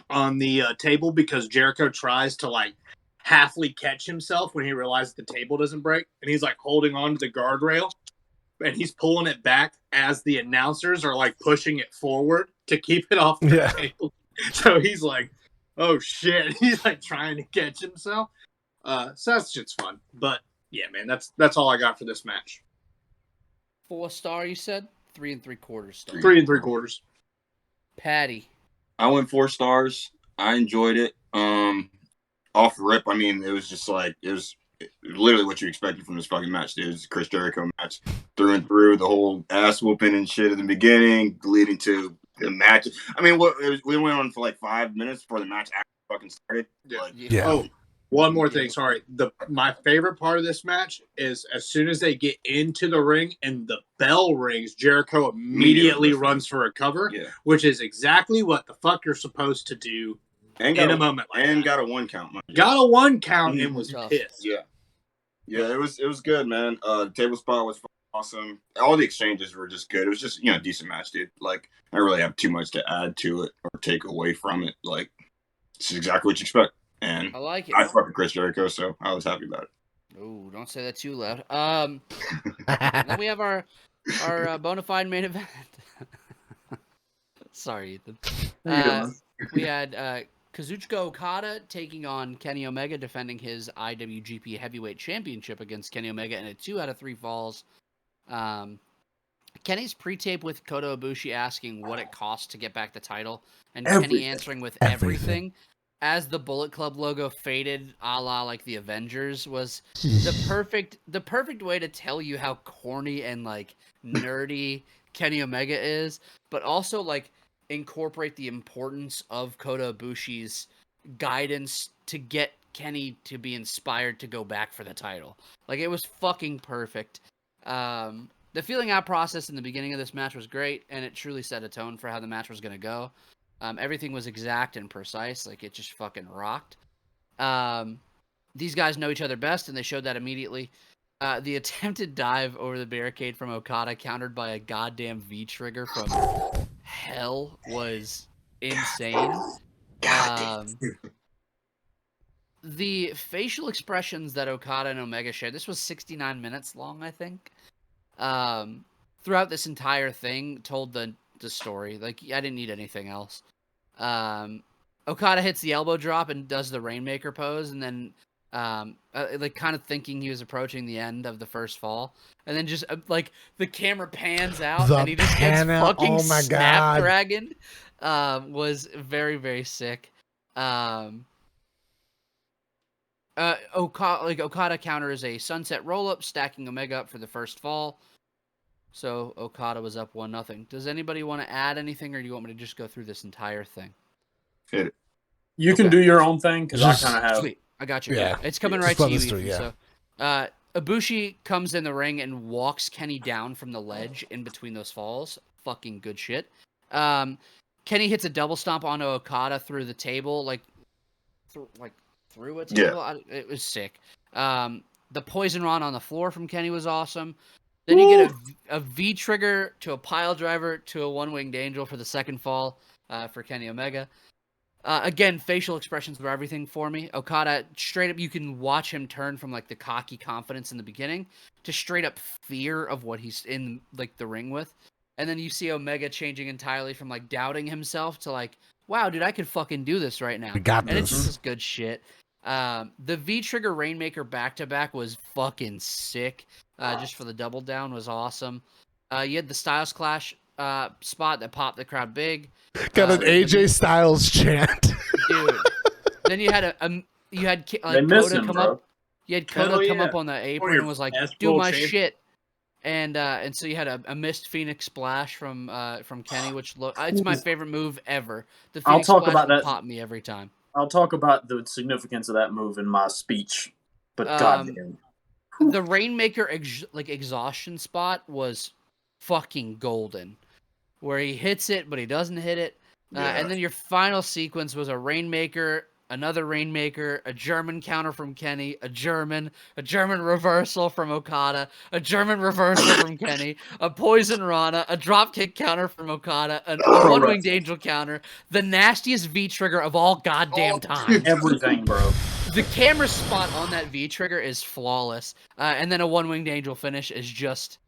on the table because Jericho tries to like halfly catch himself when he realizes the table doesn't break. And he's like holding on to the guardrail. And he's pulling it back as the announcers are like pushing it forward to keep it off the table. So he's like, oh shit. He's like trying to catch himself. So that's just fun. But yeah, man, that's all I got for this match. 4 star, you said? 3 3/4 stars. 3 3/4. Patty. I went 4 stars. I enjoyed it. Off the rip, I mean, it was just like, it was literally what you expected from this fucking match, dude. It was a Chris Jericho match through and through. The whole ass whooping and shit at the beginning, leading to the match. I mean, we went on for like 5 minutes before the match actually fucking started. Yeah. Oh, one more thing. Sorry. My favorite part of this match is as soon as they get into the ring and the bell rings, Jericho immediately runs for a cover, which is exactly what the fuck you're supposed to do in a moment like that. Got a 1 count. Got a 1 count and was pissed. Yeah, it was good, man. The table spot was awesome. All the exchanges were just good. It was just, a decent match, dude. Like, I don't really have too much to add to it or take away from it. Like, it's exactly what you expect. And I like it. I fucking Chris Jericho, so I was happy about it. Oh, don't say that too loud. Then we have our bona fide main event. Sorry, Ethan. We had Kazuchika Okada taking on Kenny Omega, defending his IWGP Heavyweight Championship against Kenny Omega in a 2 out of 3 falls. Kenny's pre-tape with Kota Ibushi asking what it costs to get back the title, and Kenny answering with everything. As the Bullet Club logo faded, a la like the Avengers, was the perfect way to tell you how corny and like nerdy Kenny Omega is, but also like incorporate the importance of Kota Ibushi's guidance to get Kenny to be inspired to go back for the title. Like, it was fucking perfect. The feeling out process in the beginning of this match was great, and it truly set a tone for how the match was going to go. Everything was exact and precise. Like, it just fucking rocked. These guys know each other best, and they showed that immediately. The attempted dive over the barricade from Okada, countered by a goddamn V-trigger from hell, was insane. The facial expressions that Okada and Omega shared, this was 69 minutes long, I think. Throughout this entire thing, told the story. Like, I didn't need anything else. Okada hits the elbow drop and does the Rainmaker pose, and then like kind of thinking he was approaching the end of the first fall, and then just like the camera pans out and he just gets fucking oh my God. snapdragoned. Was very, very sick. Okada counters a sunset roll up, stacking Omega up for the first fall. So Okada was up 1-0. Does anybody want to add anything, or do you want me to just go through this entire thing? Hit it. You can do your own thing because I kind of have. Sweet, I got you. Yeah. It's coming right to you, Ethan. Yeah. So, Ibushi comes in the ring and walks Kenny down from the ledge in between those falls. Fucking good shit. Kenny hits a double stomp onto Okada through the table, through a table. Yeah. It was sick. The poison rod on the floor from Kenny was awesome. Then you get a V trigger to a pile driver to a one-winged angel for the second fall for Kenny Omega. Again, facial expressions were everything for me. Okada, straight up, you can watch him turn from like the cocky confidence in the beginning to straight up fear of what he's in like the ring with. And then you see Omega changing entirely from like doubting himself to like, wow, dude, I could fucking do this right now. We got and this. it's just good shit. The V-Trigger Rainmaker back-to-back was fucking sick. Just for the double down was awesome. You had the Styles Clash spot that popped the crowd big. Got an AJ Styles chant. Dude. Then you had They miss Coda him, come bro. up. You had Coda come up on the apron and was like, "Do my shit." And so you had a missed Phoenix Splash from Kenny, which it's my favorite move ever. The Phoenix I'll talk Splash about that. Pop me every time. I'll talk about the significance of that move in my speech, but goddamn. The Rainmaker exhaustion spot was fucking golden, where he hits it but he doesn't hit it, and then your final sequence was a Rainmaker, another Rainmaker, a German counter from Kenny, a German reversal from Okada, a German reversal from Kenny, a Poison Rana, a dropkick counter from Okada, a one-winged angel counter, the nastiest V-trigger of all goddamn time. Everything, bro. The camera spot on that V-trigger is flawless, and then a one-winged angel finish is just...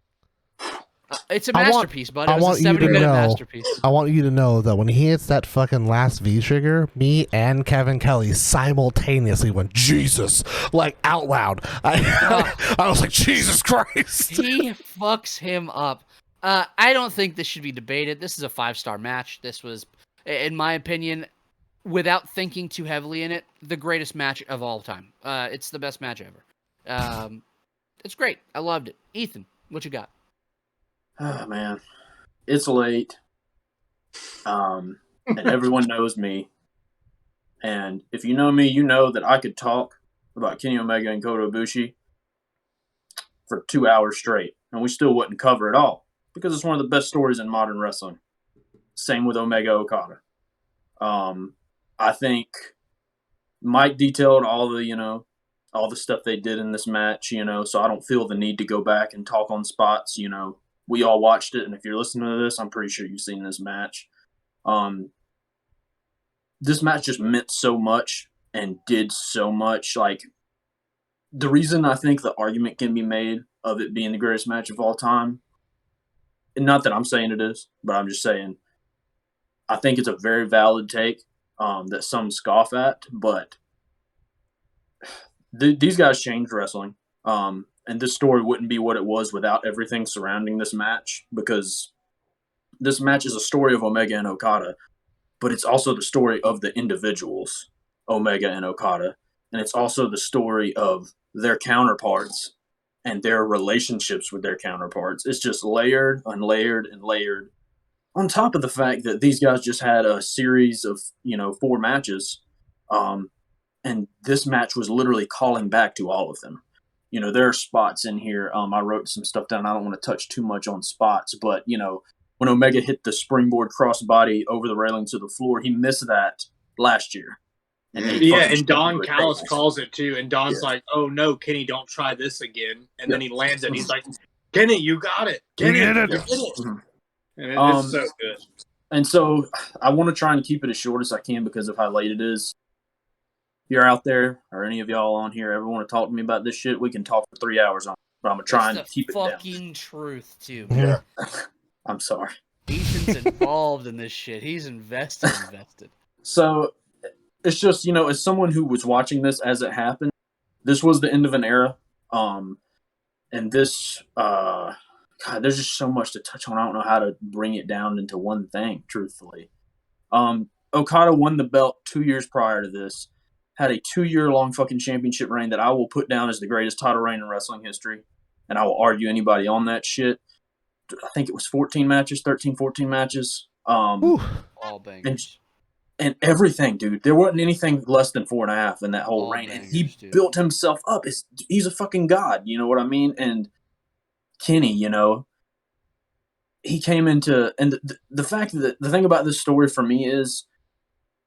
it's a masterpiece, bud. It was a 70-minute masterpiece. I want you to know that when he hits that fucking last V-trigger, me and Kevin Kelly simultaneously went, Jesus, like out loud. I was like, Jesus Christ. He fucks him up. I don't think this should be debated. This is a 5-star match. This was, in my opinion, without thinking too heavily in it, the greatest match of all time. It's the best match ever. It's great. I loved it. Ethan, what you got? Oh, man. It's late. And everyone knows me. And if you know me, you know that I could talk about Kenny Omega and Kota Ibushi for 2 hours straight. And we still wouldn't cover it all. Because it's one of the best stories in modern wrestling. Same with Omega Okada. I think Mike detailed all the stuff they did in this match, so I don't feel the need to go back and talk on spots, We all watched it, and if you're listening to this, I'm pretty sure you've seen this match. This match just meant so much and did so much. Like, the reason I think the argument can be made of it being the greatest match of all time, and not that I'm saying it is, but I'm just saying I think it's a very valid take that some scoff at, but these guys changed wrestling. And this story wouldn't be what it was without everything surrounding this match, because this match is a story of Omega and Okada, but it's also the story of the individuals, Omega and Okada. And it's also the story of their counterparts and their relationships with their counterparts. It's just layered, unlayered, and layered. On top of the fact that these guys just had a series of, 4 matches. And this match was literally calling back to all of them. There are spots in here. I wrote some stuff down. I don't want to touch too much on spots, but, when Omega hit the springboard crossbody over the railing to the floor, he missed that last year. And Don Callis calls it too. And Don's like, oh, no, Kenny, don't try this again. And then he lands it. And he's like, Kenny, you got it. Kenny, you get it. Mm-hmm. And it's so good. And so I want to try and keep it as short as I can because of how late it is. If you're out there, or any of y'all on here ever want to talk to me about this shit, we can talk for 3 hours on it. But I'm going to try and keep it down. Fucking truth, too. Yeah. I'm sorry. Ethan's involved in this shit. He's invested. So it's just, as someone who was watching this as it happened, This was the end of an era. And this, God, there's just so much to touch on. I don't know how to bring it down into one thing, truthfully. Okada won the belt 2 years prior to this, had a 2-year-long fucking championship reign that I will put down as the greatest title reign in wrestling history. And I will argue anybody on that shit. I think it was 14 matches, 13, 14 matches. All and, bangers. and everything, dude. There wasn't anything less than 4.5 in that whole All reign. And bangers, he dude. built himself up. He's a fucking god. You know what I mean? And Kenny, you know, he came into, and the fact that the thing about this story for me is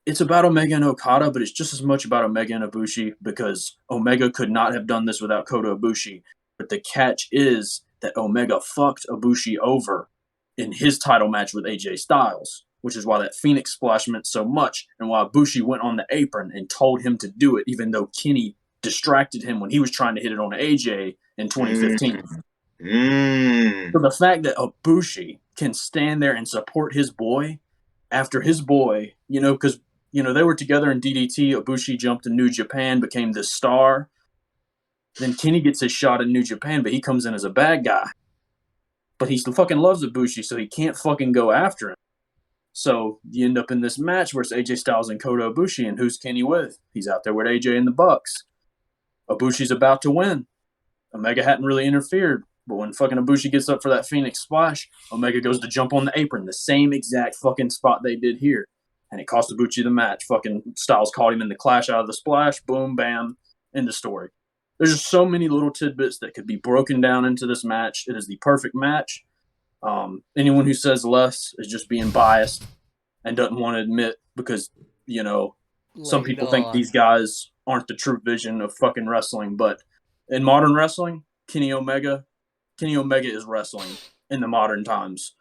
it's about Omega and Okada, but it's just as much about Omega and Ibushi because Omega could not have done this without Kota Ibushi. But the catch is that Omega fucked Ibushi over in his title match with AJ Styles, which is why that Phoenix splash meant so much, and why Ibushi went on the apron and told him to do it, even though Kenny distracted him when he was trying to hit it on AJ in 2015. So the fact that Ibushi can stand there and support his boy after his boy, you know, because, you know, they were together in DDT. Ibushi jumped to New Japan, became the star. Then Kenny gets his shot in New Japan, but he comes in as a bad guy. But he still fucking loves Ibushi, so he can't fucking go after him. So you end up in this match where it's AJ Styles and Kota Ibushi, and who's Kenny with? He's out there with AJ and the Bucks. Ibushi's about to win. Omega hadn't really interfered. But when fucking Ibushi gets up for that Phoenix splash, Omega goes to jump on the apron, the same exact fucking spot they did here. And it cost Ibushi the match. Fucking Styles caught him in the clash out of the splash. Boom, bam, end of story. There's just so many little tidbits that could be broken down into this match. It is the perfect match. Anyone who says less is just being biased and doesn't want to admit because, you know, some people think these guys aren't the true vision of fucking wrestling. But in modern wrestling, Kenny Omega is wrestling in the modern times.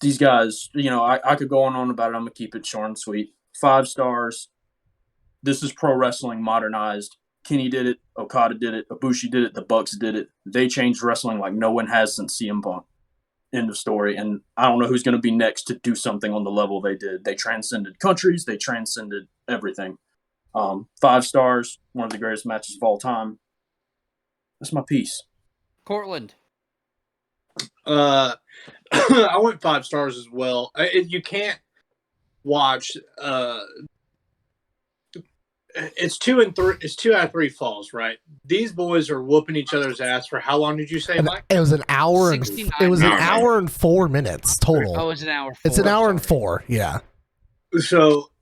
These guys, you know, I could go on about it. I'm going to keep it short and sweet. 5 stars. This is pro wrestling modernized. Kenny did it. Okada did it. Ibushi did it. The Bucks did it. They changed wrestling like no one has since CM Punk. End of story. And I don't know who's going to be next to do something on the level they did. They transcended countries. They transcended everything. 5 stars. One of the greatest matches of all time. That's my piece. Cortland. I went 5 stars as well. You can't watch. It's 2 and 3. It's 2 out of 3 falls, right? These boys are whooping each other's ass for how long did you say, Mike? It was an hour and 69 it was an minutes. hour and 4 minutes total. Oh, it's an hour. It's an hour and 4. Yeah. So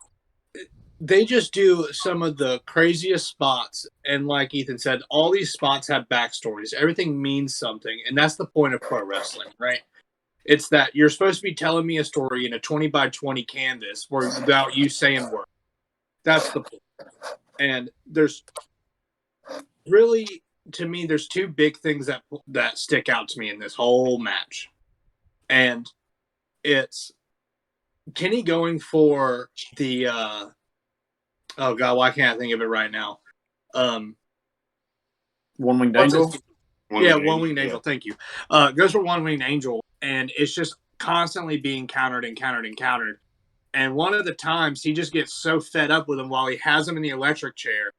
they just do some of the craziest spots, and like Ethan said, all these spots have backstories. Everything means something, and that's the point of pro wrestling, right? It's that you're supposed to be telling me a story in a 20 by 20 canvas without you saying words. That's the point. And there's really, to me, there's 2 big things that stick out to me in this whole match. And it's Kenny going for the oh god, why can't I think of it right now? One-Winged Angel? One-Winged Angel. Thank you. Goes for One-Winged Angel, and it's just constantly being countered and countered and countered. And one of the times, he just gets so fed up with him while he has him in the electric chair,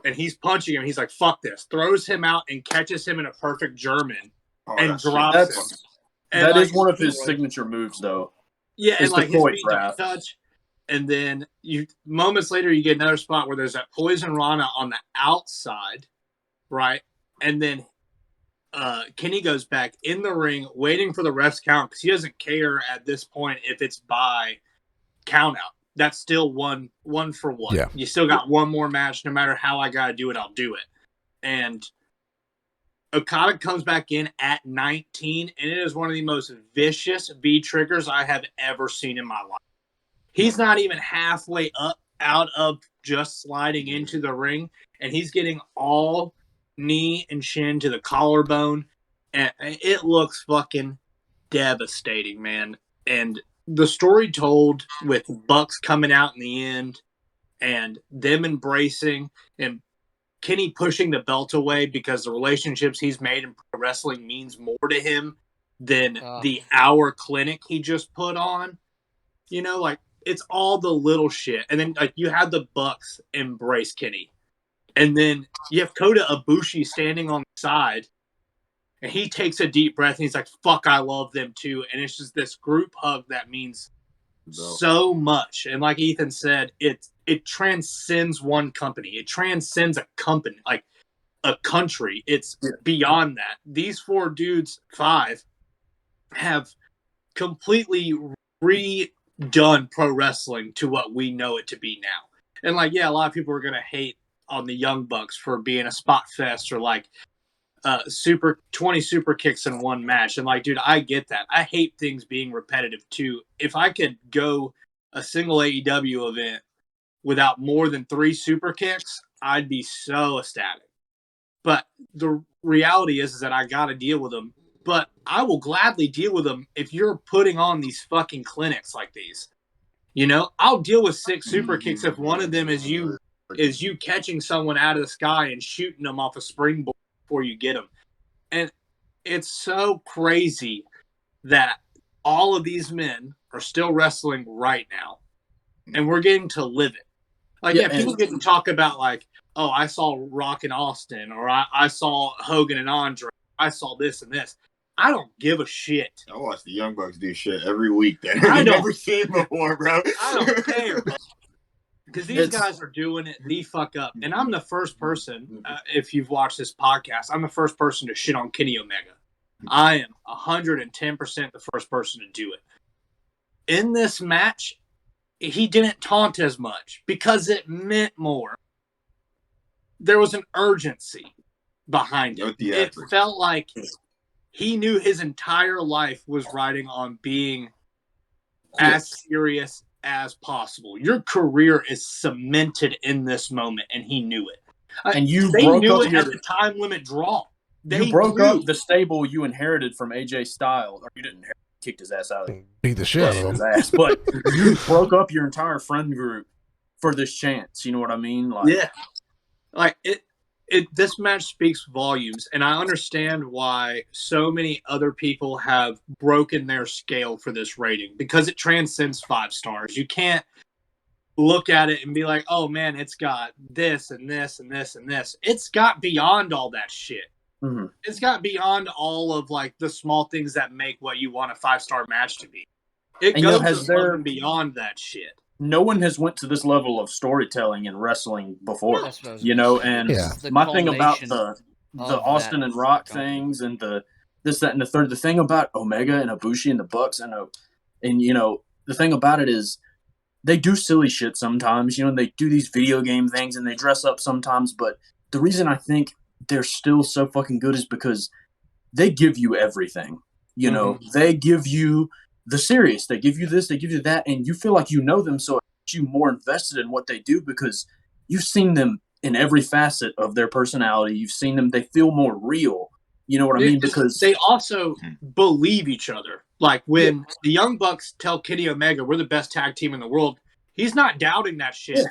and he's punching him. He's like, fuck this. Throws him out and catches him in a perfect German and drops him. And that is one of his signature moves, though. Yeah, it's and like the his feet don't touch. And then moments later, you get another spot where there's that Poison Rana on the outside, right? And then Kenny goes back in the ring, waiting for the ref's count because he doesn't care at this point if it's by count out. That's still one for one. Yeah. You still got one more match. No matter how I gotta do it, I'll do it. And Okada comes back in at 19, and it is one of the most vicious V triggers I have ever seen in my life. He's not even halfway up out of just sliding into the ring, and he's getting all knee and shin to the collarbone, and it looks fucking devastating, man. And the story told with Bucks coming out in the end and them embracing and Kenny pushing the belt away because the relationships he's made in pro wrestling means more to him than the hour clinic he just put on. You know, like, it's all the little shit. And then like you had the Bucks embrace Kenny. And then you have Kota Ibushi standing on the side, and he takes a deep breath, and he's like, fuck, I love them too. And it's just this group hug that means so much. And like Ethan said, it transcends one company. It transcends a company, like a country. It's beyond that. These 4 dudes, 5, have completely redone pro wrestling to what we know it to be now. And like, yeah, a lot of people are going to hate on the Young Bucks for being a spot fest or like 20 super kicks in one match. And like, dude, I get that. I hate things being repetitive too. If I could go a single AEW event without more than 3 super kicks, I'd be so ecstatic. But the reality is that I got to deal with them. But I will gladly deal with them if you're putting on these fucking clinics like these. You know, I'll deal with 6 super kicks if one of them is you catching someone out of the sky and shooting them off a springboard before you get them. And it's so crazy that all of these men are still wrestling right now, and we're getting to live it. Like, yeah, people get to talk about like, oh, I saw Rock and Austin, or I saw Hogan and Andre, I saw this and this. I don't give a shit. I watch the Young Bucks do shit every week that I I've don't- never seen before, bro. I don't care. Because these guys are doing it the fuck up. And I'm the first person, if you've watched this podcast, I'm the first person to shit on Kenny Omega. I am 110% the first person to do it. In this match, he didn't taunt as much because it meant more. There was an urgency behind it. It felt like he knew his entire life was riding on being as serious as possible. Your career is cemented in this moment, and he knew it. And they knew it at the time limit draw. You broke up the stable you inherited from AJ Styles, or you didn't inherit, kicked his ass out of Beat the shit out of his him. ass, but you broke up your entire friend group for this chance. You know what I mean? Like, yeah, like it. This match speaks volumes, and I understand why so many other people have broken their scale for this rating because it transcends 5 stars. You can't look at it and be like, oh man, it's got this and this and this and this. It's got beyond all that shit. Mm-hmm. It's got beyond all of like the small things that make what you want a 5-star match to be. It goes above and beyond that shit. No one has went to this level of storytelling in wrestling before, you know. And my thing about the Austin and Rock things, and the this, that, and the third, the thing about Omega and Ibushi and the Bucks, and you know, the thing about it is they do silly shit sometimes. You know, they do these video game things and they dress up sometimes. But the reason I think they're still so fucking good is because they give you everything. You know, they give you the serious, they give you this, they give you that, and you feel like you know them, so it makes you more invested in what they do because you've seen them in every facet of their personality. You've seen them; they feel more real. You know what I mean? Because they also believe each other. Like when the Young Bucks tell Kenny Omega, "We're the best tag team in the world," he's not doubting that shit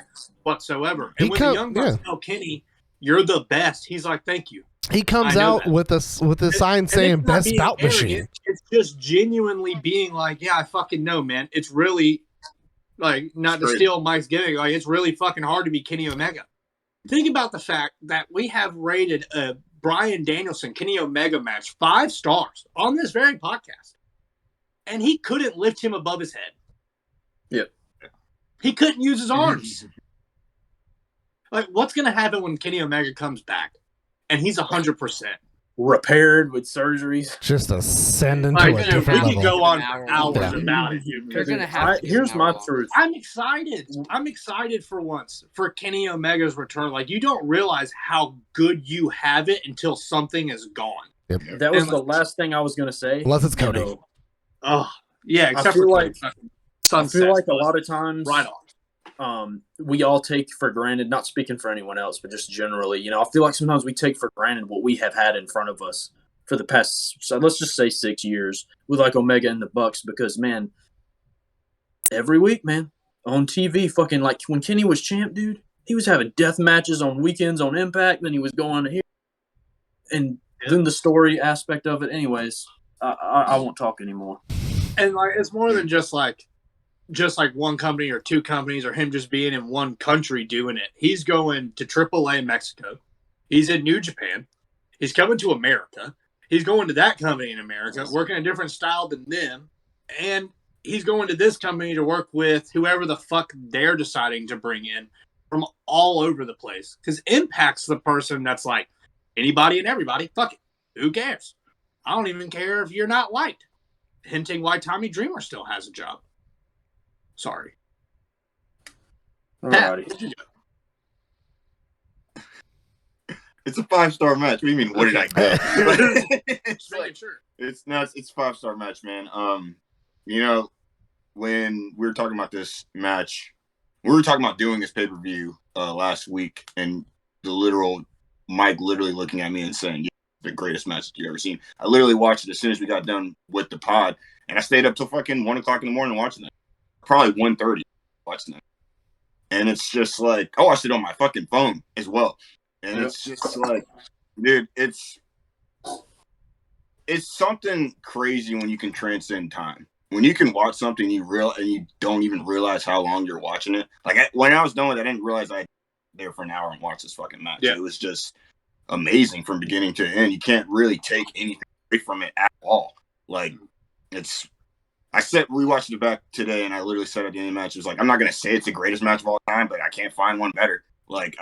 whatsoever. And when the Young Bucks tell Kenny, "You're the best," he's like, "Thank you." He comes out with a sign saying "Best Bout Machine." It's just genuinely being like, "Yeah, I fucking know, man. It's really like not to steal Mike's gimmick. Like it's really fucking hard to be Kenny Omega." Think about the fact that we have rated a Bryan Danielson Kenny Omega match 5 stars on this very podcast, and he couldn't lift him above his head. Yep. He couldn't use his arms. Like, what's gonna happen when Kenny Omega comes back? And he's 100% repaired with surgeries. Just ascending to a different level. We can go on for hours about it, dude. They're gonna have here's my truth. I'm excited. I'm excited for once for Kenny Omega's return. Like, you don't realize how good you have it until something is gone. Yep. That was the last thing I was gonna say. Unless it's Cody. You know, oh yeah, except I feel for like Sunset, I feel like a lot of times, right on. We all take for granted, not speaking for anyone else, but just generally, you know, I feel like sometimes we take for granted what we have had in front of us for the past, so let's just say 6 years with like Omega and the Bucks, because man, every week, man, on TV, fucking like when Kenny was champ, dude, he was having death matches on weekends on Impact, then he was going here, and then the story aspect of it. Anyways, I won't talk anymore. And like, it's more than just like just like one company or two companies or him just being in one country doing it. He's going to AAA Mexico. He's in New Japan. He's coming to America. He's going to that company in America, working a different style than them. And he's going to this company to work with whoever the fuck they're deciding to bring in from all over the place. Because Impact's the person that's like, anybody and everybody, fuck it. Who cares? I don't even care if you're not white. Hinting why Tommy Dreamer still has a job. Sorry. Alrighty. It's a 5-star match. What do you mean? What did I get? Just making sure. It's nuts. It's a 5-star match, man. You know, when we were talking about this match, we were talking about doing this pay-per-view last week, and the literal Mike literally looking at me and saying, "Yeah, the greatest match that you've ever seen." I literally watched it as soon as we got done with the pod, and I stayed up till fucking 1 o'clock in the morning watching that. Probably 1:30 watching that. And it's just like, I watched it on my fucking phone as well. And it's just like, dude, it's something crazy when you can transcend time. When you can watch something and you don't even realize how long you're watching it. Like when I was done with it, I didn't realize I'd be there for an hour and watch this fucking match. Yeah. It was just amazing from beginning to end. You can't really take anything away from it at all. Like we watched it back today, and I literally said at the end of the match, it was like, I'm not gonna say it's the greatest match of all time, but I can't find one better. Like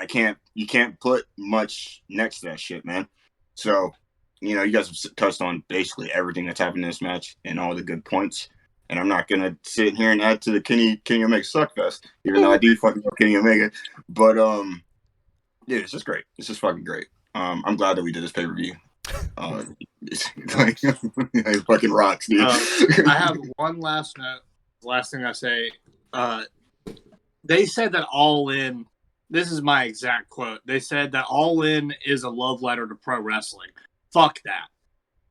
you can't put much next to that shit, man. So, you know, you guys have touched on basically everything that's happened in this match and all the good points. And I'm not gonna sit here and add to the Kenny Omega suckfest, even though I do fucking love Kenny Omega. But yeah, it's just great. It's just fucking great. I'm glad that we did this pay-per-view. It's like it fucking rocks, dude. I have one last note. Last thing I say. They said that All In. This is my exact quote. They said that All In is a love letter to pro wrestling. Fuck that.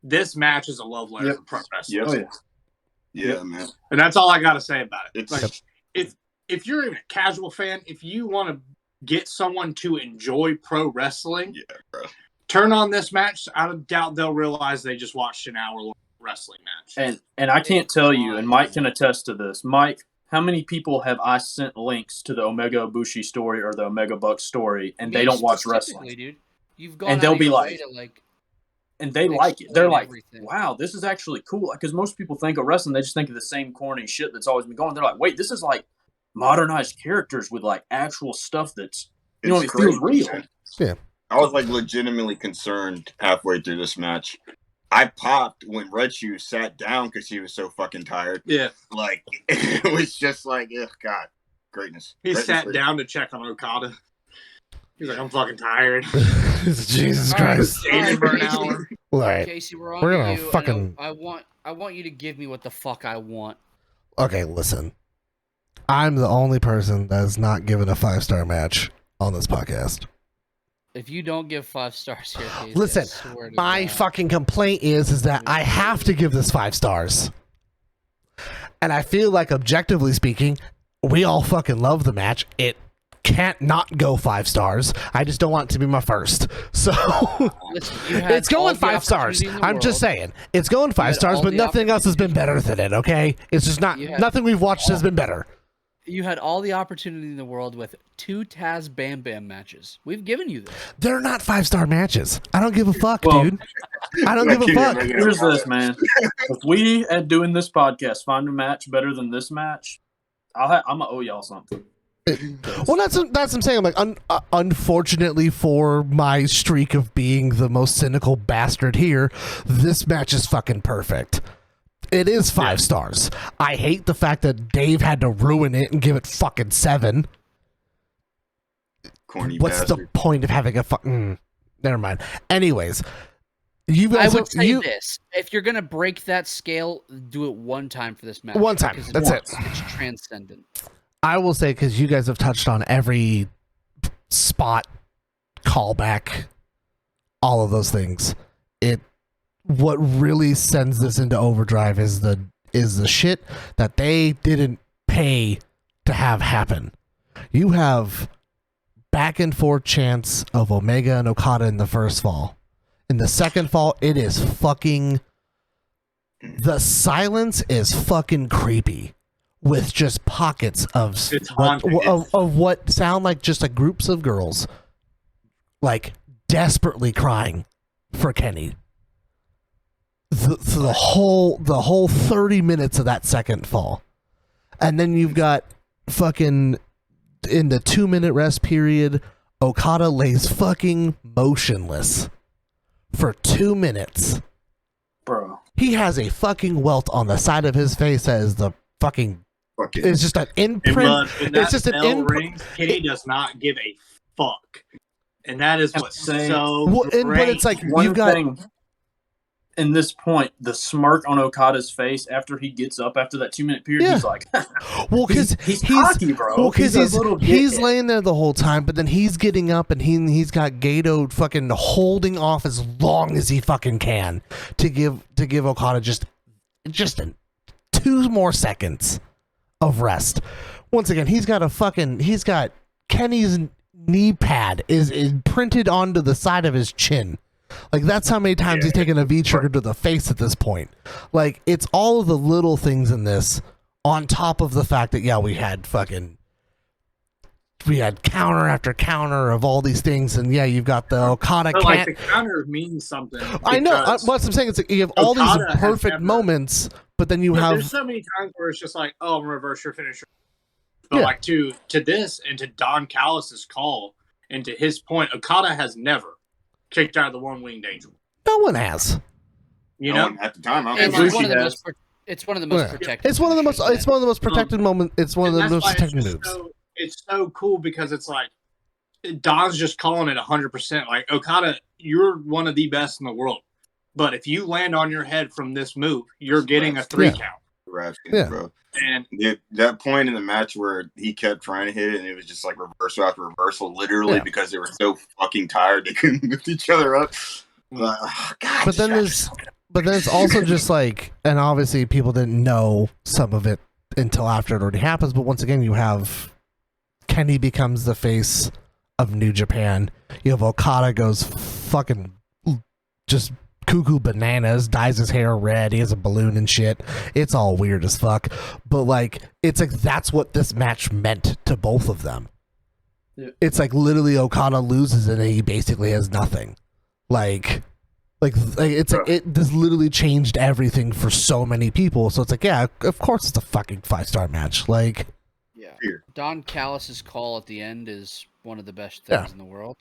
This match is a love letter to pro wrestling. Yep. Yeah, man. And that's all I got to say about it. It's like, if you're a casual fan, if you want to get someone to enjoy pro wrestling, bro, turn on this match. I doubt they'll realize they just watched an hour-long wrestling match. And I can't tell you, and Mike can attest to this. Mike, how many people have I sent links to the Omega Ibushi story or the Omega Bucks story, and they don't watch wrestling? Dude. You've gone and they'll be like, and they like it. They're like, everything. wow, this is actually cool. Because most people think of wrestling, they just think of the same corny shit that's always been going. They're like, wait, this is like modernized characters with like actual stuff that's, you know, it feels real. Yeah. I was like legitimately concerned halfway through this match. I popped when Red Shoe sat down because he was so fucking tired. Yeah. Like, it was just like, ugh, God, greatness. He sat down to check on Okada. He's like, I'm fucking tired. Jesus Christ. Stayed for an hour. All right. Casey, we're gonna you. fucking. I want you to give me what the fuck I want. Okay, listen. I'm the only person that has not given a 5-star match on this podcast. If you don't give 5 stars here, Casey, listen, I swear to my God. fucking complaint is that I have to give this 5 stars. And I feel like, objectively speaking, we all fucking love the match. It can't not go 5 stars. I just don't want it to be my first. So Listen, it's going 5 stars. I'm just saying. It's going 5 stars, but nothing else has been better than it, okay? It's just not nothing we've watched has been better. You had all the opportunity in the world with 2 Taz Bam Bam matches. We've given you this. They're not 5-star matches. I don't give a fuck, dude. I don't give a fuck. Here's this, man. If we, at doing this podcast, find a match better than this match, I'm going to owe y'all something. Well, that's what I'm saying. I'm like, unfortunately for my streak of being the most cynical bastard here, this match is fucking perfect. It is 5 stars. I hate the fact that Dave had to ruin it and give it fucking 7. Corny What's bastard. the point of having a fucking... Never mind. Anyways, you guys... I would say this. If you're going to break that scale, do it one time for this match. One time. That's it. It's transcendent. I will say, because you guys have touched on every spot, callback, all of those things. What really sends this into overdrive is the shit that they didn't pay to have happen. You have back and forth chants of Omega and Okada in the first fall. In the second fall, it is fucking... The silence is fucking creepy. with just pockets of what sound like just like groups of girls like desperately crying for Kenny. The whole 30 minutes of that second fall. And then you've got fucking in the 2-minute rest period, Okada lays fucking motionless for 2 minutes. Bro. He has a fucking welt on the side of his face as the fucking it's just an imprint. It's just an imprint. Kenny does not give a fuck, and that is what's so. But it's like you've got. In this point, the smirk on Okada's face after he gets up after that 2-minute period, he's like, well, because he's cocky, bro. Well, because he's laying there the whole time, but then he's getting up and he's got Gato fucking holding off as long as he fucking can to give Okada just 2 more seconds of rest. Once again, he's got Kenny's knee pad is printed onto the side of his chin. Like, that's how many times he's taken a V-trigger to the face at this point. Like, it's all of the little things in this on top of the fact that, we had counter after counter of all these things, and you've got the Okada but like the counter means something. I know. What I'm saying is like, you have all these perfect moments, but then there's so many times where it's just like, oh, I'm gonna reverse your finisher. But like to this and to Don Callis' call and to his point, Okada has never kicked out of the one winged angel. No one has. You know, at the time, it's one of the most protected. It's one of the most. It's one of the most protected moments. It's one of the most protected moves. It's so cool because it's like Don's just calling it 100%. Like, Okada, you're one of the best in the world, but if you land on your head from this move, you're getting a 3 count. Bro. And that point in the match where he kept trying to hit it, and it was just like reversal after reversal, literally because they were so fucking tired they couldn't lift each other up. God, but then it's also just like, and obviously people didn't know some of it until after it already happens. But once again, you have Kenny becomes the face of New Japan. You have Okada goes fucking just cuckoo bananas, dyes his hair red, he has a balloon and shit. It's all weird as fuck. But like, it's like that's what this match meant to both of them. Yeah. It's like literally Okada loses and he basically has nothing. Like it's like it just literally changed everything for so many people. So it's like, of course it's a fucking 5-star match. Like, Don Callis' call at the end is one of the best things in the world,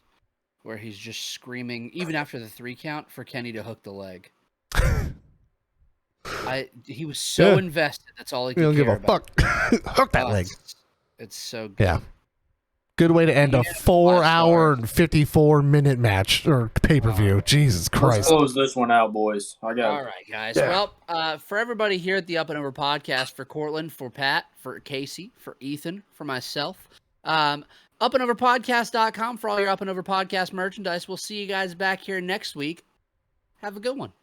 where he's just screaming, even after the 3 count, for Kenny to hook the leg. He was so invested. That's all he could care about. Give a fuck. Hook that leg. It's so good. Yeah. Good way to end a 4-hour and 54-minute match or pay-per-view. Jesus Christ. Let's close this one out, boys. All right, guys. Yeah. Well, for everybody here at the Up and Over podcast, for Cortland, for Pat, for Casey, for Ethan, for myself, upandoverpodcast.com for all your Up and Over podcast merchandise. We'll see you guys back here next week. Have a good one.